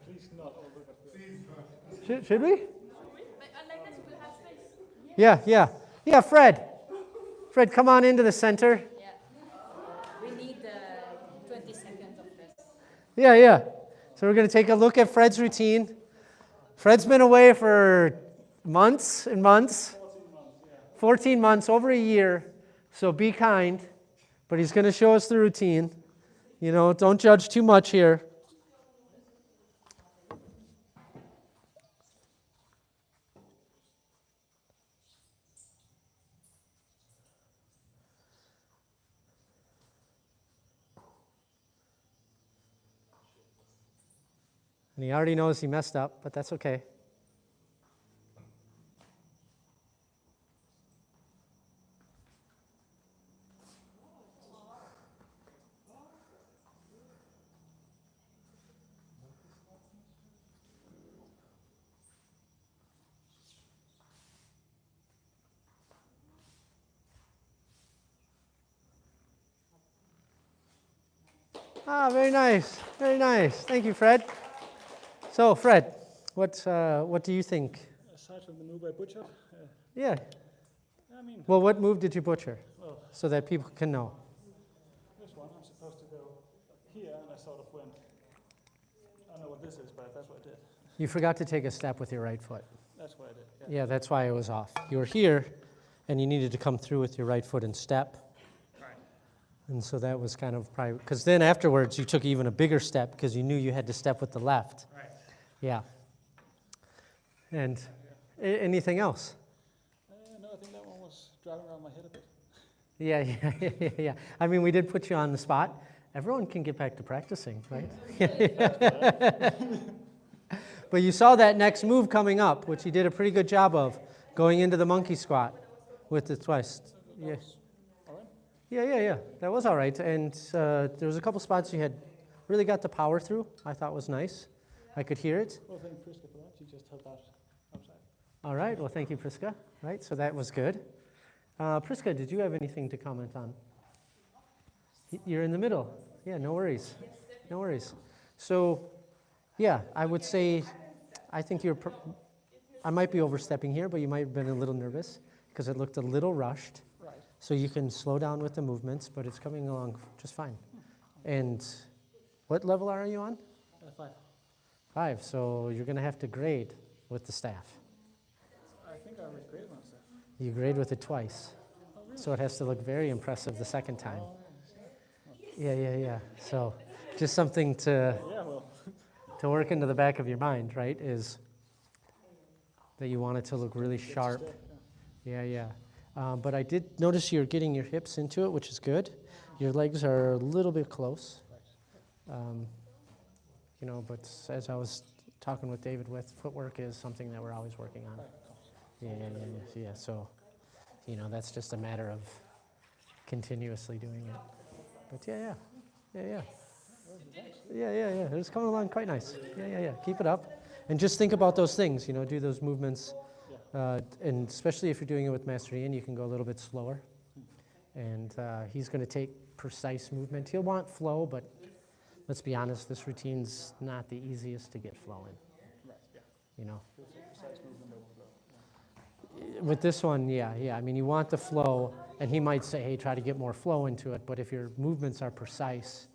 Please not all look at the
Should we? Yeah, Fred. Fred, come on into the center.
Yeah. We need 20 seconds of this.
Yeah. So we're going to take a look at Fred's routine. Fred's been away for months and months. 14 months, over a year. So be kind. But he's going to show us the routine. You know, don't judge too much here. And he already knows he messed up, but that's okay. Very nice. Very nice. Thank you, Fred. So, Fred, what do you think?
aside from the move I butchered.
Yeah.
I mean,
Well, what move did you butcher?
well,
So that people can know.
this one I'm supposed to go here, and I sort of went. I don't know what this is, but that's what I did.
You forgot to take a step with your right foot.
That's what I did.
Yeah, that's why it was off. You were here, and you needed to come through with your right foot and step.
Right.
And so that was kind of probably, because then afterwards you took even a bigger step because you knew you had to step with the left.
Right.
Yeah. And anything else?
No, I think that one was driving around my head a bit.
Yeah. I mean, we did put you on the spot. Everyone can get back to practicing, right? But you saw that next move coming up, which he did a pretty good job of, going into the monkey squat with the twist. Yeah.
All right.
Yeah. That was all right. And there was a couple spots you had really got the power through. I thought was nice. I could hear it.
Well, thank Priska for that. She just held that outside.
All right. Well, thank you, Priska. Right. So that was good. Priska, did you have anything to comment on? You're in the middle. Yeah. No worries. No worries. So, yeah, I would say, I think I might be overstepping here, but you might have been a little nervous because it looked a little rushed.
Right.
So you can slow down with the movements, but it's coming along just fine. And what level are you on?
5.
5. So you're going to have to grade with the staff.
I think I already graded myself.
You grade with it twice.
Oh, really?
So it has to look very impressive the second time.
Oh,
Yeah. So just something to
yeah, well,
work into the back of your mind, right, is that you want it to look really sharp.
step,
Yeah. But I did notice you're getting your hips into it, which is good. Your legs are a little bit close. But as I was talking with David with, footwork is something that we're always working on. Yeah. So, that's just a matter of continuously doing it. But yeah. Yeah. Yeah. It's coming along quite nice. Yeah. Keep it up. And just think about those things, do those movements. And especially if you're doing it with Master Ian, you can go a little bit slower. And he's going to take precise movement. He'll want flow, but let's be honest, this routine's not the easiest to get flow in. With this one, yeah. I mean, you want the flow, and he might say, hey, try to get more flow into it, but if your movements are precise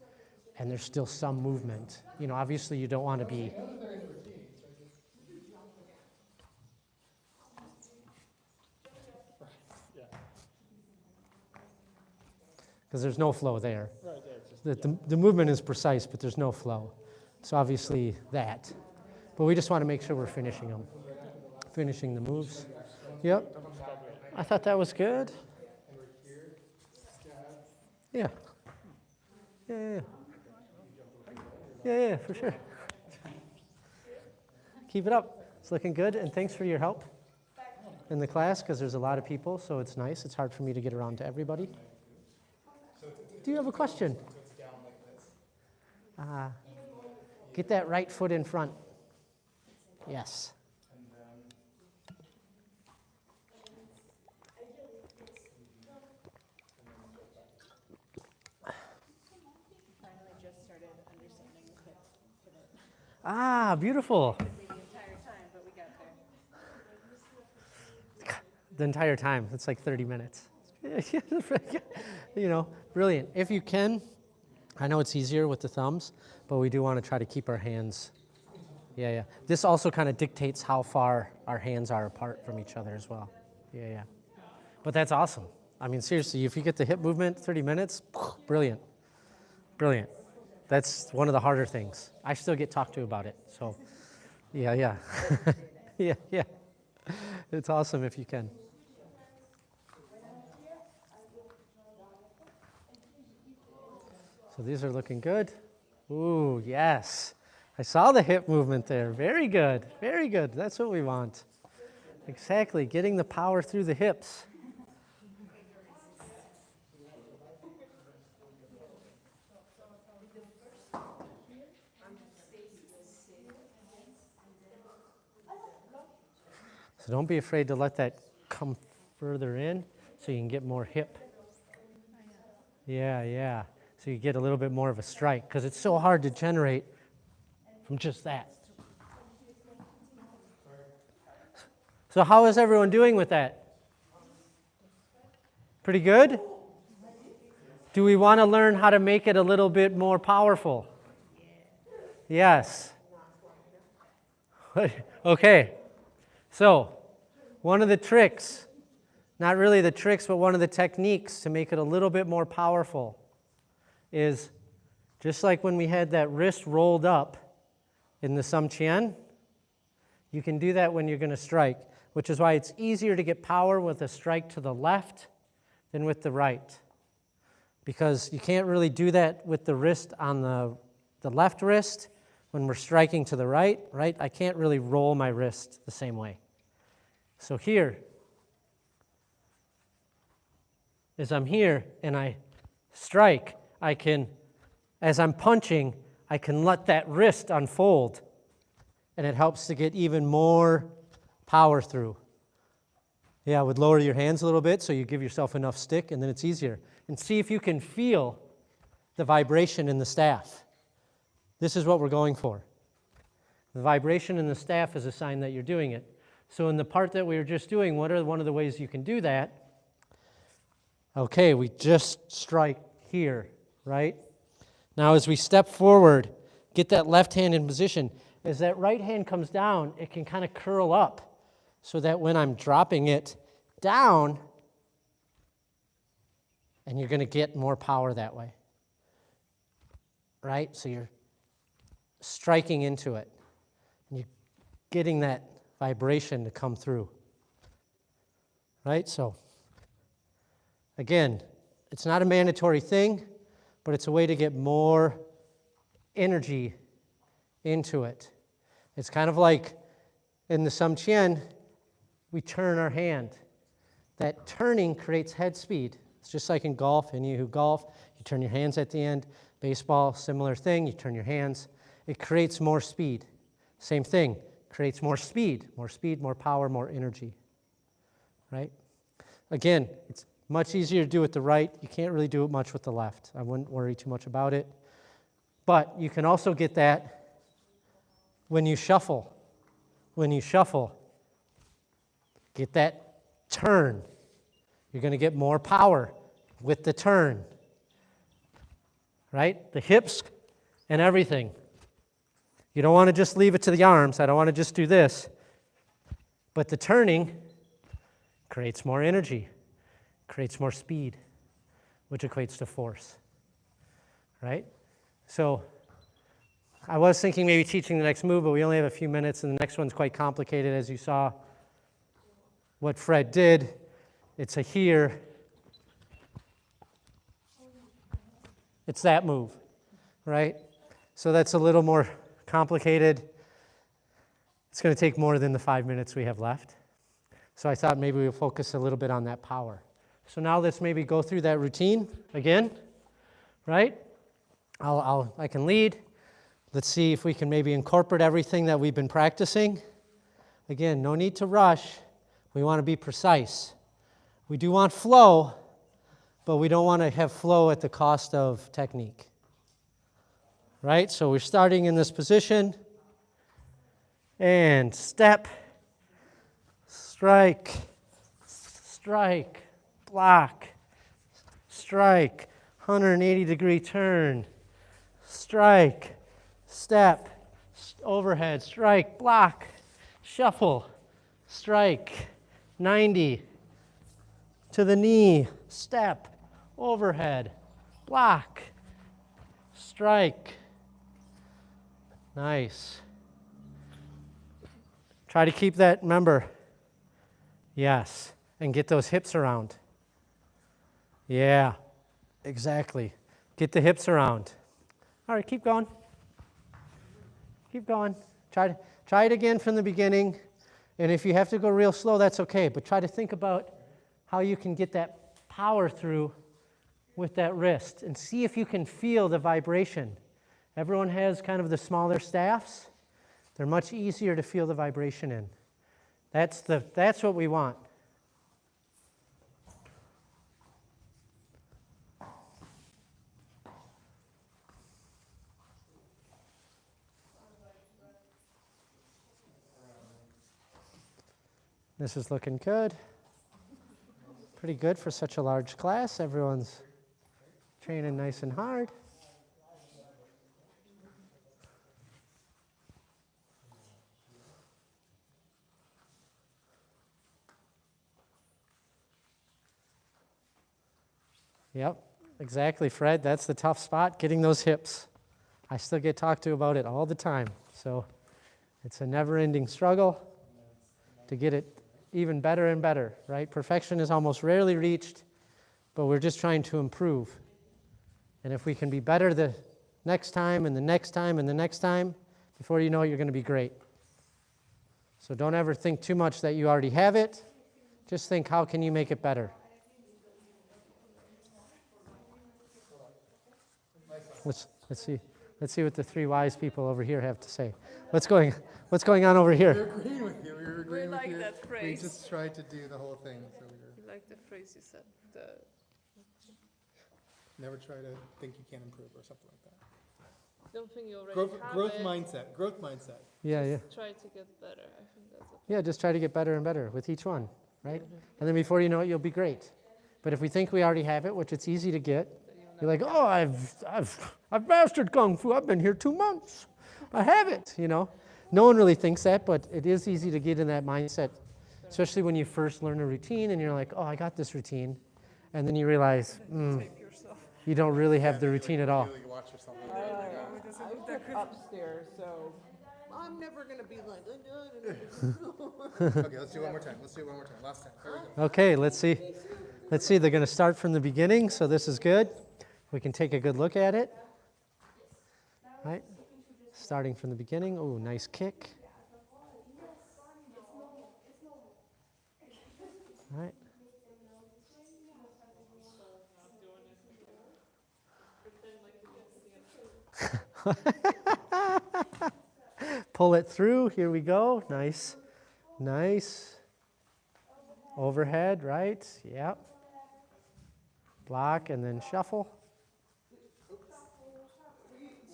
and there's still some movement, obviously you don't want to be... Because there's no flow there. The movement is precise, but there's no flow. So obviously that. But we just want to make sure we're finishing them. Finishing the moves. Yep. I thought that was good. Yeah, for sure. Keep it up. It's looking good, and thanks for your help in the class, because there's a lot of people, so it's nice. It's hard for me to get around to everybody. Do you have a question? Get that right foot in front. Yes.
Finally just started understanding the pivot.
Beautiful.
The entire time, but we got there.
The entire time. It's like 30 minutes. Brilliant. If you can, I know it's easier with the thumbs, but we do want to try to keep our hands. Yeah. This also kind of dictates how far our hands are apart from each other as well. Yeah. But that's awesome. I mean, seriously, if you get the hip movement, 30 minutes, brilliant. That's one of the harder things. I still get talked to about it. So, yeah. Yeah. It's awesome if you can. So these are looking good. Ooh, yes. I saw the hip movement there. Very good. That's what we want. Exactly, getting the power through the hips. So don't be afraid to let that come further in so you can get more hip. Yeah. So you get a little bit more of a strike, because it's so hard to generate from just that. So how is everyone doing with that? Pretty good? Do we want to learn how to make it a little bit more powerful? Yes. Okay. So one of the tricks, not really the tricks, but one of the techniques to make it a little bit more powerful is just like when we had that wrist rolled up in the Samchien, you can do that when you're going to strike, which is why it's easier to get power with a strike to the left than with the right. Because you can't really do that with the wrist on the left wrist when we're striking to the right? I can't really roll my wrist the same way. So here, as I'm here and I strike, I can, as I'm punching, I can let that wrist unfold, and it helps to get even more power through. Yeah, I would lower your hands a little bit so you give yourself enough stick, and then it's easier. And see if you can feel the vibration in the staff. This is what we're going for. The vibration in the staff is a sign that you're doing it. So in the part that we were just doing, what are one of the ways you can do that? Okay, we just strike here, right? Now as we step forward, get that left hand in position. As that right hand comes down, it can kind of curl up so that when I'm dropping it down, and you're going to get more power that way, right? So you're striking into it, and you're getting that vibration to come through, right? So again, it's not a mandatory thing, but it's a way to get more energy into it. It's kind of like in the Samchien, we turn our hand. That turning creates head speed. It's just like in golf. Any of you who golf, you turn your hands at the end. Baseball, similar thing. You turn your hands. It creates more speed. Same thing. Creates more speed, more power, more energy. Right? Again, it's much easier to do with the right. You can't really do it much with the left. I wouldn't worry too much about it. But you can also get that when you shuffle. When you shuffle, get that turn. You're going to get more power with the turn. Right? The hips and everything. You don't want to just leave it to the arms. I don't want to just do this. But the turning creates more energy, creates more speed, which equates to force. Right? So I was thinking maybe teaching the next move, but we only have a few minutes, and the next one's quite complicated, as you saw what Fred did. It's a here. It's that move, right? So that's a little more complicated. It's going to take more than the 5 minutes we have left. So I thought maybe we'll focus a little bit on that power. So now let's maybe go through that routine again, right? I can lead. Let's see if we can maybe incorporate everything that we've been practicing. Again, no need to rush. We want to be precise. We do want flow, but we don't want to have flow at the cost of technique. Right? So we're starting in this position. And step, strike, strike, block, strike, 180-degree turn, strike, step, overhead, strike, block, shuffle, strike, 90, to the knee, step, overhead, block, strike. Nice. Try to keep that, remember, yes, and get those hips around. Yeah, exactly. Get the hips around. All right, keep going. Keep going. Try it again from the beginning, and if you have to go real slow, that's okay, but try to think about how you can get that power through with that wrist, and see if you can feel the vibration. Everyone has kind of the smaller staffs. They're much easier to feel the vibration in. That's what we want. This is looking good. Pretty good for such a large class. Everyone's training nice and hard. Yep, exactly, Fred. That's the tough spot, getting those hips. I still get talked to about it all the time. So it's a never-ending struggle to get it even better and better, right? Perfection is almost rarely reached, but we're just trying to improve. And if we can be better the next time and the next time and the next time, before you know it, you're going to be great. So don't ever think too much that you already have it. Just think, how can you make it better? Let's see what the three wise people over here have to say. What's going on over
We're
here?
agreeing with you. We're agreeing with
like
you.
that
We
phrase.
just tried to do the whole thing, so we
Like the phrase you said.
never try to think you can't improve or something like that.
Don't think you already
Growth
have it.
mindset. Growth mindset.
Yeah.
Try to get better. I think that's it.
Yeah, just try to get better and better with each one, right? And then before you know it, you'll be great. But if we think we already have it, which it's easy to get, you're like, oh, I've mastered Kung Fu. I've been here 2 months. I have it, No one really thinks that, but it is easy to get in that mindset, especially when you first learn a routine and you're like, oh, I got this routine. And then you realize, you don't really have the routine at all.
You watch yourself.
I took upstairs, so I'm never gonna be like.
Okay, let's do it one more time. Last time. There we go.
Okay, let's see. They're going to start from the beginning, so this is good. We can take a good look at it. Right? Starting from the beginning. Oh, nice kick. Right. Pull it through. Here we go. Nice. Nice. Overhead, right? Yep. Block and then shuffle.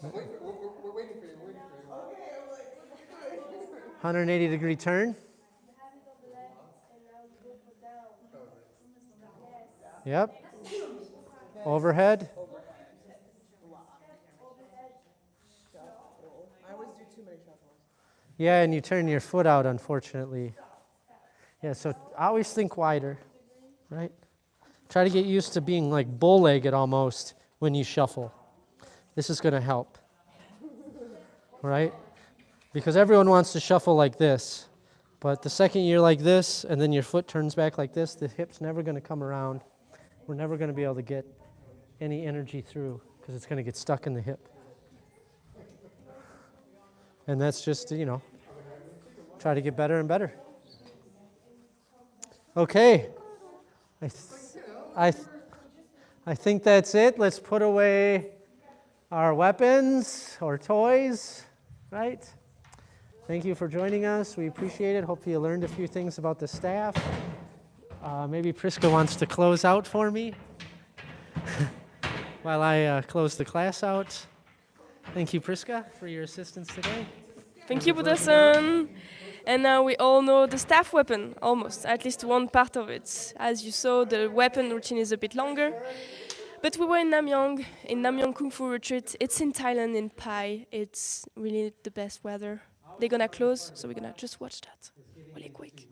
We're waiting for you. We're waiting for you.
Okay, I'm like, what are you doing?
180-degree turn. Yep. Overhead.
Shuffle. I always do too many shuffles.
Yeah, and you turn your foot out, unfortunately. Yeah, so always think wider, right? Try to get used to being like bow-legged almost when you shuffle. This is going to help, right? Because everyone wants to shuffle like this. But the second you're like this, and then your foot turns back like this, the hip's never going to come around. We're never going to be able to get any energy through because it's going to get stuck in the hip. And that's just, try to get better and better. Okay. I think that's it. Let's put away our weapons or toys, right? Thank you for joining us. We appreciate it. Hopefully you learned a few things about the staff. Maybe Priska wants to close out for me while I close the class out. Thank you, Priska, for your assistance today.
Thank you, Buddha-san. And now we all know the staff weapon, almost, at least one part of it. As you saw, the weapon routine is a bit longer. But we were in Namyong Kung Fu Retreat. It's in Thailand, in Pai. It's really the best weather. They're gonna close, so we're gonna just watch that really quick.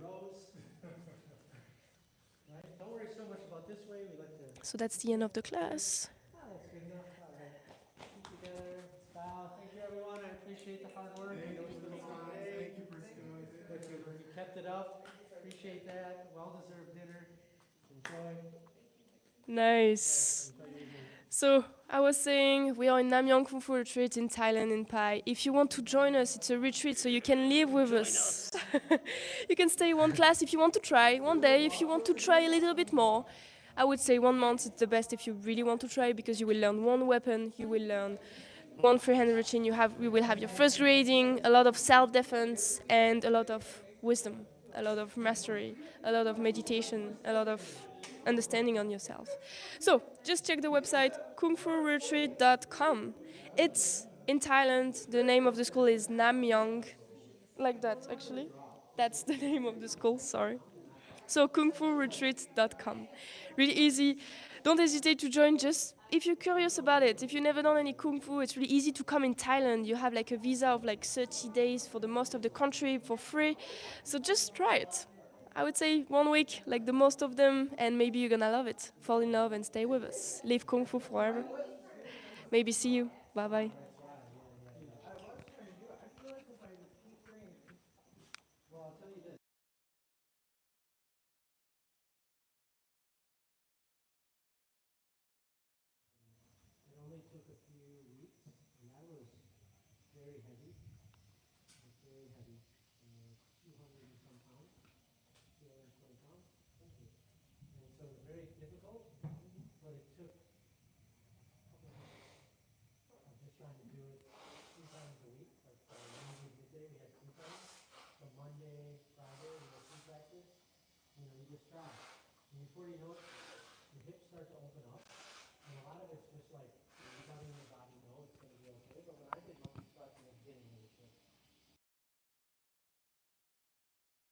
Don't worry so much about this way. We like to.
So that's the end of the class.
That's good enough. All right. Keep together. Bow. Thank you, everyone. I appreciate the hard work.
Thank you, Priscilla.
You kept it up. Appreciate that. Well-deserved dinner. Enjoy.
Nice. So I was saying we are in Namyong Kung Fu Retreat in Thailand, in Pai. If you want to join us, it's a retreat, so you can live with us. You can stay one class if you want to try, one day if you want to try a little bit more. I would say 1 month is the best if you really want to try, because you will learn one weapon, you will learn one freehand routine, you will have your first grading, a lot of self-defense, and a lot of wisdom, a lot of mastery, a lot of meditation, a lot of understanding on yourself. So just check the website kungfuretreat.com. It's in Thailand. The name of the school is Namyong, like that actually. That's the name of the school, sorry. So kungfuretreat.com. Really easy. Don't hesitate to join, just if you're curious about it. If you've never done any Kung Fu, it's really easy to come in Thailand. You have like a visa of like 30 days for the most of the country for free. So just try it. I would say 1 week, like the most of them, and maybe you're gonna love it. Fall in love and stay with us. Live Kung Fu forever. Maybe see you. Bye-bye.
It only took a few weeks, and I was very heavy. I was very heavy. 200 and some pounds, 220 pounds. Thank you. And so it was very difficult, but it took a couple of months of just trying to do it 3 times a week. Like Wednesday, midday, we had 3 times. So Monday, Friday, we had 2 practice. You just try. And before you know it, your hips start to open up. And a lot of it's just like